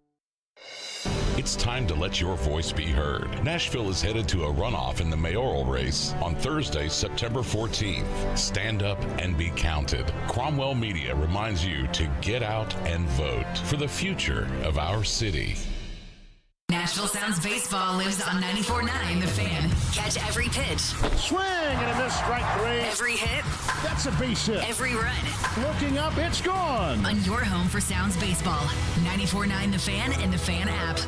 It's time to let your voice be heard. Nashville is headed to a runoff in the mayoral race on Thursday, September 14th. Stand up and be counted. Cromwell Media reminds you to get out and vote for the future of our city. Nashville Sounds Baseball lives on 94.9 The Fan. Catch every pitch. Swing and a miss, strike three. Every hit. That's a base hit. Every run. Looking up, it's gone. On your home for Sounds Baseball. 94.9 The Fan and The Fan app.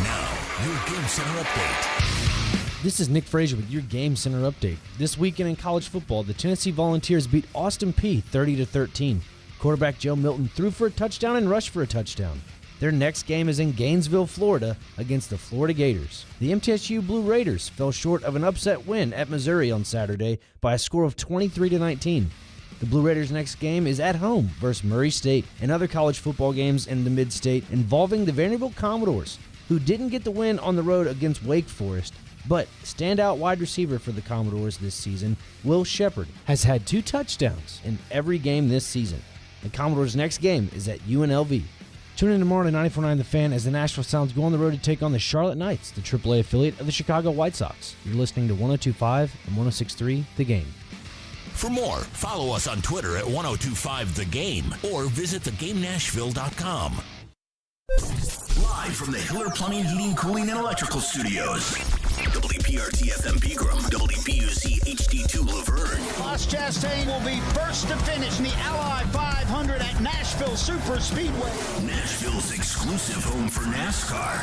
Now, your Game Center update. This is Nick Frazier with your Game Center update. This weekend in college football, the Tennessee Volunteers beat Austin Peay 30-13. Quarterback Joe Milton threw for a touchdown and rushed for a touchdown. Their next game is in Gainesville, Florida, against the Florida Gators. The MTSU Blue Raiders fell short of an upset win at Missouri on Saturday by a score of 23-19. The Blue Raiders' next game is at home versus Murray State, and other college football games in the Mid-State involving the Vanderbilt Commodores, who didn't get the win on the road against Wake Forest. But standout wide receiver for the Commodores this season, Will Shepard, has had 2 touchdowns in every game this season. The Commodores' next game is at UNLV. Tune in tomorrow to 94.9 The Fan as the Nashville Sounds go on the road to take on the Charlotte Knights, the AAA affiliate of the Chicago White Sox. You're listening to 102.5 and 106.3 The Game. For more, follow us on Twitter at 1025 The Game or visit thegamenashville.com. Live from the Hiller Plumbing, Heating, Cooling, and Electrical Studios. WPRT-FM Pegram, WPUC HD2 Laverne. Ross Chastain will be first to finish in the Ally 500 at Nashville Super Speedway. Nashville's exclusive home for NASCAR.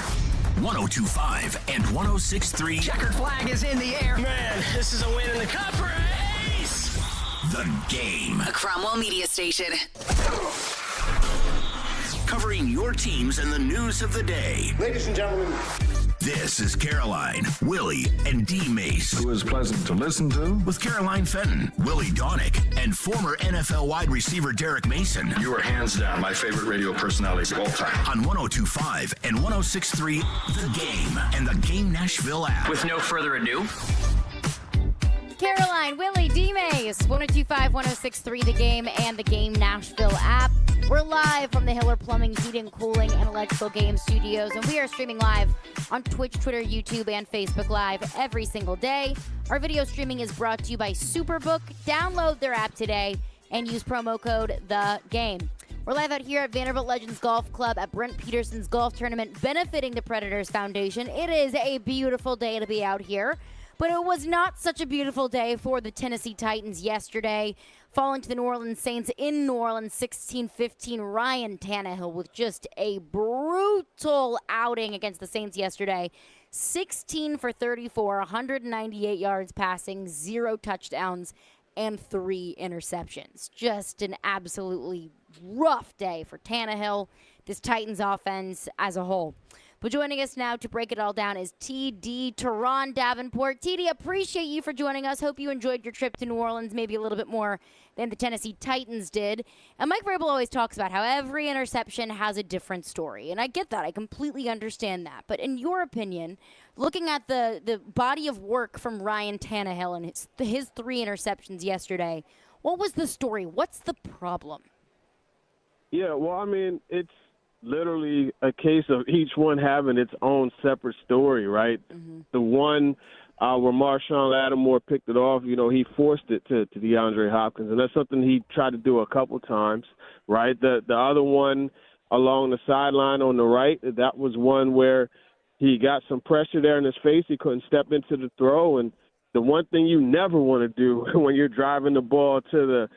1025 and 1063. Checkered flag is in the air. Man, this is a win in the cup race. The Game. A Cromwell Media Station. Covering your teams and the news of the day. Ladies and gentlemen, this is Caroline, Willy, and D-Mase. Who is pleasant to listen to. With Caroline Fenton, Willy Donick, and former NFL wide receiver Derek Mason. You are hands down my favorite radio personalities of all time. On 1025 and 1063 The Game and the Game Nashville app. With no further ado, Caroline, Willy, D-Mase, 1025, 1063 The Game and the Game Nashville app. We're live from the Hiller Plumbing, Heating, Cooling, and Electrical Game Studios, and we are streaming live on Twitch, Twitter, YouTube, and Facebook Live every single day. Our video streaming is brought to you by Superbook. Download their app today and use promo code THEGAME. We're live out here at Vanderbilt Legends Golf Club at Brent Peterson's golf tournament benefiting the Predators Foundation. It is a beautiful day to be out here. But it was not such a beautiful day for the Tennessee Titans yesterday, falling to the New Orleans Saints in New Orleans 16-15. Ryan Tannehill with just a brutal outing against the Saints yesterday. 16 for 34, 198 yards passing, 0 touchdowns, and 3 interceptions. Just an absolutely rough day for Tannehill, this Titans offense as a whole. But joining us now to break it all down is TD Teron Davenport. TD, appreciate you for joining us. Hope you enjoyed your trip to New Orleans maybe a little bit more than the Tennessee Titans did. And Mike Vrabel always talks about how every interception has a different story. And I get that. I completely understand that. But in your opinion, looking at the body of work from Ryan Tannehill and his 3 interceptions yesterday, what was the story? What's the problem? Yeah, well, I mean, it's literally a case of each one having its own separate story, right? Mm-hmm. The one where Marshawn Lattimore picked it off, he forced it to DeAndre Hopkins, and that's something he tried to do a couple times, right? The other one along the sideline on the right, that was one where he got some pressure there in his face. He couldn't step into the throw, and the one thing you never want to do when you're driving the ball to the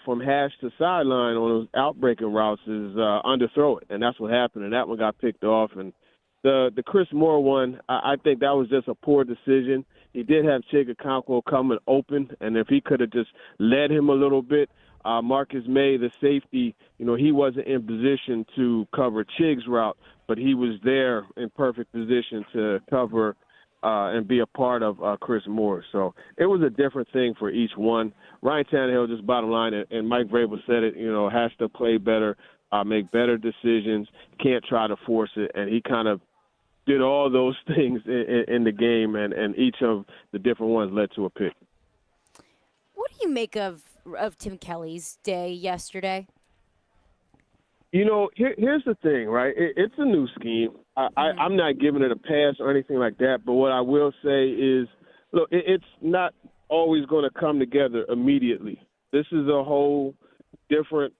from hash to sideline on those outbreaking routes is underthrow it, and that's what happened, and that one got picked off. And the Chris Moore one, I think that was just a poor decision. He did have Chig Okonkwo coming open, and if he could have just led him a little bit, Marcus May, the safety, he wasn't in position to cover Chig's route, but he was there in perfect position to cover and be a part of Chris Moore. So it was a different thing for each one. Ryan Tannehill, just bottom line, and Mike Vrabel said it, has to play better, make better decisions, can't try to force it, and he kind of did all those things in the game, and each of the different ones led to a pick. What do you make of Tim Kelly's day yesterday? Here's the thing, right? It's a new scheme. I'm not giving it a pass or anything like that, but what I will say is, look, it's not always going to come together immediately. This is a whole different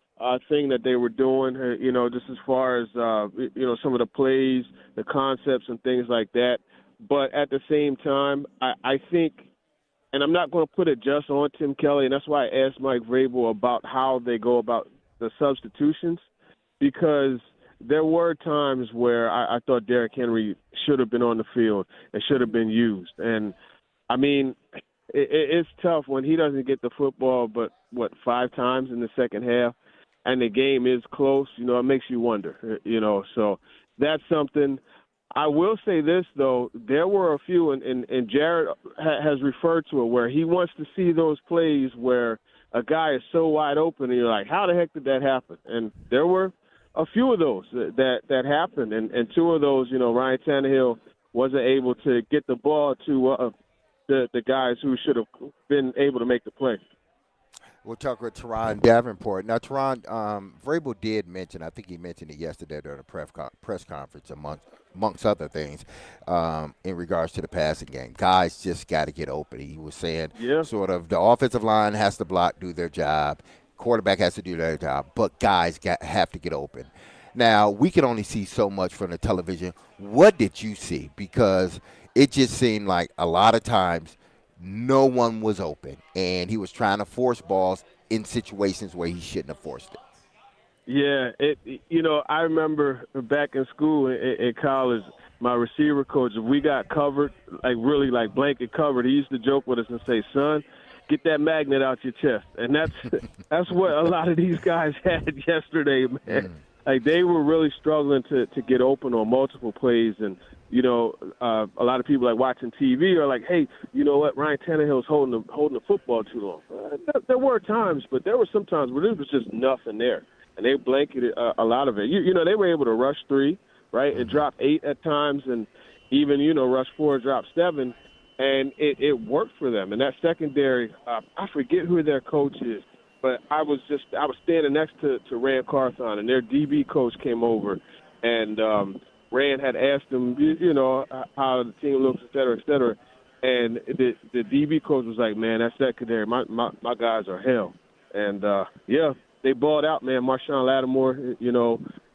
thing that they were doing, just as far as, some of the plays, the concepts and things like that. But at the same time, I think, and I'm not going to put it just on Tim Kelly, and that's why I asked Mike Vrabel about how they go about the substitutions, because there were times where I thought Derrick Henry should have been on the field and should have been used. And, I mean, it's tough when he doesn't get the football but, 5 times in the second half, and the game is close. It makes you wonder, So that's something. I will say this, though. There were a few, and Jared has referred to it, where he wants to see those plays where a guy is so wide open, and you're like, how the heck did that happen? And there were a few of those that happened, and 2 of those, Ryan Tannehill wasn't able to get the ball to the guys who should have been able to make the play. We'll talk with Teron Davenport. Now, Teron, Vrabel did mention, I think he mentioned it yesterday during a press conference, amongst other things, in regards to the passing game. Guys just got to get open. He was saying sort of the offensive line has to do their job. Quarterback has to do their job, but guys have to get open. Now, we can only see so much from the television. What did you see? Because it just seemed like a lot of times no one was open, and he was trying to force balls in situations where he shouldn't have forced it. Yeah, I remember back in school in college, my receiver coach, if we got covered, really blanket covered, he used to joke with us and say, son, get that magnet out your chest. And that's what a lot of these guys had yesterday, man. They were really struggling to get open on multiple plays. And, a lot of people watching TV are like, hey, you know what, Ryan Tannehill's holding the football too long. There were times, but there were some times where there was just nothing there. And they blanketed a lot of it. They were able to rush 3, right, and drop 8 at times, and even, rush 4, drop 7. And it worked for them. And that secondary, I forget who their coach is, but I was standing next to Rand Carthon, and their DB coach came over, and Rand had asked him, how the team looks, et cetera, and the DB coach was like, man, that secondary, my guys are hell. And, they balled out, man. Marshawn Lattimore,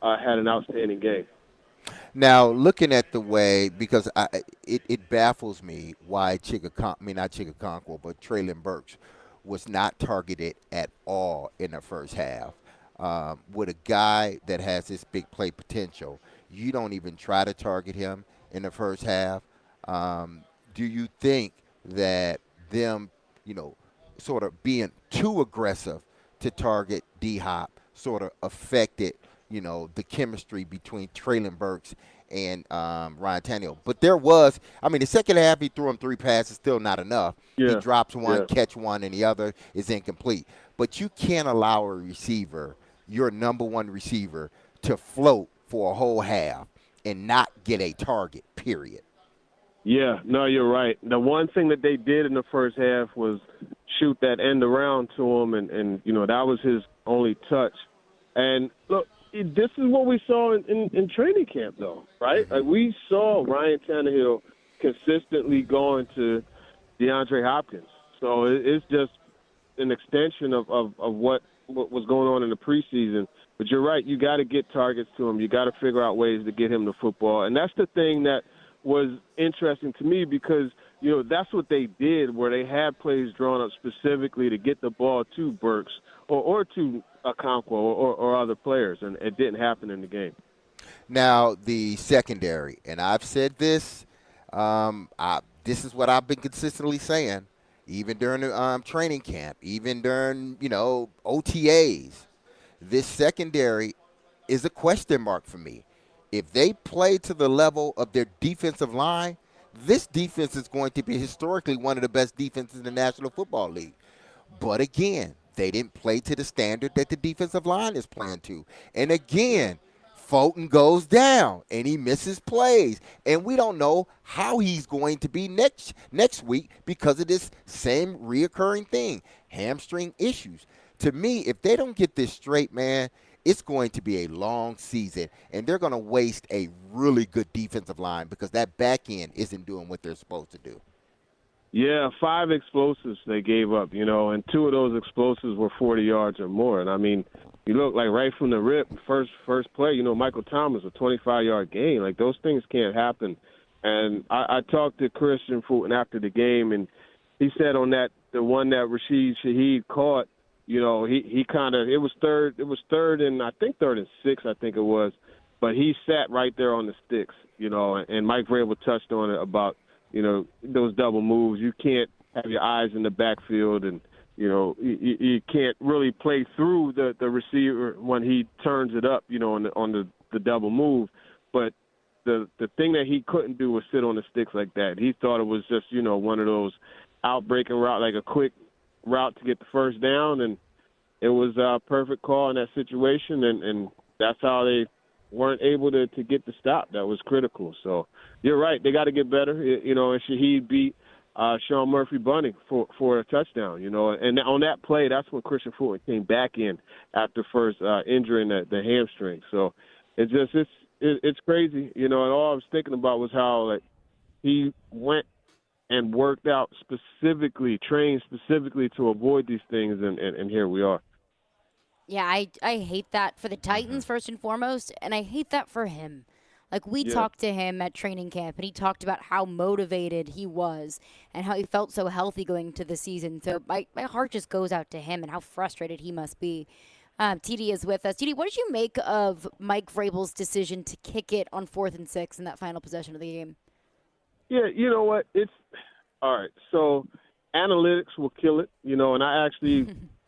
had an outstanding game. Now, looking at the way, because it baffles me why not Chigakonkwo, but Traylon Burks was not targeted at all in the first half. With a guy that has this big play potential, you don't even try to target him in the first half. Do you think that them, sort of being too aggressive to target D-Hop sort of affected, the chemistry between Traylon Burks and Ryan Tannehill? But the second half he threw him 3 passes, still not enough. Yeah. He drops one, Yeah. catch one, and the other is incomplete. But you can't allow a receiver, your number one receiver, to float for a whole half and not get a target, period. Yeah, no, you're right. The one thing that they did in the first half was shoot that end around to him, and that was his only touch. And look, this is what we saw in training camp, though, right? Like, we saw Ryan Tannehill consistently going to DeAndre Hopkins. So it's just an extension of what was going on in the preseason. But you're right, you got to get targets to him. You got to figure out ways to get him the football. And that's the thing that was interesting to me, because, that's what they did, where they had plays drawn up specifically to get the ball to Burks or to Okonkwo or other players, and it didn't happen in the game. Now, the secondary, and I've said this, this is what I've been consistently saying, even during the training camp, even during, OTAs. This secondary is a question mark for me. If they play to the level of their defensive line, this defense is going to be historically one of the best defenses in the National Football League. But again, they didn't play to the standard that the defensive line is playing to. And again, Fulton goes down and he misses plays. And we don't know how he's going to be next week because of this same reoccurring thing, hamstring issues. To me, if they don't get this straight, man, it's going to be a long season, and they're going to waste a really good defensive line because that back end isn't doing what they're supposed to do. Yeah, 5 explosives they gave up, and 2 of those explosives were 40 yards or more. And, you look like right from the rip, first play, Michael Thomas, a 25-yard gain. Like, those things can't happen. And I talked to Christian Fulton after the game, and he said on that, the one that Rashid Shaheed caught, he kind of, it was third and I think 3rd and 6, I think it was, but he sat right there on the sticks, and Mike Vrabel touched on it about, those double moves. You can't have your eyes in the backfield, and, you can't really play through the receiver when he turns it up, on the double move. But the thing that he couldn't do was sit on the sticks like that. He thought it was just, one of those out-breaking route, like a quick route to get the first down, and it was a perfect call in that situation, and that's how they weren't able to get the stop. That was critical. So you're right, they got to get better, and Shaheed beat Sean Murphy-Bunting for a touchdown, and on that play, that's when Christian Fulton came back in after first injuring the hamstring. So it's crazy, and all I was thinking about was how he went and worked out specifically, trained specifically to avoid these things, and here we are. Yeah, I hate that for the Titans, first and foremost, and I hate that for him. Like, we talked to him at training camp, and he talked about how motivated he was and how he felt so healthy going into the season. So my heart just goes out to him and how frustrated he must be. TD is with us. TD, what did you make of Mike Vrabel's decision to kick it on 4th and 6 in that final possession of the game? Yeah, you know what? It's all right. So analytics will kill it, and I actually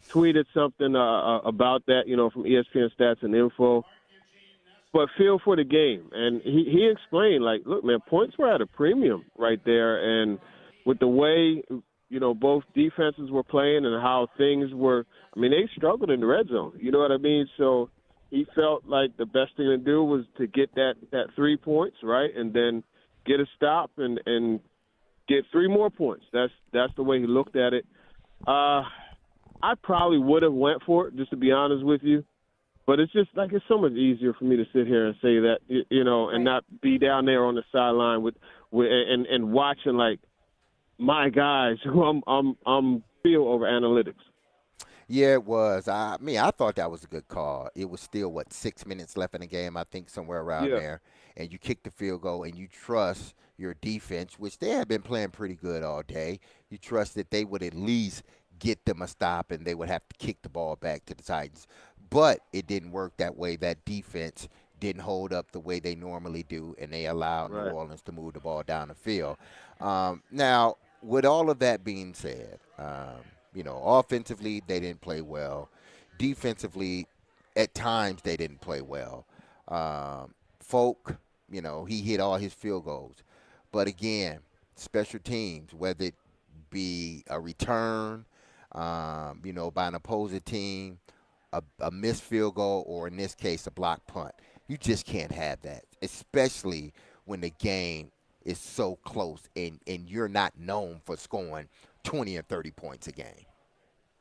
tweeted something about that, from ESPN Stats and Info. But feel for the game. And he explained, look, man, points were at a premium right there. And with the way, both defenses were playing and how things were, they struggled in the red zone. You know what I mean? So he felt like the best thing to do was to get that 3 points, right, and then get a stop and get 3 more points. That's the way he looked at it. I probably would have went for it, just to be honest with you. But it's just it's so much easier for me to sit here and say that, and not be down there on the sideline with and watching my guys who I'm feel over analytics. Yeah, it was. I thought that was a good call. It was still, 6 minutes left in the game, I think, somewhere around Yeah. there. And you kick the field goal, and you trust your defense, which they have been playing pretty good all day. You trust that they would at least get them a stop, and they would have to kick the ball back to the Titans. But it didn't work that way. That defense didn't hold up the way they normally do, and they allowed New Orleans to move the ball down the field. Now, with all of that being said, offensively, they didn't play well. Defensively, at times, they didn't play well. Folk, he hit all his field goals. But again, special teams, whether it be a return, by an opposing team, a missed field goal, or in this case, a blocked punt. You just can't have that, especially when the game is so close and you're not known for scoring 20 or 30 points a game.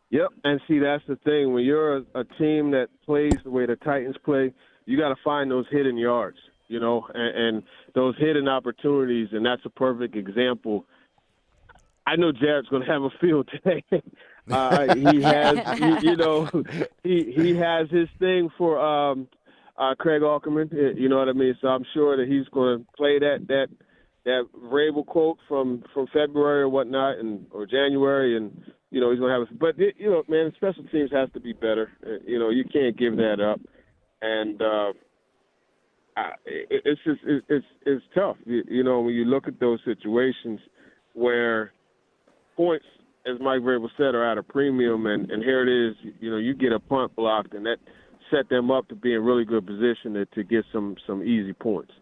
Yep, and see, that's the thing. When you're a team that plays the way the Titans play, you got to find those hidden yards, and those hidden opportunities, and that's a perfect example. I know Jared's going to have a field day. He has, he has his thing for Craig Aukerman. You know what I mean? So I'm sure that he's going to play that Vrabel quote from February or whatnot, or January, and he's going to have it. But man, special teams has to be better. You can't give that up, and it's tough. When you look at those situations where points, as Mike Vrabel said, are at a premium, and here it is. You get a punt blocked, and that set them up to be in really good position to get some easy points.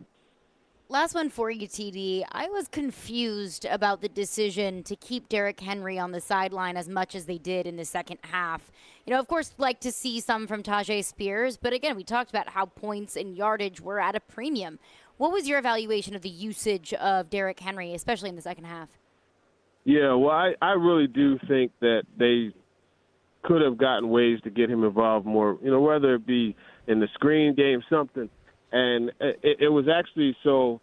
Last one for you, TD. I was confused about the decision to keep Derrick Henry on the sideline as much as they did in the second half. Of course, like to see some from Tajay Spears, but again, we talked about how points and yardage were at a premium. What was your evaluation of the usage of Derrick Henry, especially in the second half? Yeah, well, I really do think that they could have gotten ways to get him involved more, whether it be in the screen game, something. And it was actually so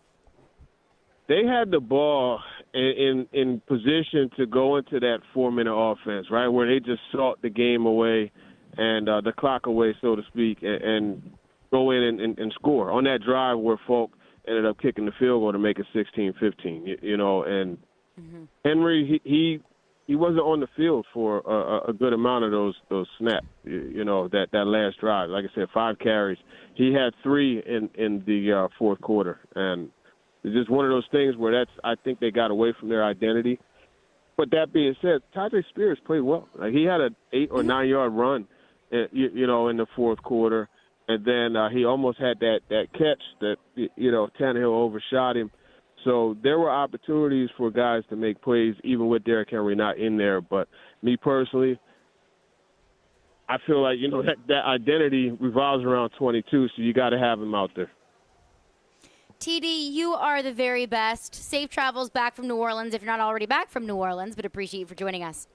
they had the ball in position to go into that 4-minute offense, right, where they just sought the game away and the clock away, so to speak, and go in and score on that drive where Folk ended up kicking the field goal to make it 16-15, and Henry, he wasn't on the field for a good amount of those snaps, that last drive. Like I said, 5 carries. He had 3 in the fourth quarter. And it's just one of those things where I think they got away from their identity. But that being said, Tajay Spears played well. Like, he had an 8 or 9 yard run, in the fourth quarter. And then he almost had that catch that, Tannehill overshot him. So there were opportunities for guys to make plays, even with Derrick Henry not in there. But me personally, I feel like, that identity revolves around 22, so you got to have him out there. TD, you are the very best. Safe travels back from New Orleans if you're not already back from New Orleans, but appreciate you for joining us.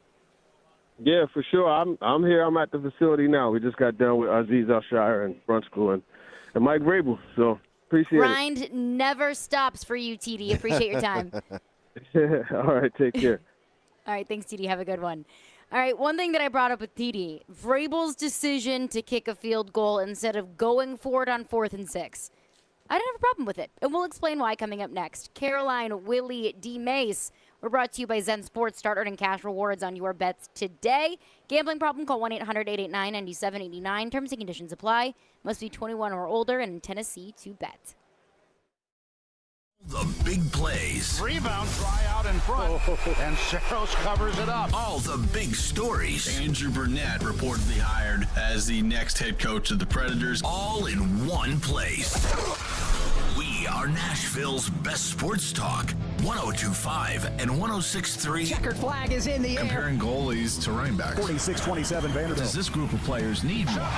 Yeah, for sure. I'm here. I'm at the facility now. We just got done with Aziz Alshire and Brunskill and Mike Vrabel, so appreciate Grind it. Never stops for you, TD. Appreciate your time. All right, take care. All right, thanks, TD. Have a good one. All right, one thing that I brought up with TD, Vrabel's decision to kick a field goal instead of going for it on 4th and 6. I didn't have a problem with it, and we'll explain why coming up next. Caroline, Willy, D-Mase. We're brought to you by Zen Sports. Start earning cash rewards on your bets today. Gambling problem? Call 1-800-889-9789. Terms and conditions apply. Must be 21 or older and in Tennessee to bet. The big plays. Rebound, try out in front, and Saros covers it up. All the big stories. Andrew Burnett reportedly hired as the next head coach of the Predators. All in one place. We are Nashville's best sports talk. 102.5 and 106.3. Checkered flag is in the air. Comparing goalies to running backs. 46-27 Vanderbilt. Does this group of players need more?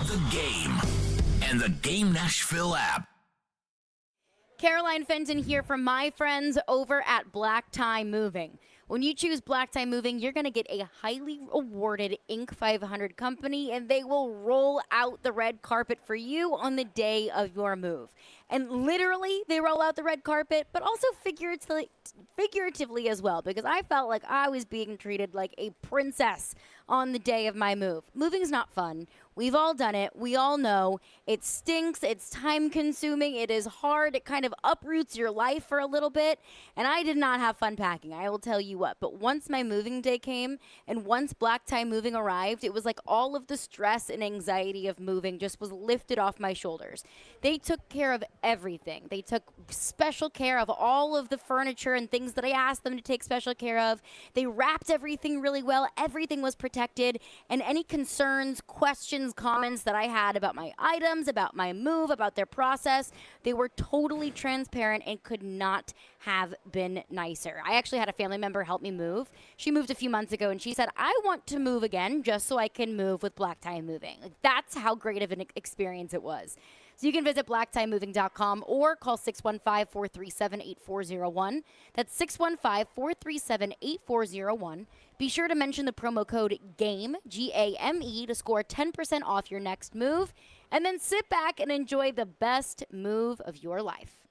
The Game and the Game Nashville app. Caroline Fenton here from my friends over at Black Tie Moving. When you choose Black Tie Moving, you're going to get a highly awarded Inc. 500 company, and they will roll out the red carpet for you on the day of your move. And literally, they roll out the red carpet, but also figuratively as well, because I felt like I was being treated like a princess on the day of my move. Moving is not fun. We've all done it. We all know it stinks. It's time consuming. It is hard. It kind of uproots your life for a little bit. And I did not have fun packing. I will tell you what. But once my moving day came and once Black Tie Moving arrived, it was like all of the stress and anxiety of moving just was lifted off my shoulders. They took care of everything. They took special care of all of the furniture and things that I asked them to take special care of. They wrapped everything really well. Everything was protected. And any concerns, questions, comments that I had about my items, about my move, about their process, they were totally transparent and could not have been nicer. I actually had a family member help me move. She moved a few months ago and she said, I want to move again just so I can move with Black Tie Moving. Like, that's how great of an experience it was. So you can visit blacktiemoving.com or call 615-437-8401. That's 615-437-8401. Be sure to mention the promo code GAME, G-A-M-E, to score 10% off your next move. And then sit back and enjoy the best move of your life.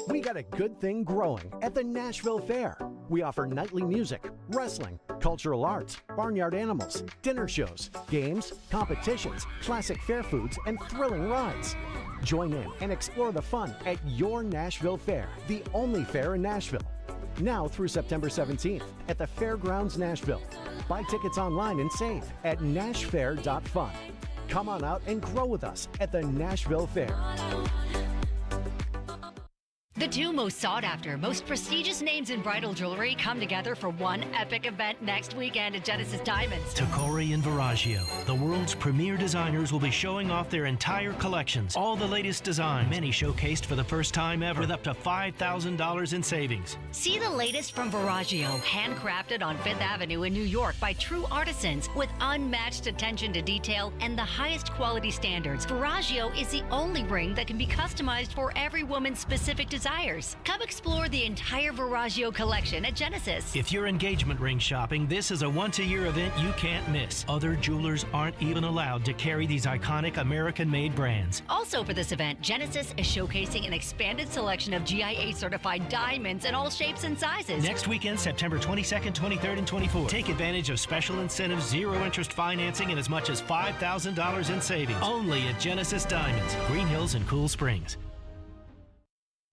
We got a good thing growing at the Nashville Fair. We offer nightly music, wrestling, cultural arts, barnyard animals, dinner shows, games, competitions, classic fair foods, and thrilling rides. Join in and explore the fun at your Nashville Fair, the only fair in Nashville. Now through September 17th at the Fairgrounds Nashville. Buy tickets online and save at nashfair.fun. Come on out and grow with us at the Nashville Fair. The two most sought-after, most prestigious names in bridal jewelry come together for one epic event next weekend at Genesis Diamonds. Tacori and Viraggio, the world's premier designers, will be showing off their entire collections. All the latest designs, many showcased for the first time ever, with up to $5,000 in savings. See the latest from Viraggio, handcrafted on Fifth Avenue in New York by true artisans with unmatched attention to detail and the highest quality standards. Viraggio is the only ring that can be customized for every woman's specific desires. Come explore the entire Viraggio collection at Genesis. If you're engagement ring shopping, this is a once-a-year event you can't miss. Other jewelers aren't even allowed to carry these iconic American-made brands. Also for this event, Genesis is showcasing an expanded selection of GIA-certified diamonds in all shapes and sizes. Next weekend, September 22nd, 23rd, and 24th. Take advantage of special incentives, zero-interest financing, and as much as $5,000 in savings. Only at Genesis Diamonds, Green Hills and Cool Springs.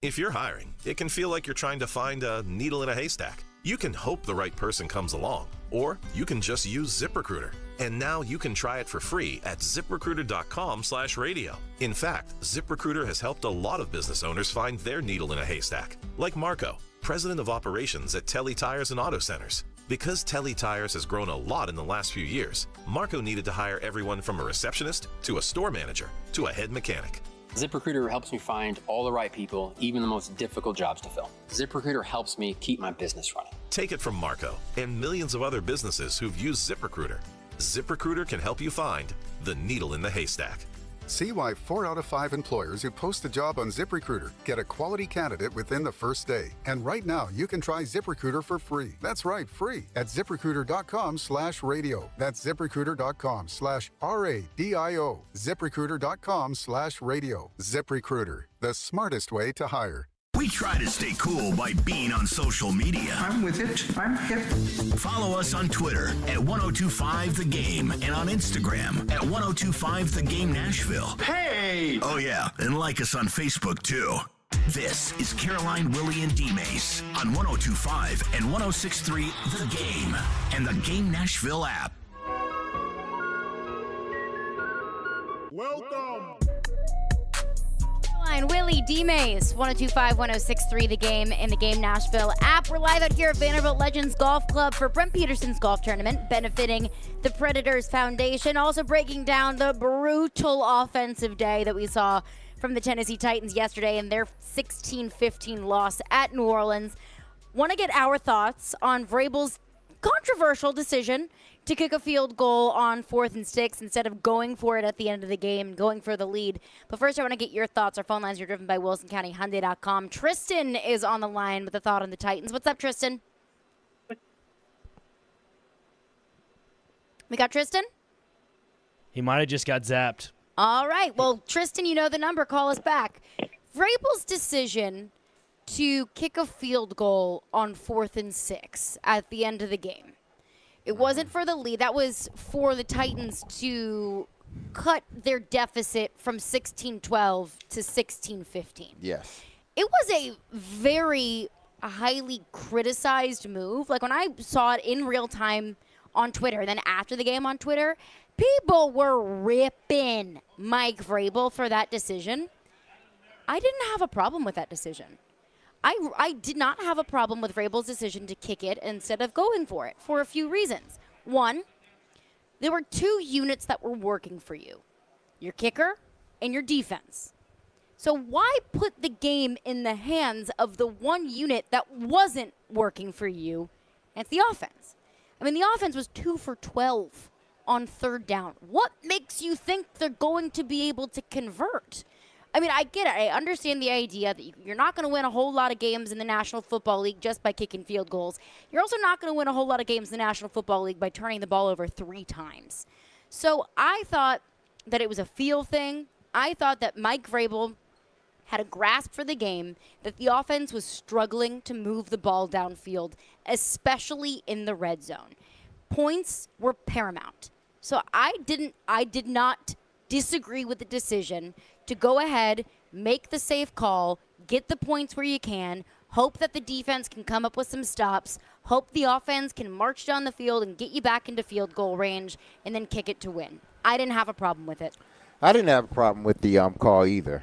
If you're hiring, it can feel like you're trying to find a needle in a haystack. You can hope the right person comes along, or you can just use ZipRecruiter. And now you can try it for free at ZipRecruiter.com/radio. In fact, ZipRecruiter has helped a lot of business owners find their needle in a haystack, like Marco, president of operations at Telly Tires and Auto Centers. Because Telly Tires has grown a lot in the last few years, Marco needed to hire everyone from a receptionist to a store manager to a head mechanic. ZipRecruiter helps me find all the right people, even the most difficult jobs to fill. ZipRecruiter helps me keep my business running. Take it from Marco and millions of other businesses who've used ZipRecruiter. ZipRecruiter can help you find the needle in the haystack. See why 4 out of 5 employers who post a job on ZipRecruiter get a quality candidate within the first day. And right now, you can try ZipRecruiter for free. That's right, free at ZipRecruiter.com/radio. That's ZipRecruiter.com/RADIO. ZipRecruiter.com/radio. ZipRecruiter, the smartest way to hire. We try to stay cool by being on social media. I'm with it. I'm hip. Follow us on Twitter at 1025thegame and on Instagram at 1025thegame Nashville. Hey! Oh yeah, and like us on Facebook too. This is Caroline, Willy, and D-Mase on 1025 and 1063 The Game and the Game Nashville app. Welcome! Willy, D-Mase, 1025, 1063, The Game, in the Game Nashville app. We're live out here at Vanderbilt Legends Golf Club for Brent Peterson's golf tournament, benefiting the Predators Foundation. Also breaking down the brutal offensive day that we saw from the Tennessee Titans yesterday in their 16-15 loss at New Orleans. Want to get our thoughts on Vrabel's controversial decision to kick a field goal on 4th and 6 instead of going for it at the end of the game, going for the lead. But first, I want to get your thoughts. Our phone lines are driven by WilsonCountyHyundai.com. Tristan is on the line with a thought on the Titans. What's up, Tristan? We got Tristan? He might have just got zapped. All right. Well, Tristan, you know the number. Call us back. Vrabel's decision to kick a field goal on 4th and 6 at the end of the game. It wasn't for the lead. That was for the Titans to cut their deficit from 16-12 to 16-15. Yes. It was a very highly criticized move. Like when I saw it in real time on Twitter, and then after the game on Twitter, people were ripping Mike Vrabel for that decision. I didn't have a problem with that decision. I did not have a problem with Vrabel's decision to kick it instead of going for it for a few reasons. One, there were two units that were working for you, your kicker and your defense. So why put the game in the hands of the one unit that wasn't working for you? And it's the offense. I mean, the offense was 2 for 12 on 3rd down. What makes you think they're going to be able to convert? I mean, I get it. I understand the idea that you're not going to win a whole lot of games in the National Football League just by kicking field goals. You're also not going to win a whole lot of games in the National Football League by turning the ball over 3 times. So I thought that it was a feel thing. I thought that Mike Vrabel had a grasp for the game, that the offense was struggling to move the ball downfield, especially in the red zone. Points were paramount. So I did not disagree with the decision to go ahead, make the safe call, get the points where you can, hope that the defense can come up with some stops, hope the offense can march down the field and get you back into field goal range, and then kick it to win. I didn't have a problem with it. I didn't have a problem with the call either.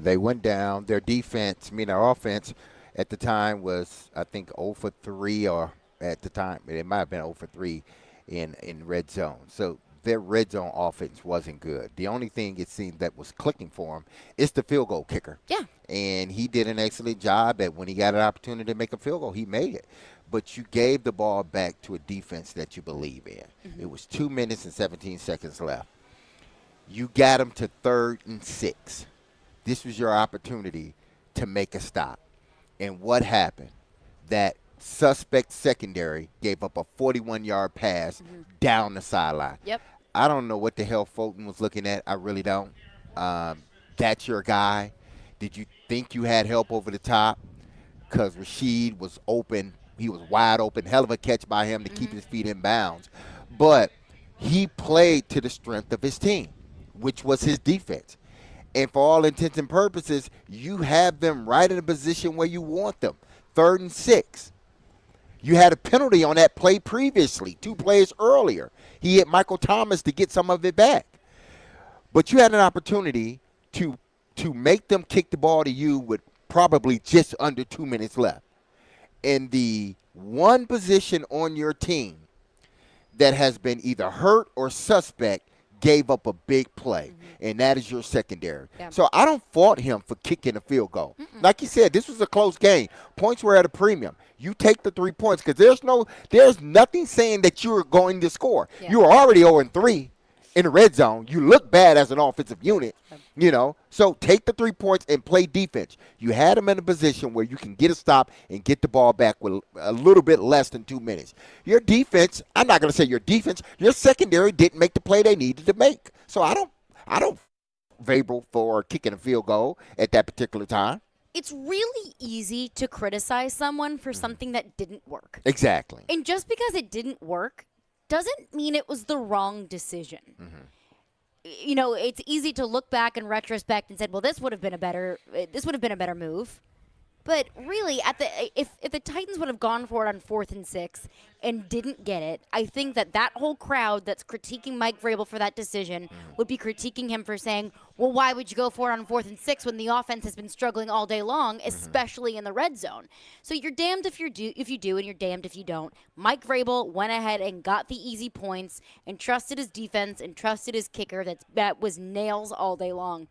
They went down. Their defense, our offense at the time was, I think, 0 for 3, or at the time, it might have been 0 for 3 in red zone. So their red zone offense wasn't good. The only thing it seemed that was clicking for him is the field goal kicker. Yeah. And he did an excellent job at when he got an opportunity to make a field goal, he made it. But you gave the ball back to a defense that you believe in. Mm-hmm. It was 2 minutes and 17 seconds left. You got them to 3rd and 6. This was your opportunity to make a stop. And what happened? That suspect secondary gave up a 41-yard pass down the sideline. Yep. I don't know what the hell Fulton was looking at. I really don't. That's your guy. Did you think you had help over the top? Because Rashid was open. He was wide open. Hell of a catch by him to keep his feet in bounds. But he played to the strength of his team, which was his defense. And for all intents and purposes, you have them right in a position where you want them, 3rd and 6. You had a penalty on that play previously, 2 plays earlier. He hit Michael Thomas to get some of it back. But you had an opportunity to make them kick the ball to you with probably just under 2 minutes left. And the one position on your team that has been either hurt or suspect gave up a big play, and that is your secondary. Yeah. So I don't fault him for kicking a field goal. Like you said, this was a close game. Points were at a premium. You take the 3 points because there's nothing saying that you're going to score. Yeah. You were already 0-3 in the red zone. You look bad as an offensive unit, So take the 3 points and play defense. You had them in a position where you can get a stop and get the ball back with a little bit less than 2 minutes. Your defense, I'm not going to say your defense, your secondary didn't make the play they needed to make. So I don't Vrabel for kicking a field goal at that particular time. It's really easy to criticize someone for something that didn't work. Exactly. And just because it didn't work doesn't mean it was the wrong decision. It's easy to look back in retrospect and say, well, this would have been a better move. But really, if the Titans would have gone for it on 4th and 6 and didn't get it, I think that whole crowd that's critiquing Mike Vrabel for that decision would be critiquing him for saying, well, why would you go for it on 4th and 6 when the offense has been struggling all day long, especially in the red zone? So you're damned if you do, and you're damned if you don't. Mike Vrabel went ahead and got the easy points and trusted his defense and trusted his kicker that was nails all day long.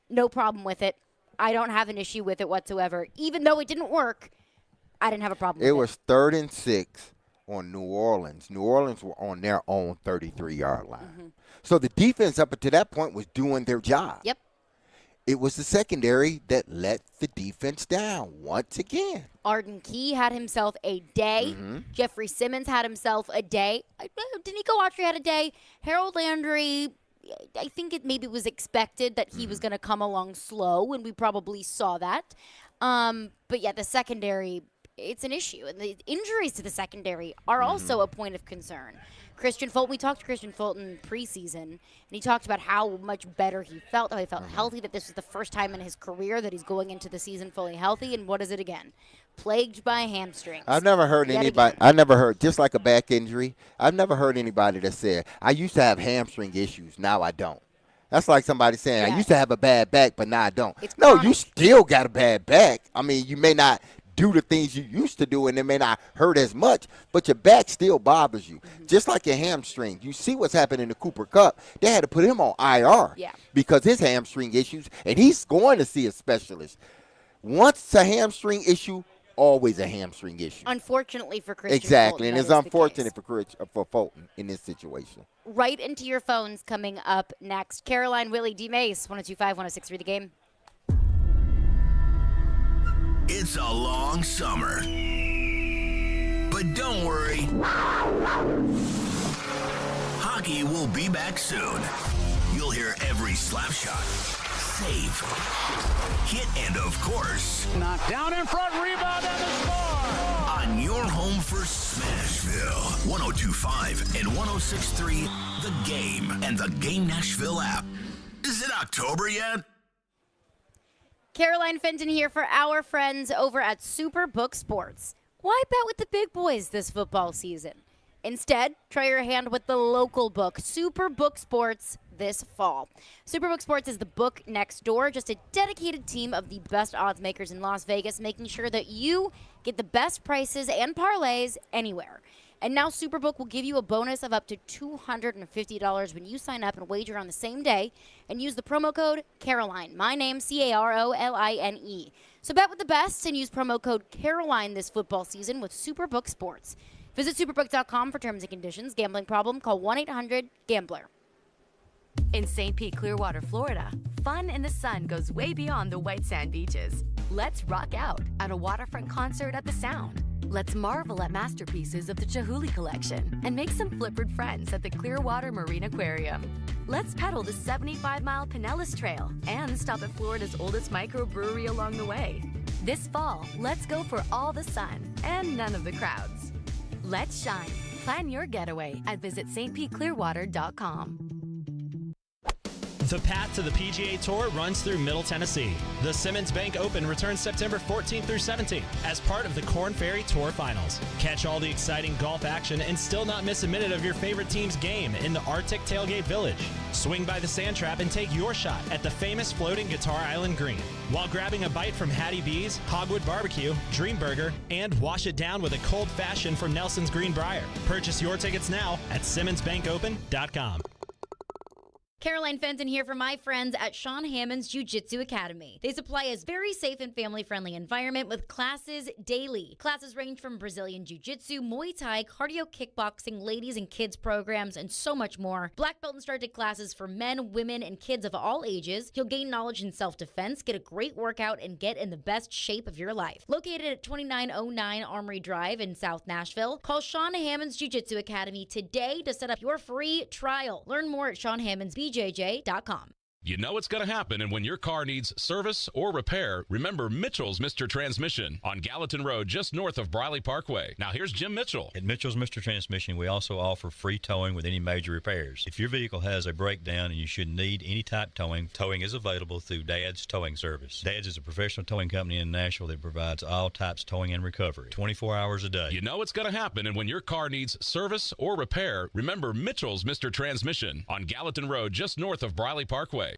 No problem with it. I don't have an issue with it whatsoever. Even though it didn't work, I didn't have a problem with it. It was 3rd and 6, on New Orleans. New Orleans were on their own 33-yard line. So the defense up until that point was doing their job. Yep. It was the secondary that let the defense down once again. Arden Key had himself a day. Jeffrey Simmons had himself a day. Danico Autry had a day. Harold Landry, I think maybe was expected that he was going to come along slow, and we probably saw that. But yeah, the secondary, it's an issue. And the injuries to the secondary are also a point of concern. Christian Fulton, we talked to Christian Fulton preseason, and he talked about how much better he felt, how he felt healthy, that this was the first time in his career that he's going into the season fully healthy. And what is it again? Plagued by hamstrings. I've never heard just like a back injury, I've never heard anybody that said, I used to have hamstring issues, now I don't. That's like somebody saying, I used to have a bad back, but now I don't. No, you still got a bad back. I mean, you may not do the things you used to do, and it may not hurt as much, but your back still bothers you. Just like your hamstring. You see what's happening in the Cooper Cup. They had to put him on IR because his hamstring issues, and he's going to see a specialist. Once a hamstring issue, always a hamstring issue. Unfortunately for Christian Exactly, Fulton, and it's unfortunate for Fulton in this situation. Right into your phones coming up next. Caroline, Willy, D-Mase, 102.5, 106.3 The Game. It's a long summer. But don't worry. Hockey will be back soon. You'll hear every slap shot, save, hit, and of course, knocked down in front, rebound, and a score! On your home for Smashville. 102.5 and 106.3 The Game and the Game Nashville app. Is it October yet? Caroline Fenton here for our friends over at Superbook Sports. Why bet with the big boys this football season? Instead, try your hand with the local book, Superbook Sports, this fall. Superbook Sports is the book next door, just a dedicated team of the best odds makers in Las Vegas, making sure that you get the best prices and parlays anywhere. And now Superbook will give you a bonus of up to $250 when you sign up and wager on the same day and use the promo code Caroline. My name, Caroline. So bet with the best and use promo code Caroline this football season with Superbook Sports. Visit superbook.com for terms and conditions. Gambling problem? Call 1-800-GAMBLER. In St. Pete, Clearwater, Florida, fun in the sun goes way beyond the white sand beaches. Let's rock out at a waterfront concert at the Sound. Let's marvel at masterpieces of the Chihuly collection and make some flippered friends at the Clearwater Marine Aquarium. Let's pedal the 75-mile Pinellas Trail and stop at Florida's oldest microbrewery along the way. This fall, let's go for all the sun and none of the crowds. Let's shine. Plan your getaway at visitstpeteclearwater.com. The path to the PGA Tour runs through Middle Tennessee. The Simmons Bank Open returns September 14th through 17th as part of the Korn Ferry Tour Finals. Catch all the exciting golf action and still not miss a minute of your favorite team's game in the Arctic Tailgate Village. Swing by the sand trap and take your shot at the famous floating Guitar Island Green while grabbing a bite from Hattie B's, Hogwood Barbecue, Dream Burger, and wash it down with a cold fashion from Nelson's Greenbrier. Purchase your tickets now at SimmonsBankOpen.com. Caroline Fenton here for my friends at Sean Hammond's Jiu-Jitsu Academy. They supply a very safe and family-friendly environment with classes daily. Classes range from Brazilian Jiu-Jitsu, Muay Thai, cardio kickboxing, ladies and kids programs, and so much more. Black belt instructed classes for men, women, and kids of all ages. You'll gain knowledge in self-defense, get a great workout, and get in the best shape of your life. Located at 2909 Armory Drive in South Nashville, call Sean Hammond's Jiu-Jitsu Academy today to set up your free trial. Learn more at SeanHammondsBJJ.com. You know it's going to happen, and when your car needs service or repair, remember Mitchell's Mr. Transmission on Gallatin Road, just north of Briley Parkway. Now here's Jim Mitchell. At Mitchell's Mr. Transmission, we also offer free towing with any major repairs. If your vehicle has a breakdown and you should need any type towing, towing is available through Dad's Towing Service. Dad's is a professional towing company in Nashville that provides all types towing and recovery, 24 hours a day. You know it's going to happen, and when your car needs service or repair, remember Mitchell's Mr. Transmission on Gallatin Road, just north of Briley Parkway.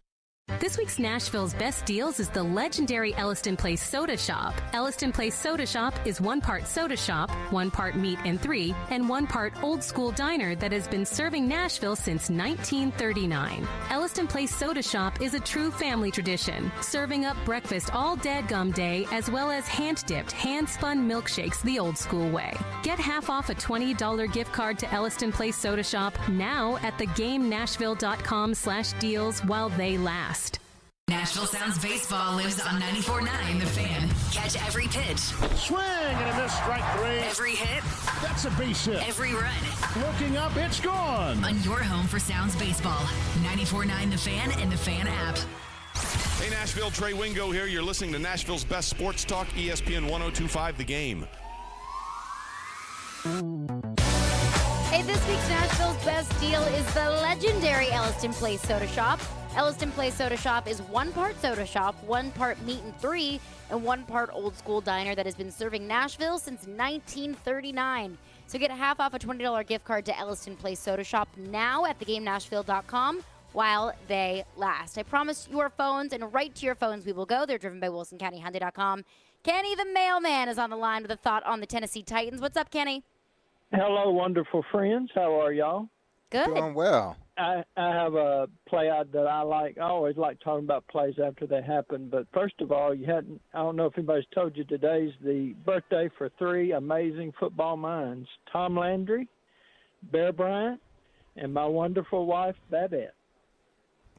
This week's Nashville's best deals is the legendary Elliston Place Soda Shop. Elliston Place Soda Shop is 1 part soda shop, 1 part meat and 3, and 1 part old school diner that has been serving Nashville since 1939. Elliston Place Soda Shop is a true family tradition, serving up breakfast all dadgum day as well as hand-dipped, hand-spun milkshakes the old school way. Get half off a $20 gift card to Elliston Place Soda Shop now at thegamenashville.com/deals while they last. Nashville Sounds Baseball lives on 94.9 The Fan. Catch every pitch. Swing and a miss, strike 3. Every hit. That's a base hit. Every run. Looking up, it's gone. On your home for Sounds Baseball. 94.9 The Fan and The Fan app. Hey, Nashville, Trey Wingo here. You're listening to Nashville's best sports talk, ESPN 102.5 The Game. Hey, this week's Nashville's best deal is the legendary Elliston Place Soda Shop. Elliston Place Soda Shop is 1 part soda shop, 1 part meat and 3, and 1 part old school diner that has been serving Nashville since 1939. So get half off a $20 gift card to Elliston Place Soda Shop now at thegamenashville.com while they last. I promise your phones, and right to your phones we will go. They're driven by WilsonCountyHyundai.com. Kenny the mailman is on the line with a thought on the Tennessee Titans. What's up, Kenny? Hello, wonderful friends. How are y'all? Good. Doing well. I have a play out that I like. I always like talking about plays after they happen. But first of all, I don't know if anybody's told you, today's the birthday for 3 amazing football minds: Tom Landry, Bear Bryant, and my wonderful wife, Babette.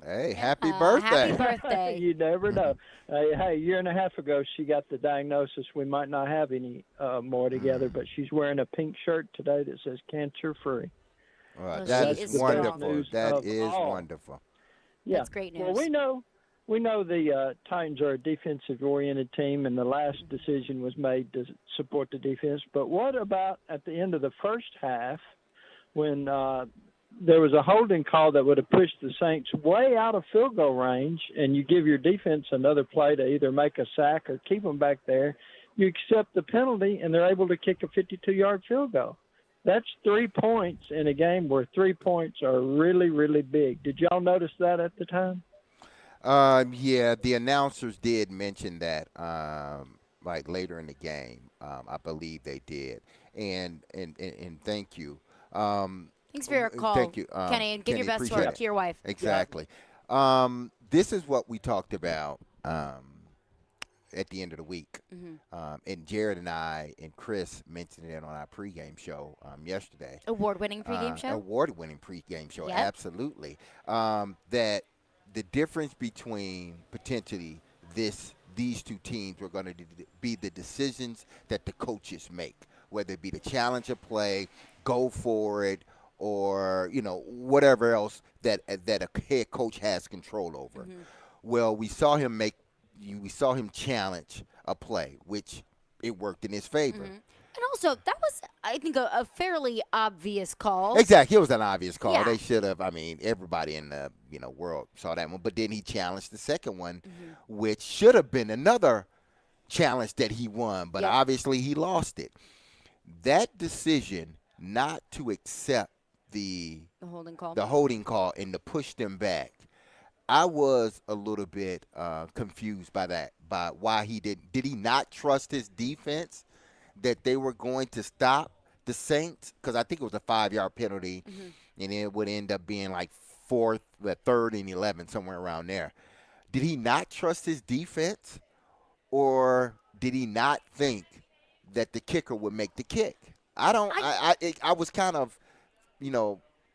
Hey, happy birthday. Happy birthday. You never know. Hey, a year and a half ago, she got the diagnosis we might not have any more together, but she's wearing a pink shirt today that says cancer-free. That is wonderful. That is all. wonderful. Yeah. That's great news. Well, we know the Titans are a defensive-oriented team, and the last decision was made to support the defense. But what about at the end of the first half when there was a holding call that would have pushed the Saints way out of field goal range, and you give your defense another play to either make a sack or keep them back there? You accept the penalty, and they're able to kick a 52-yard field goal. That's 3 points in a game where 3 points are really, really big. Did y'all notice that at the time? Yeah, the announcers did mention that, like later in the game. I believe they did. And thank you. Thanks for your call, thank you, Kenny, and give your best appreciate work to your wife. Exactly. This is what we talked about at the end of the week. And Jared and I and Chris mentioned it on our pregame show yesterday. Award-winning pregame show? Award-winning pregame show, Yep. Absolutely. That the difference between potentially these two teams were going to be the decisions that the coaches make, whether it be the challenger play, go for it, or whatever else that a head coach has control over. Well, we saw him challenge a play, which it worked in his favor. And also, that was, I think, a fairly obvious call. Exactly, it was an obvious call. Yeah. They should have. I mean, everybody in the world saw that one. But then he challenged the second one, which should have been another challenge that he won. But obviously, he lost it. That decision not to accept the holding call and to push them back, I was a little bit confused by that, by why he did he not trust his defense that they were going to stop the Saints? Because I think it was a 5-yard penalty, and it would end up being like 3rd and 11, somewhere around there. Did he not trust his defense, or did he not think that the kicker would make the kick? I was kind of,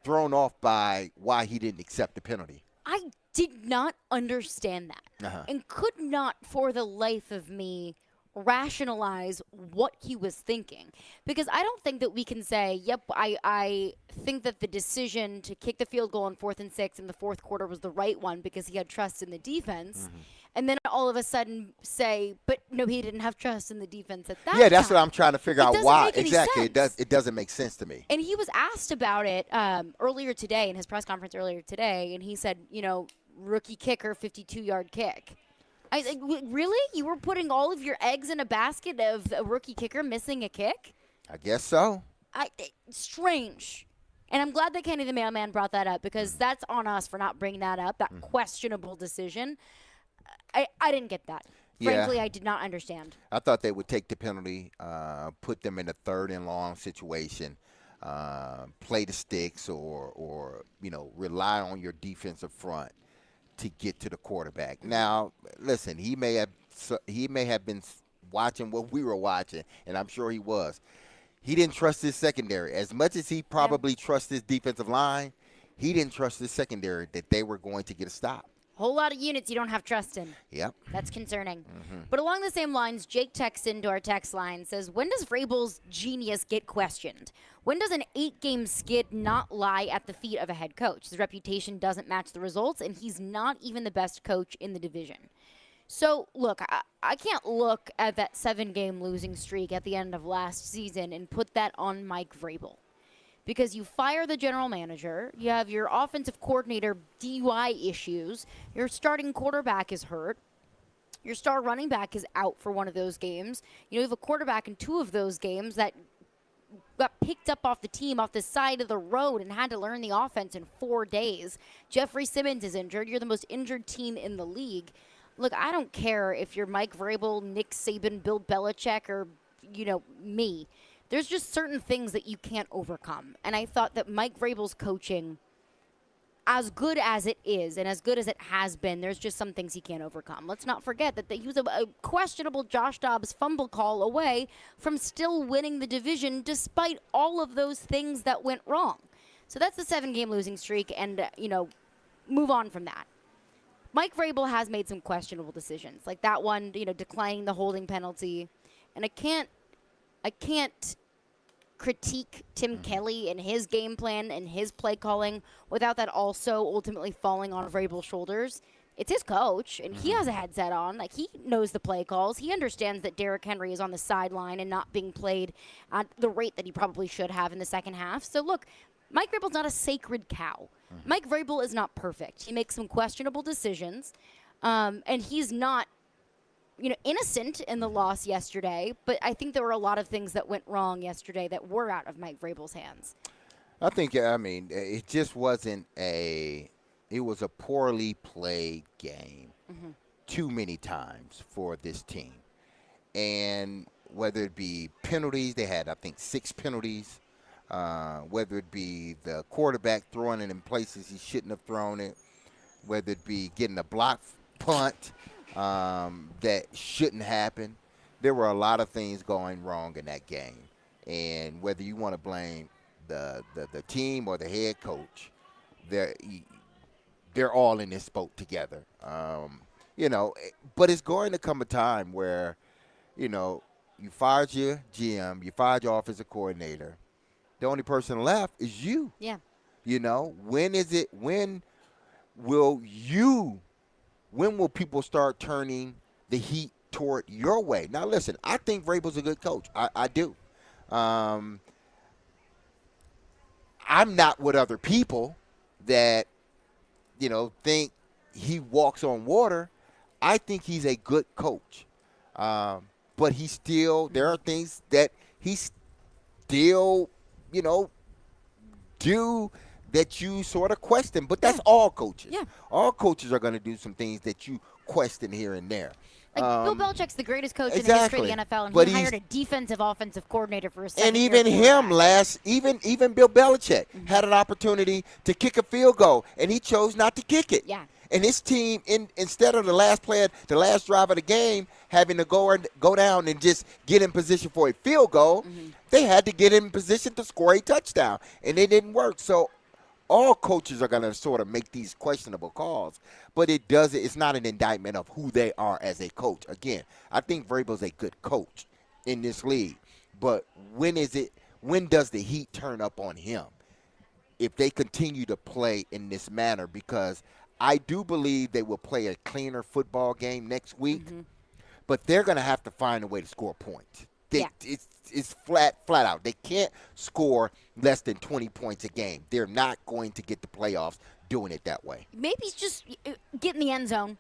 thrown off by why he didn't accept the penalty. I did not understand that and could not for the life of me rationalize what he was thinking, because I don't think that we can say, yep, I think that the decision to kick the field goal on 4th and 6 in the fourth quarter was the right one because he had trust in the defense. And then all of a sudden say, but no, he didn't have trust in the defense at that Yeah, that's time. what I'm trying to figure out why. Make any Exactly. sense. It doesn't make sense to me. And he was asked about it earlier today in his press conference earlier today, and he said, rookie kicker, 52-yard kick. I was like, really? You were putting all of your eggs in a basket of a rookie kicker missing a kick? I guess so. Strange. And I'm glad that Kenny the Mailman brought that up because that's on us for not bringing that up, that questionable decision. I didn't get that. Frankly, I did not understand. I thought they would take the penalty, put them in a 3rd and long situation, play the sticks or rely on your defensive front to get to the quarterback. Now, listen, he may have been watching what we were watching, and I'm sure he was. He didn't trust his secondary. As much as he probably trusts his defensive line, he didn't trust his secondary that they were going to get a stop. Whole lot of units you don't have trust in. Yep. That's concerning. But along the same lines, Jake texts into our text line, says, when does Vrabel's genius get questioned? When does an 8-game skid not lie at the feet of a head coach? His reputation doesn't match the results, and he's not even the best coach in the division. So, look, I can't look at that 7-game losing streak at the end of last season and put that on Mike Vrabel. Because you fire the general manager, you have your offensive coordinator DUI issues, your starting quarterback is hurt, your star running back is out for one of those games. You have a quarterback in 2 of those games that got picked up off the team off the side of the road and had to learn the offense in 4 days. Jeffrey Simmons is injured. You're the most injured team in the league. Look, I don't care if you're Mike Vrabel, Nick Saban, Bill Belichick, or, me. There's just certain things that you can't overcome. And I thought that Mike Vrabel's coaching, as good as it is and as good as it has been, there's just some things he can't overcome. Let's not forget that he was a questionable Josh Dobbs fumble call away from still winning the division despite all of those things that went wrong. So that's the 7-game losing streak and, move on from that. Mike Vrabel has made some questionable decisions, like that one, declining the holding penalty. And I can't critique Tim Kelly and his game plan and his play calling without that also ultimately falling on Vrabel's shoulders. It's his coach, and he has a headset on. Like, he knows the play calls. He understands that Derrick Henry is on the sideline and not being played at the rate that he probably should have in the second half. So, look, Mike Vrabel's not a sacred cow. Mike Vrabel is not perfect. He makes some questionable decisions, and he's not innocent in the loss yesterday, but I think there were a lot of things that went wrong yesterday that were out of Mike Vrabel's hands. I think, it just wasn't it was a poorly played game too many times for this team. And whether it be penalties, they had, I think, 6 penalties, whether it be the quarterback throwing it in places he shouldn't have thrown it, whether it be getting a block punt, that shouldn't happen. There were a lot of things going wrong in that game. And whether you want to blame the team or the head coach, they're all in this boat together. But it's going to come a time where, you fired your GM, you fired your offensive coordinator. The only person left is you. Yeah. When will people start turning the heat toward your way? Now, listen, I think Vrabel's a good coach. I do. I'm not with other people that, think he walks on water. I think he's a good coach. But there are things that he still, do that you sort of question. But that's all coaches. Yeah. All coaches are going to do some things that you question here and there. Like Bill Belichick's the greatest coach in the history of the NFL, and he hired a defensive offensive coordinator for a second. And even him even Bill Belichick had an opportunity to kick a field goal, and he chose not to kick it. Yeah. And his team, instead of the last drive of the game, having to go down and just get in position for a field goal, they had to get in position to score a touchdown, and it didn't work. So all coaches are going to sort of make these questionable calls, but it's not an indictment of who they are as a coach. Again, I think Vrabel's a good coach in this league, but when does the heat turn up on him if they continue to play in this manner? Because I do believe they will play a cleaner football game next week, but they're going to have to find a way to score points. It's flat out. They can't score less than 20 points a game. They're not going to get the playoffs doing it that way. Maybe it's just get in the end zone.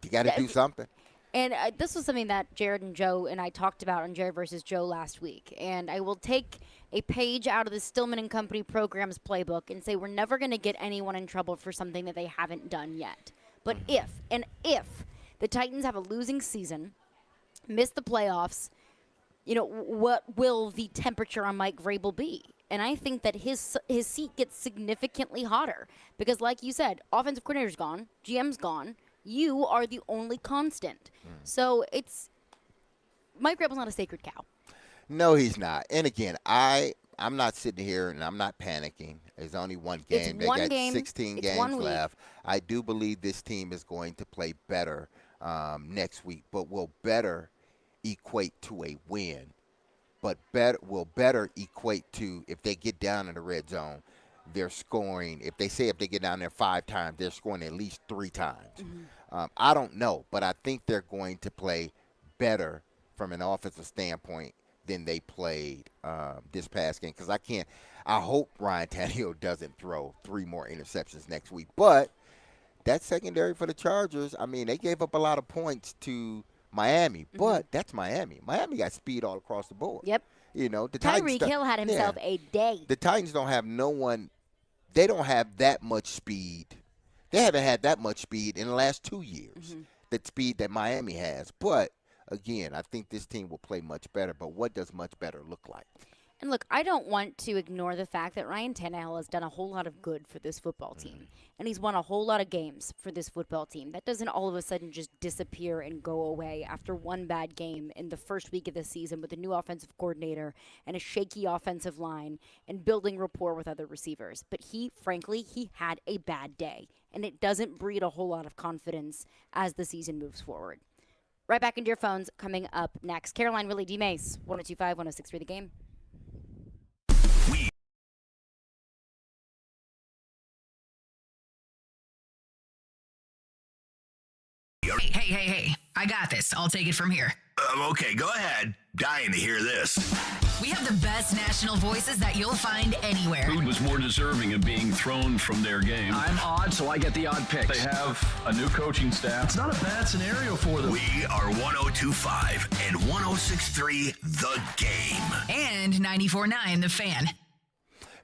You got to do something. And this was something that Jared and Joe and I talked about on Jared versus Joe last week. And I will take a page out of the Stillman and Company program's playbook and say we're never going to get anyone in trouble for something that they haven't done yet. But if the Titans have a losing season, miss the playoffs, what will the temperature on Mike Vrabel be? And I think that his seat gets significantly hotter because, like you said, offensive coordinator's gone, GM's gone. You are the only constant. So Mike Vrabel's not a sacred cow. No, he's not. And again, I'm not sitting here and I'm not panicking. There's only one game. They got 16 games left. I do believe this team is going to play better next week, but will better equate to a win. But will better equate to if they get down in the red zone, they're scoring. If they get down there 5 times, they're scoring at least 3 times. I don't know, but I think they're going to play better from an offensive standpoint than they played this past game. Because I hope Ryan Tannehill doesn't throw 3 more interceptions next week. But that secondary for the Chargers, I mean, they gave up a lot of points to Miami, but that's Miami. Miami got speed all across the board. Yep. The Titans. Tyreek Hill had himself a day. The Titans don't have no one. They don't have that much speed. They haven't had that much speed in the last 2 years. The speed that Miami has. But again, I think this team will play much better. But what does much better look like? And look, I don't want to ignore the fact that Ryan Tannehill has done a whole lot of good for this football team. And he's won a whole lot of games for this football team. That doesn't all of a sudden just disappear and go away after one bad game in the first week of the season with a new offensive coordinator and a shaky offensive line and building rapport with other receivers. But frankly, he had a bad day. And it doesn't breed a whole lot of confidence as the season moves forward. Right back into your phones coming up next. Caroline, Willy, D-Mase, 102.5, 106.3 The Game. Hey, I got this. I'll take it from here. Okay, go ahead. Dying to hear this. We have the best national voices that you'll find anywhere. Who was more deserving of being thrown from their game? I'm odd, so I get the odd picks. They have a new coaching staff. It's not a bad scenario for them. We are 102.5 and 106.3 The Game. And 94.9 The Fan.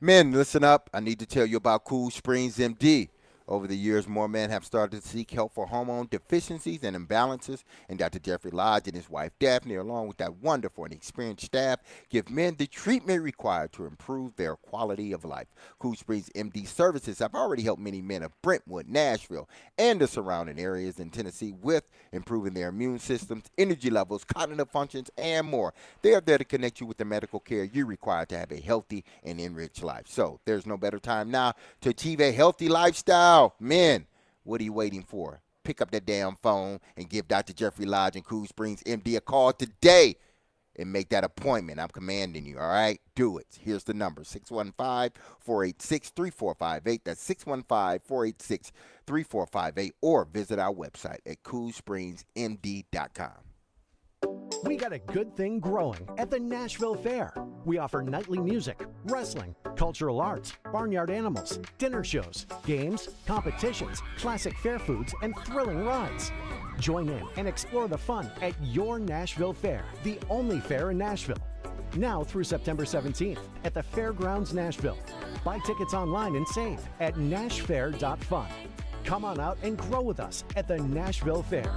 Men, listen up. I need to tell you about Cool Springs MD. Over the years, more men have started to seek help for hormone deficiencies and imbalances, and Dr. Jeffrey Lodge and his wife Daphne, along with that wonderful and experienced staff, give men the treatment required to improve their quality of life. Cool Springs MD services have already helped many men of Brentwood, Nashville, and the surrounding areas in Tennessee with improving their immune systems, energy levels, cognitive functions, and more. They are there to connect you with the medical care you require to have a healthy and enriched life. So there's no better time now to achieve a healthy lifestyle. Men, what are you waiting for? Pick up that damn phone and give Dr. Jeffrey Lodge and Cool Springs MD a call today and make that appointment. I'm commanding you, all right? Do it. Here's the number, 615-486-3458. That's 615-486-3458. Or visit our website at coolspringsmd.com. We got a good thing growing at the Nashville Fair. We offer nightly music, wrestling, cultural arts, barnyard animals, dinner shows, games, competitions, classic fair foods, and thrilling rides. Join in and explore the fun at your Nashville Fair, the only fair in Nashville. Now through September 17th at the Fairgrounds Nashville. Buy tickets online and save at nashfair.fun. Come on out and grow with us at the Nashville Fair.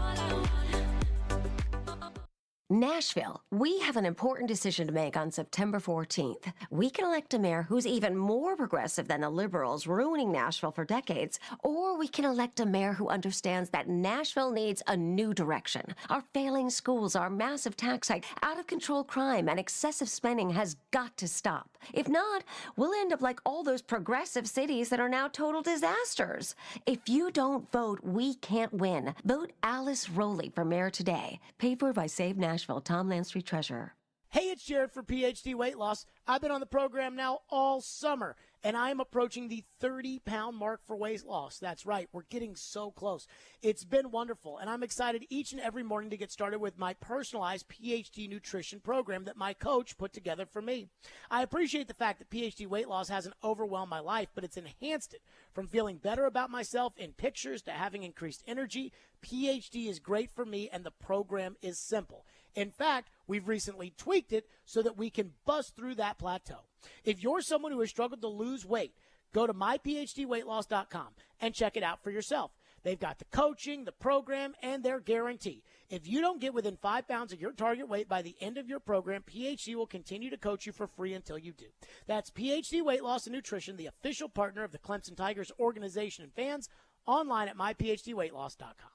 Nashville, we have an important decision to make on September 14th. We can elect a mayor who's even more progressive than the liberals ruining Nashville for decades, or we can elect a mayor who understands that Nashville needs a new direction. Our failing schools, our massive tax hike, out-of-control crime, and excessive spending has got to stop. If not, we'll end up like all those progressive cities that are now total disasters. If you don't vote, we can't win. Vote Alice Rowley for mayor today. Paid for by Save Nashville. Tom Landstreet, Treasurer. Hey, it's Jared for PhD Weight Loss. I've been on the program now all summer, and I'm approaching the 30-pound mark for weight loss. That's right. We're getting so close. It's been wonderful, and I'm excited each and every morning to get started with my personalized PhD nutrition program that my coach put together for me. I appreciate the fact that PhD Weight Loss hasn't overwhelmed my life, but it's enhanced it. From feeling better about myself in pictures to having increased energy, PhD is great for me, and the program is simple. In fact, we've recently tweaked it so that we can bust through that plateau. If you're someone who has struggled to lose weight, go to myphdweightloss.com and check it out for yourself. They've got the coaching, the program, and their guarantee. If you don't get within 5 pounds of your target weight by the end of your program, PhD will continue to coach you for free until you do. That's PhD Weight Loss and Nutrition, the official partner of the Clemson Tigers organization and fans, online at myphdweightloss.com.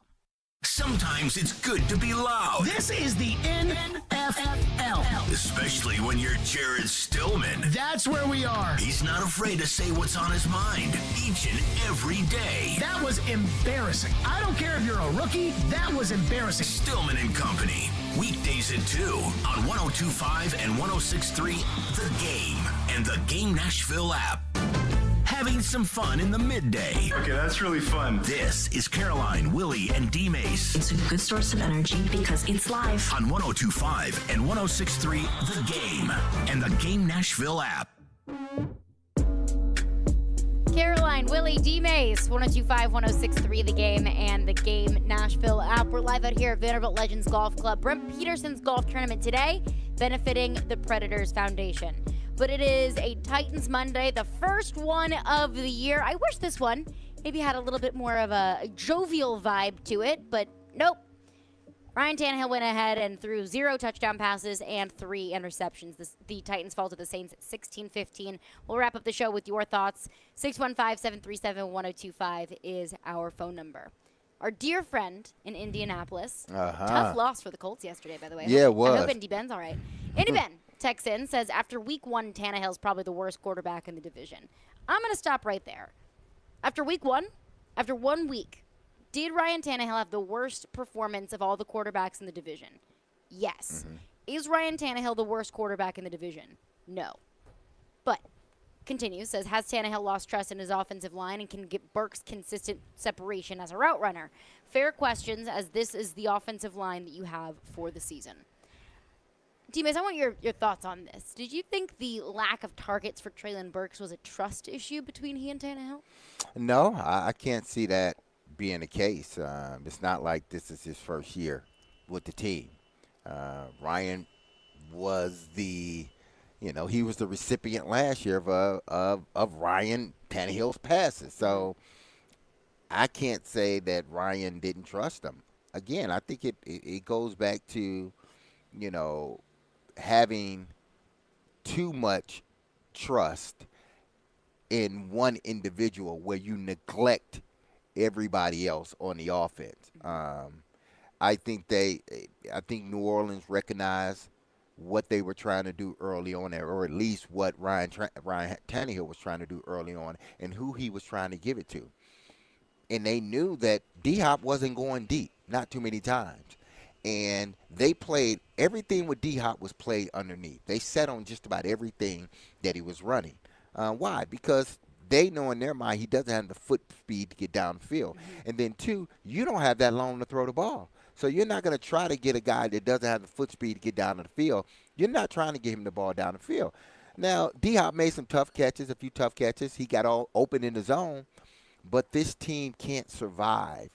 Sometimes it's good to be loud. This is the NFL. Especially when you're Jared Stillman. That's where we are. He's not afraid to say what's on his mind each and every day. That was embarrassing. I don't care if you're a rookie. That was embarrassing. Stillman and Company. Weekdays at 2 on 102.5 and 106.3 The Game and the Game Nashville app. Having some fun in the midday. Okay, that's really fun. This is Caroline, Willy, and D-Mase. It's a good source of energy because it's live. On 102.5 and 106.3 The Game and the Game Nashville app. Caroline, Willy, D-Mase, 102.5, 106.3 The Game and the Game Nashville app. We're live out here at Vanderbilt Legends Golf Club. Brent Peterson's golf tournament today, benefiting the Predators Foundation. But it is a Titans Monday, the first one of the year. I wish this one maybe had a little bit more of a jovial vibe to it, but nope. Ryan Tannehill went ahead and threw 0 touchdown passes and 3 interceptions. The Titans fall to the Saints at 16-15. We'll wrap up the show with your thoughts. 615-737-1025 is our phone number. Our dear friend in Indianapolis. Tough loss for the Colts yesterday, by the way. Yeah, it was. I hope Indy Ben's all right. Indy Ben texts in, says, after week 1, Tannehill's probably the worst quarterback in the division. I'm going to stop right there. After week 1, after 1 week, did Ryan Tannehill have the worst performance of all the quarterbacks in the division? Yes. Is Ryan Tannehill the worst quarterback in the division? No. But, continues, says, has Tannehill lost trust in his offensive line and can get Burks consistent separation as a route runner? Fair questions, as this is the offensive line that you have for the season. D-Mase, I want your thoughts on this. Did you think the lack of targets for Treylon Burks was a trust issue between he and Tannehill? No, I can't see that being the case. It's not like this is his first year with the team. Ryan was he was the recipient last year of Ryan Tannehill's passes. So I can't say that Ryan didn't trust him. Again, I think it goes back to, having too much trust in one individual where you neglect everybody else on the offense. I think New Orleans recognized what they were trying to do early on, or at least what Ryan Tannehill was trying to do early on, and who he was trying to give it to. And they knew that D-Hop wasn't going deep, not too many times. And they played, everything with D-Hop was played underneath. They set on just about everything that he was running. Why? Because they know in their mind he doesn't have the foot speed to get down the field. And then, 2, you don't have that long to throw the ball. So you're not going to try to get a guy that doesn't have the foot speed to get down to the field. You're not trying to get him the ball down the field. Now, D-Hop made some tough catches, a few tough catches. He got all open in the zone. But this team can't survive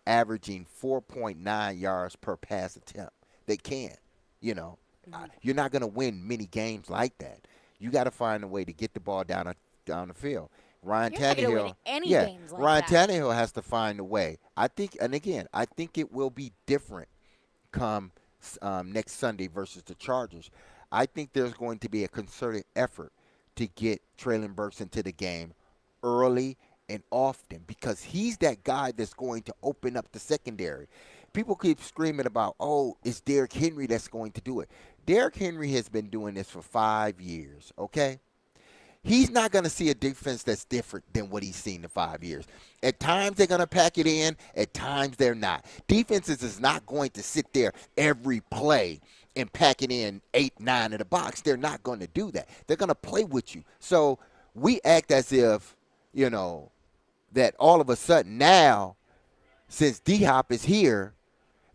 averaging 4.9 yards per pass attempt. They can't. You're not going to win many games like that. You got to find a way to get the ball down the field. Ryan Tannehill, Ryan Tannehill has to find a way. I think it will be different come next Sunday versus the Chargers. I think there's going to be a concerted effort to get Treylon Burks into the game early and often, because he's that guy that's going to open up the secondary. People keep screaming about, it's Derrick Henry that's going to do it. Derrick Henry has been doing this for 5 years, okay? He's not going to see a defense that's different than what he's seen in 5 years. At times they're going to pack it in. At times they're not. Defenses is not going to sit there every play and pack it in 8, 9 in the box. They're not going to do that. They're going to play with you. So we act as if, that all of a sudden now, since D-Hop is here,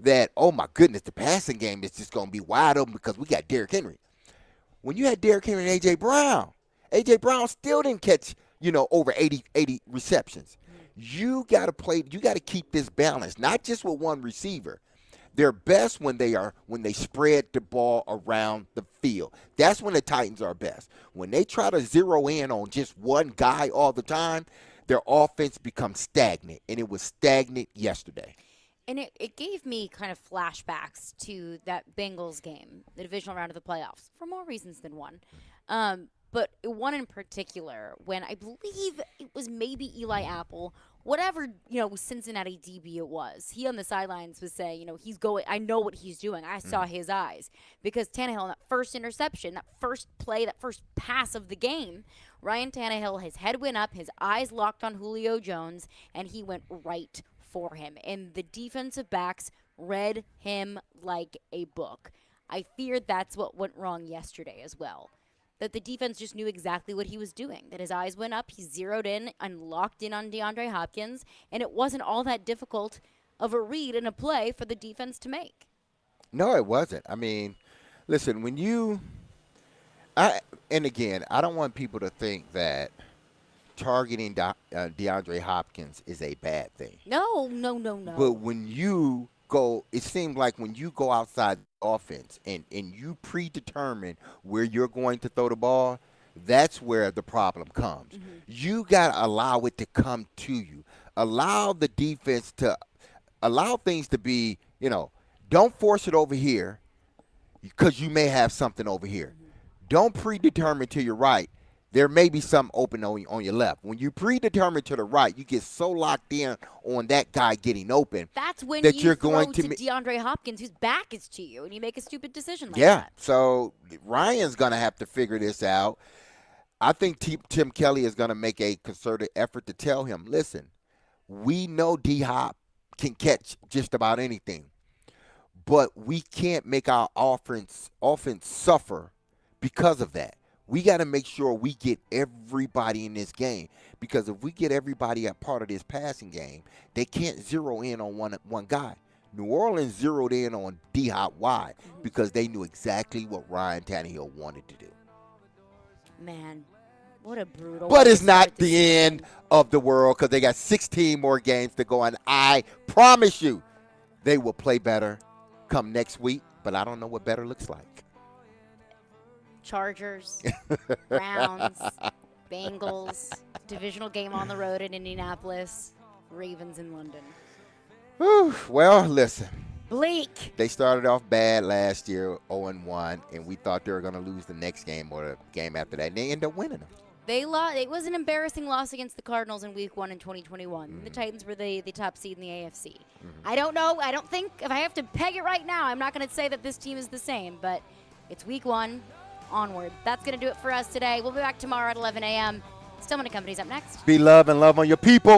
that, oh my goodness, the passing game is just going to be wide open because we got Derrick Henry. When you had Derrick Henry and A.J. Brown still didn't catch, over 80 receptions. You got to keep this balance, not just with one receiver. They're best when they spread the ball around the field. That's when the Titans are best. When they try to zero in on just one guy all the time, their offense becomes stagnant, and it was stagnant yesterday. And it gave me kind of flashbacks to that Bengals game, the divisional round of the playoffs, for more reasons than one. But one in particular, when I believe it was maybe Eli Apple, whatever, Cincinnati DB it was. He on the sidelines was saying, he's going, I know what he's doing. I saw his eyes. Because Tannehill, that first interception, that first play, that first pass of the game, Ryan Tannehill, his head went up, his eyes locked on Julio Jones, and he went right for him. And the defensive backs read him like a book. I feared that's what went wrong yesterday as well. That the defense just knew exactly what he was doing. That his eyes went up, he zeroed in and locked in on DeAndre Hopkins, and it wasn't all that difficult of a read and a play for the defense to make. No, it wasn't. I mean, listen, and again, I don't want people to think that targeting DeAndre Hopkins is a bad thing. No. But when you go, it seems like when you go outside the offense and you predetermine where you're going to throw the ball, that's where the problem comes. Mm-hmm. You got to allow it to come to you. Allow the defense to allow things to be, don't force it over here because you may have something over here. Mm-hmm. Don't predetermine to your right. There may be something open on your left. When you predetermine to the right, you get so locked in on that guy getting open. That's when that you're going to DeAndre Hopkins, whose back is to you, and you make a stupid decision like that. Yeah, so Ryan's going to have to figure this out. I think Tim Kelly is going to make a concerted effort to tell him, listen, we know D-Hop can catch just about anything, but we can't make our offense suffer because of that. We got to make sure we get everybody in this game, because if we get everybody a part of this passing game, they can't zero in on one guy. New Orleans zeroed in on D-Hop. Why? Because they knew exactly what Ryan Tannehill wanted to do. Man, what a brutal. But it's not the end of the world, because they got 16 more games to go, and I promise you they will play better come next week, but I don't know what better looks like. Chargers, Browns, Bengals, divisional game on the road in Indianapolis, Ravens in London. Whew, well, listen. Bleak. They started off bad last year, 0-1, and we thought they were going to lose the next game or the game after that, and they ended up winning them. They lost. It was an embarrassing loss against the Cardinals in Week 1 in 2021. Mm-hmm. The Titans were the top seed in the AFC. Mm-hmm. I don't know. I don't think, if I have to peg it right now, I'm not going to say that this team is the same, but it's Week 1. Onward. That's going to do it for us today. We'll be back tomorrow at 11 a.m. Stillman & Company's up next. Be love and love on your people.